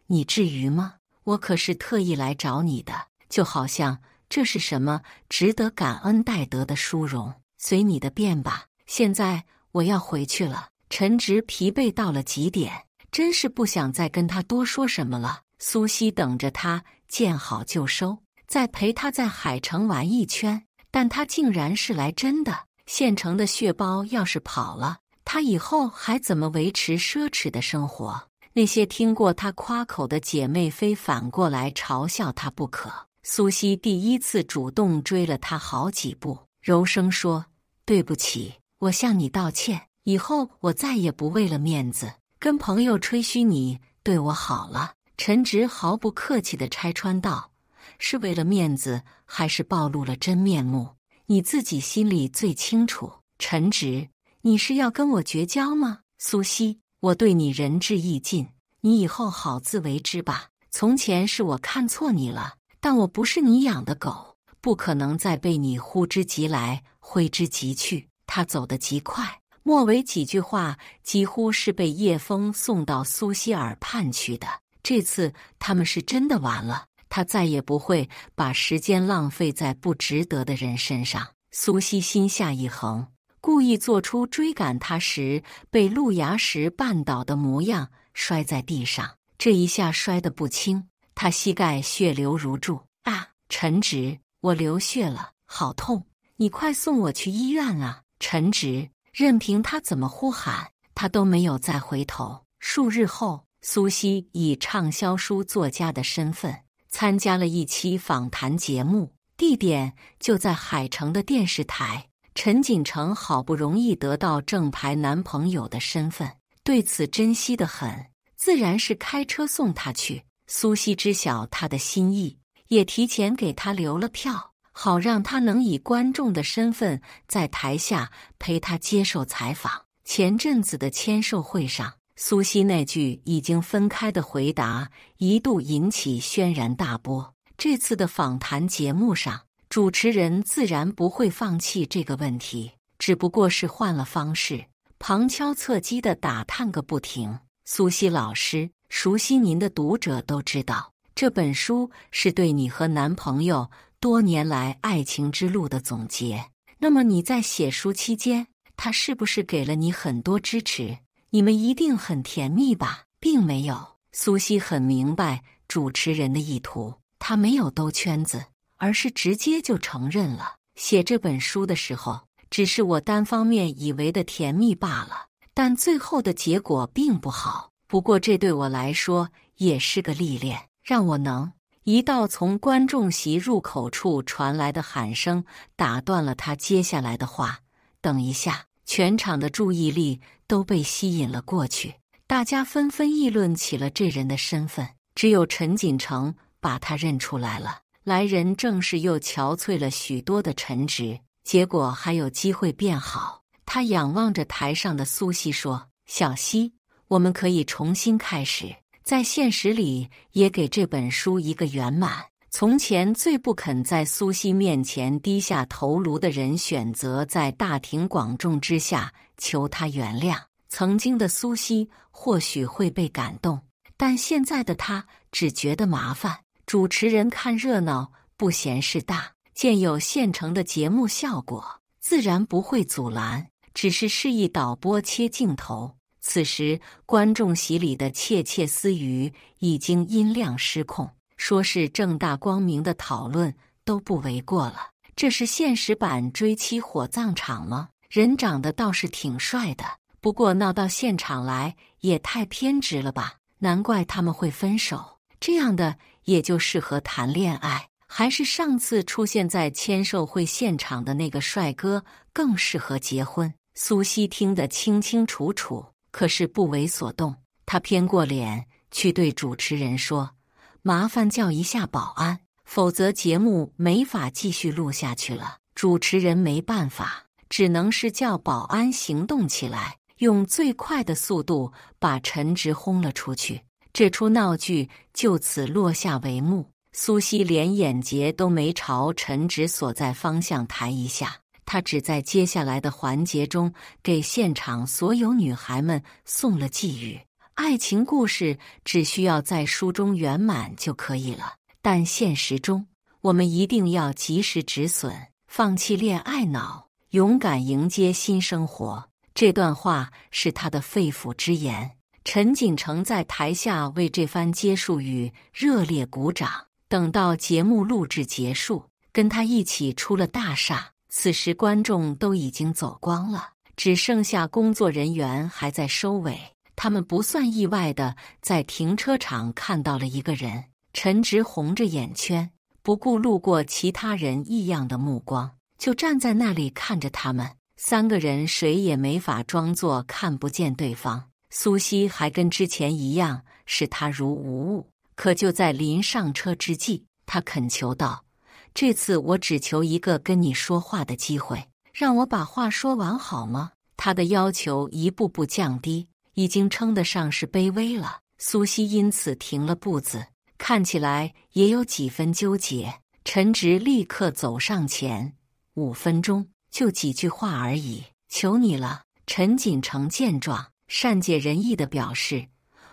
你至於嗎？我可是特意來找你的，就好像這是什麼值得感恩戴德的殊榮，隨你的便吧。現在我要回去了。”陳直疲憊到了極點，真是不想再跟他多說什麼了。蘇西等着他見好就收，再陪他在海城玩一圈，但他竟然是來真的。現成的血包要是跑了，他以後還怎麼維持奢侈的生活？那些聽過他誇口的姐妹非反過來嘲笑他不可。蘇西第一次主動追了他好幾步，柔聲說：“對不起，我向你道歉，以後我再也不為了面子跟朋友吹噓你對我好了。”陳直毫不客氣地拆穿道：“是為了面子，還是暴露了真面目？你自己心裡最清楚。”陳直，你是要跟我絕交嗎？蘇西，我對你仁至義盡，你以後好自為之吧。從前是我看錯你了，但我不是你養的狗，不可能再被你呼之即來，揮之即去。他走得極快，末尾幾句話幾乎是被葉楓送到蘇西耳畔去的。這次他們是真的完了，他再也不會把時間浪費在不值得的人身上。蘇西心下一橫，故意做出追趕他時被路牙石絆倒的模樣，摔在地上。這一下摔得不輕，他膝蓋血流如注。啊，陳直，我流血了，好痛！你快送我去醫院啊！陳直，任憑他怎麼呼喊，他都沒有再回頭。數日後，蘇西以暢銷書作家的身份參加了一期訪談節目，地點就在海城的電視台。陳錦城好不容易得到正牌男朋友的身份，對此珍惜得很，自然是開車送他去。蘇西知曉他的心意，也提前給他留了票，好讓他能以觀眾的身份在台下陪他接受採訪。前陣子的簽售會上，蘇西那句已經分開的回答一度引起軒然大波。這次的訪談節目上，主持人自然不會放棄這個問題，只不過是換了方式，旁敲側擊地打探個不停。蘇西老師，熟悉您的讀者都知道，這本書是對你和男朋友多年來愛情之路的總結。那麼你在寫書期間，他是不是給了你很多支持？你們一定很甜蜜吧？並沒有。蘇西很明白主持人的意圖，他沒有兜圈子，而是直接就承認了。寫這本書的時候，只是我單方面以為的甜蜜罷了，但最後的結果並不好。不過這對我來說也是個歷練，讓我能……一道從觀眾席入口處傳來的喊聲打斷了他接下來的話。等一下。全場的注意力都被吸引了過去。大家紛紛議論起了這人的身份，只有陳錦城把他認出來了。來人正是又憔悴了許多的陳直，結果還有機會變好。他仰望着台上的蘇西說：“小西，我們可以重新開始，在現實裡也給這本書一個圓滿。”從前最不肯在蘇西面前低下頭顱的人，選擇在大庭廣眾之下求他原諒。曾經的蘇西或許會被感動，但現在的他只覺得麻煩。主持人看熱鬧不嫌事大，見有現成的節目效果，自然不會阻攔，只是示意導播切鏡頭。此時觀眾席裡的竊竊私語已經音量失控，說是正大光明的討論都不為過了。這是現實版追妻火葬場嗎？人長得倒是挺帥的，不過鬧到現場來也太偏執了吧，難怪他們會分手。這樣的也就適合談戀愛，還是上次出現在簽售會現場的那個帥哥更適合結婚？蘇西聽得清清楚楚，可是不為所動。他偏過臉去對主持人說：“麻煩叫一下保安，否則節目沒法繼續錄下去了。”主持人沒辦法，只能是叫保安行動起來，用最快的速度把陳直轟了出去。這出鬧劇就此落下帷幕。蘇西連眼睫都沒朝陳直所在方向抬一下，她只在接下來的環節中給現場所有女孩們送了寄語：愛情故事只需要在書中圓滿就可以了，但現實中我們一定要及時止損，放棄戀愛腦，勇敢迎接新生活。這段話是他的肺腑之言。陳錦城在台下為這番結束語熱烈鼓掌。等到節目錄製結束，跟他一起出了大廈。此時觀眾都已經走光了，只剩下工作人員還在收尾。他們不算意外的在停車場看到了一個人。陳直紅着眼圈，不顧路過其他人異樣的目光，就站在那裡看着他們。三個人誰也沒法裝作看不見對方。蘇西還跟之前一樣視他如無物，可就在臨上車之際，他懇求道：“這次我只求一個跟你說話的機會，讓我把話說完好嗎？”他的要求一步步降低，已經稱得上是卑微了。蘇西因此停了步子，看起來也有幾分糾結。陳直立刻走上前：“5分鐘，就幾句話而已，求你了。”陳錦城見狀，善解人意地表示：“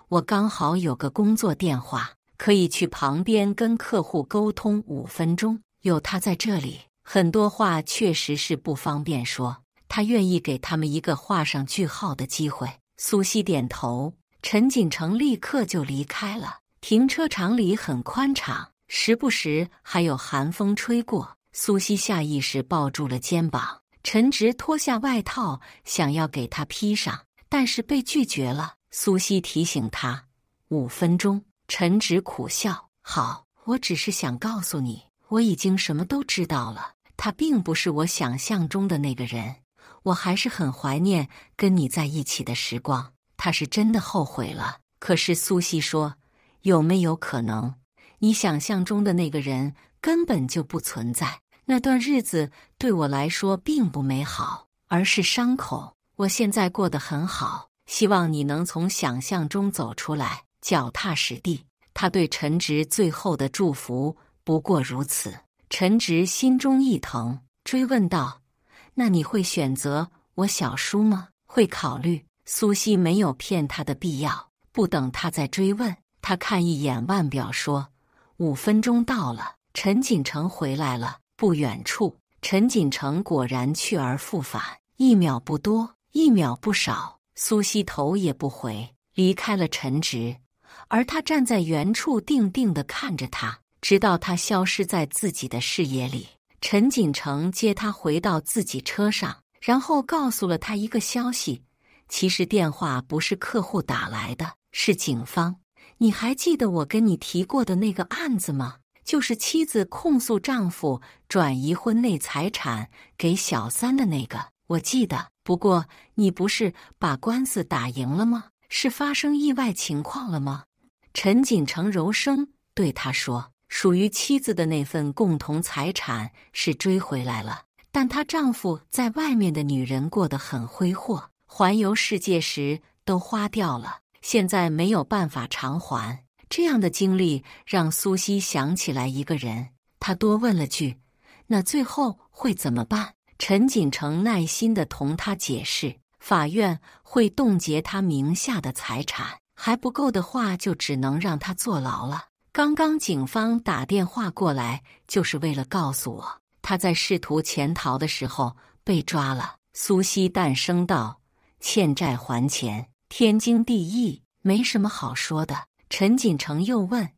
我剛好有個工作電話，可以去旁邊跟客戶溝通5分鐘。有他在這裡，很多話確實是不方便說，他願意給他們一個畫上句號的機會。”蘇西點頭，陳錦城立刻就離開了。停車場裡很寬敞，時不時還有寒風吹過。蘇西下意識抱住了肩膀，陳直脫下外套想要給他披上，但是被拒絕了。蘇西提醒他：“5分鐘。”陳直苦笑：“好，我只是想告訴你，我已經什麼都知道了。他並不是我想象中的那個人，我還是很懷念跟你在一起的時光。”他是真的後悔了。可是蘇西說：“有沒有可能，你想象中的那個人根本就不存在？那段日子對我來說並不美好，而是傷口。我現在過得很好，希望你能從想象中走出來，腳踏實地。”他對陳直最後的祝福不過如此。陳直心中一疼，追問道：“那你會選擇我小叔嗎？”“會考慮。”蘇西沒有騙他的必要。不等他再追問，他看一眼腕表說：“5分鐘到了。”陳錦城回來了。不遠處，陳錦城果然去而復返，1秒不多，1秒不少。蘇西頭也不回，離開了陳直，而他站在原處定定地看着他，直到他消失在自己的視野裡。陳錦城接他回到自己車上，然後告訴了他一個消息：其實電話不是客戶打來的，是警方。你還記得我跟你提過的那個案子嗎？就是妻子控訴丈夫轉移婚內財產給小三的那個。我記得，不過你不是把官司打贏了嗎？是發生意外情況了嗎？陳錦城柔聲對他說：“屬於妻子的那份共同財產是追回來了，但她丈夫在外面的女人過得很揮霍，環遊世界時都花掉了，現在沒有辦法償還。”這樣的經歷讓蘇西想起來一個人，她多問了句：“那最後會怎麼辦？”陳錦城耐心地同他解釋：“法院會凍結他名下的財產，還不夠的話就只能讓他坐牢了。剛剛警方打電話過來，就是為了告訴我，他在試圖潛逃的時候被抓了。”蘇西淡聲道：“欠債還錢，天經地義，沒什麼好說的。”陳錦城又問：“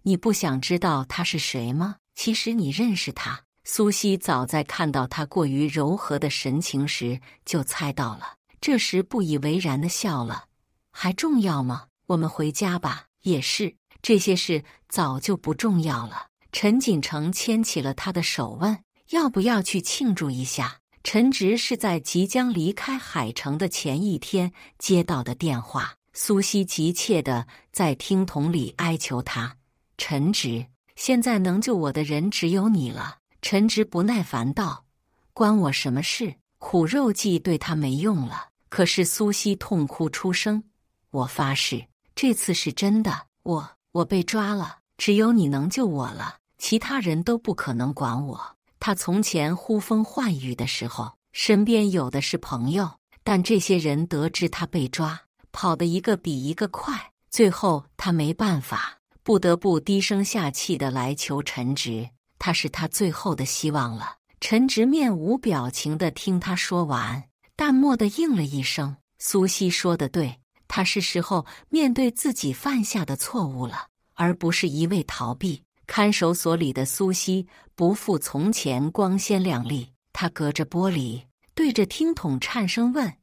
你不想知道他是誰嗎？其實你認識他。”蘇西早在看到他過於柔和的神情時就猜到了，這時不以為然地笑了：“還重要嗎？我們回家吧。”“也是，這些事早就不重要了。”陳錦城牽起了他的手問：“要不要去慶祝一下？”陳直是在即將離開海城的前一天接到的電話，蘇西急切地在聽筒裡哀求他：“陳直，現在能救我的人只有你了。”陳直不耐煩道：“關我什麼事？苦肉計對他沒用了。”可是蘇西痛哭出聲：“我發誓，這次是真的，我被抓了，只有你能救我了，其他人都不可能管我。”他從前呼風喚雨的時候，身邊有的是朋友，但這些人得知他被抓，跑得一個比一個快，最後他沒辦法，不得不低聲下氣地來求陳直。他是他最後的希望了。陳直面無表情地聽他說完，淡漠地應了一聲：“蘇西說得對，他是時候面對自己犯下的錯誤了，而不是一味逃避。”看守所裡的蘇西不復從前光鮮亮麗，他隔着玻璃對着聽筒顫聲問：“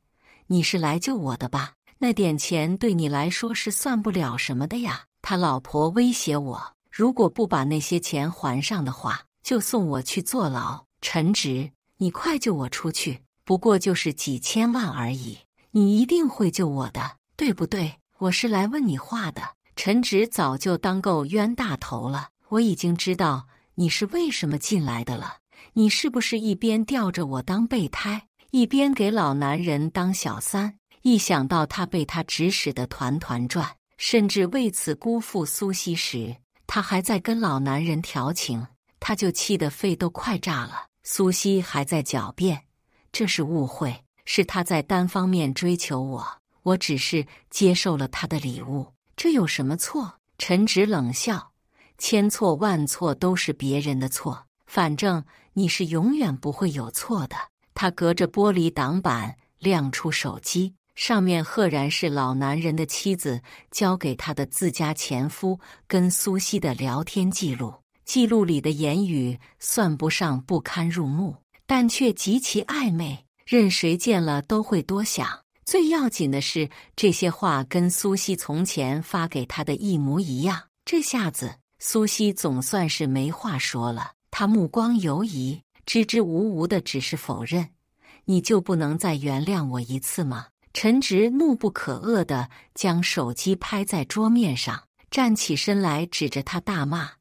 你是來救我的吧？那點錢對你來說是算不了什麼的呀。”他老婆威脅我，如果不把那些錢還上的話，就送我去坐牢。陳直，你快救我出去，不過就是幾千萬而已，你一定会救我的，對不對？我是來問你話的。陳直早就當夠冤大頭了，我已經知道你是為什麼進來的了。你是不是一邊吊着我當備胎，一邊給老男人當小三？一想到他被他指使得團團轉，甚至為此辜負蘇西時，他還在跟老男人調情，他就氣得肺都快炸了。蘇西還在狡辯，這是誤會，是他在單方面追求我，我只是接受了他的禮物，這有什麼錯？陳直冷笑，千錯萬錯都是別人的錯，反正你是永遠不會有錯的。他隔着玻璃擋板亮出手機，上面赫然是老男人的妻子交給他的自家前夫跟蘇西的聊天記錄。記錄裡的言語算不上不堪入目，但卻極其曖昧，任誰見了都會多想。最要緊的是，這些話跟蘇西從前發給他的一模一樣。這下子，蘇西總算是沒話說了。他目光游移，支支吾吾的只是否認：“你就不能再原諒我一次嗎？”陳直怒不可遏地將手機拍在桌面上，站起身來指着他大罵：“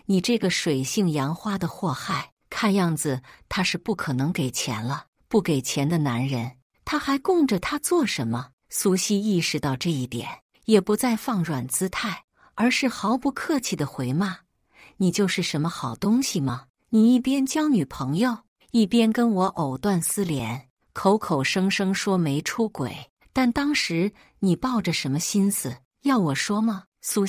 你這個水性楊花的禍害！看樣子他是不可能給錢了。不給錢的男人，他還供着他做什麼？”蘇西意識到這一點，也不再放軟姿態，而是毫不客氣地回罵：“你就是什麼好東西嗎？你一邊交女朋友，一邊跟我藕斷絲連，口口聲聲說沒出軌，但當時你抱着什麼心思？要我說嗎？”蘇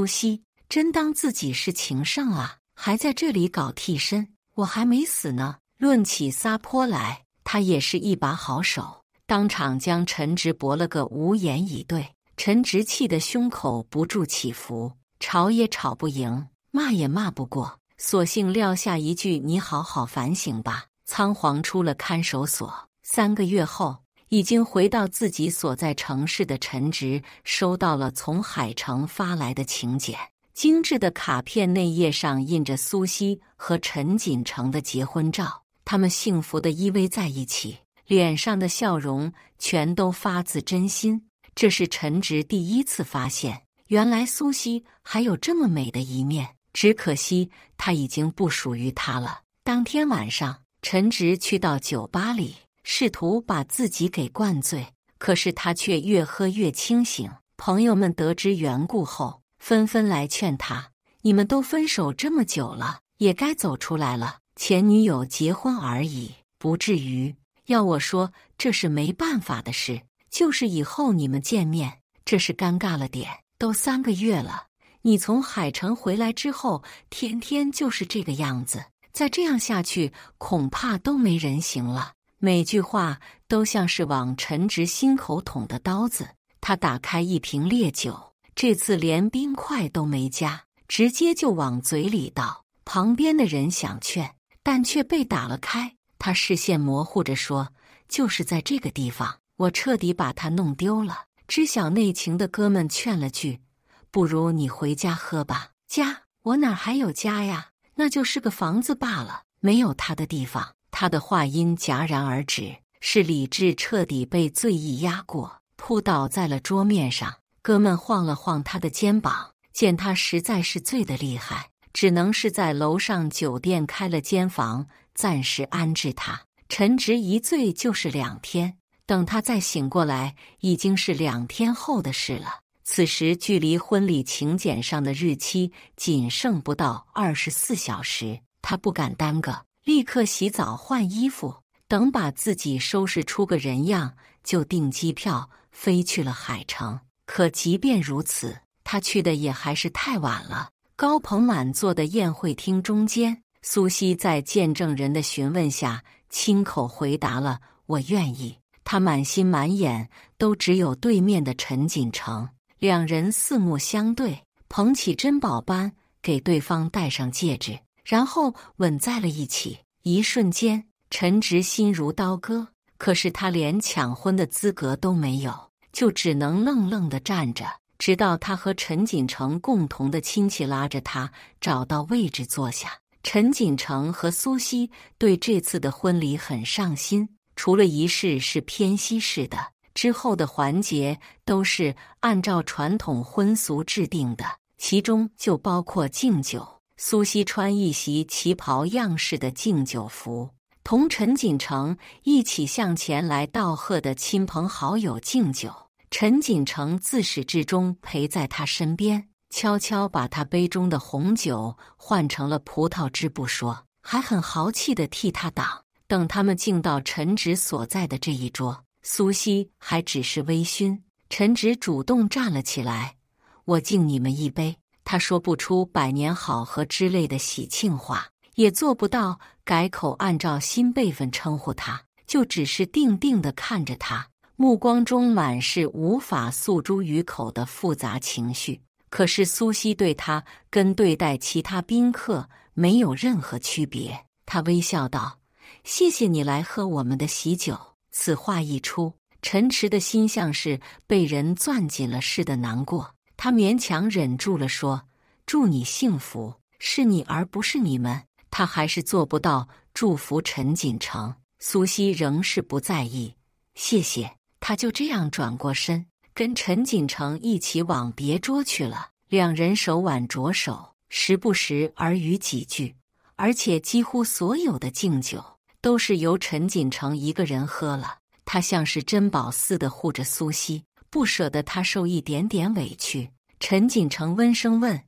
西，真當自己是情聖啊，還在這裡搞替身？我還沒死呢。論起撒潑來，他也是一把好手，當場將陳直駁了個無言以對。陳直氣得胸口不住起伏，吵也吵不贏，罵也罵不過，索性撂下一句：“你好好反省吧。”倉皇出了看守所。3個月後，已經回到自己所在城市的陳直收到了從海城發來的請柬。精緻的卡片內頁上印着蘇西和陳錦城的結婚照，他們幸福地依偎在一起，臉上的笑容全都發自真心。這是陳直第一次發現，原來蘇西還有這麼美的一面，只可惜她已經不屬於他了。當天晚上，陳直去到酒吧裡，試圖把自己給灌醉，可是他卻越喝越清醒。朋友們得知緣故後，紛紛來勸他：“你們都分手這麼久了，也該走出來了。前女友結婚而已，不至於。要我說，這是沒辦法的事。就是以後你們見面，這是尷尬了點。都3個月了，你從海城回來之後，天天就是這個樣子。再這樣下去，恐怕都沒人行了。”每句話都像是往陳直心口捅的刀子。他打開一瓶烈酒，這次連冰塊都沒加，直接就往嘴裡倒。旁邊的人想勸，但卻被打了開。他視線模糊着說：“就是在這個地方，我徹底把他弄丟了。”知曉內情的哥們勸了句：“不如你回家喝吧。”家？我哪還有家呀？那就是個房子罷了，沒有他的地方。他的話音戛然而止，是理智徹底被醉意壓過，撲倒在了桌面上。哥們晃了晃他的肩膀，見他實在是醉得厲害，只能是在樓上酒店開了間房，暫時安置他。陳直一醉就是2天，等他再醒過來，已經是2天後的事了。此時距離婚禮請柬上的日期僅剩不到24小時，他不敢耽擱，立刻洗澡換衣服，等把自己收拾出個人樣，就訂機票飛去了海城。可即便如此，他去的也還是太晚了。高朋滿座的宴會廳中間，蘇西在見證人的詢問下，親口回答了“我願意”。他滿心滿眼都只有對面的陳錦城，兩人四目相對，捧起珍寶般給對方戴上戒指，然後吻在了一起。一瞬間，陳直心如刀割，可是他連搶婚的資格都沒有，就只能愣愣地站着，直到他和陳錦城共同的親戚拉着他找到位置坐下。陳錦城和蘇西對這次的婚禮很上心，除了儀式是偏西式的，之後的環節都是按照傳統婚俗制定的，其中就包括敬酒。蘇西穿一襲旗袍樣式的敬酒服，同陳錦城一起向前來道賀的親朋好友敬酒。陳錦城自始至終陪在他身邊，悄悄把他杯中的紅酒換成了葡萄汁不說，還很豪氣地替他擋。等他們敬到陳直所在的這一桌，蘇西還只是微醺。陳直主動站了起來：“我敬你們一杯。”他說不出百年好合之類的喜慶話，也做不到改口按照新輩分稱呼他，就只是定定地看着他，目光中滿是無法訴諸於口的複雜情緒。可是蘇西對他跟對待其他賓客沒有任何區別。他微笑道：“謝謝你來喝我們的喜酒。”此話一出，陳直的心像是被人攥緊了似的難過。他勉強忍住了說：“祝你幸福，是你而不是你們。”他還是做不到祝福陳錦城。蘇西仍是不在意：“謝謝。”他就這樣轉過身，跟陳錦城一起往別桌去了。兩人手挽着手，時不時耳語幾句，而且幾乎所有的敬酒都是由陳錦城一個人喝了。他像是珍寶似的護着蘇西，不捨得他受一點點委屈。陳錦城溫聲問：“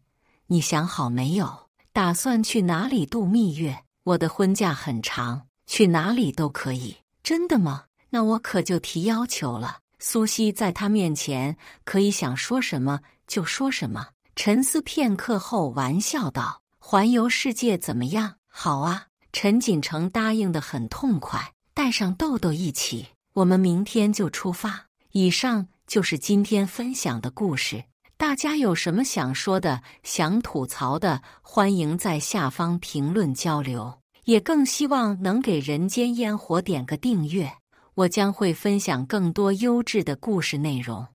你想好沒有？打算去哪裡度蜜月？我的婚假很長，去哪裡都可以。”“真的嗎？那我可就提要求了。”蘇西在他面前可以想說什麼就說什麼。沉思片刻後玩笑道：“環遊世界怎麼樣？”“好啊。”陳錦城答應得很痛快，帶上豆豆一起，我們明天就出發。以上就是今天分享的故事。大家有什麼想說的、想吐槽的，歡迎在下方評論交流。也更希望能給人間煙火點個訂閱，我將會分享更多優質的故事內容。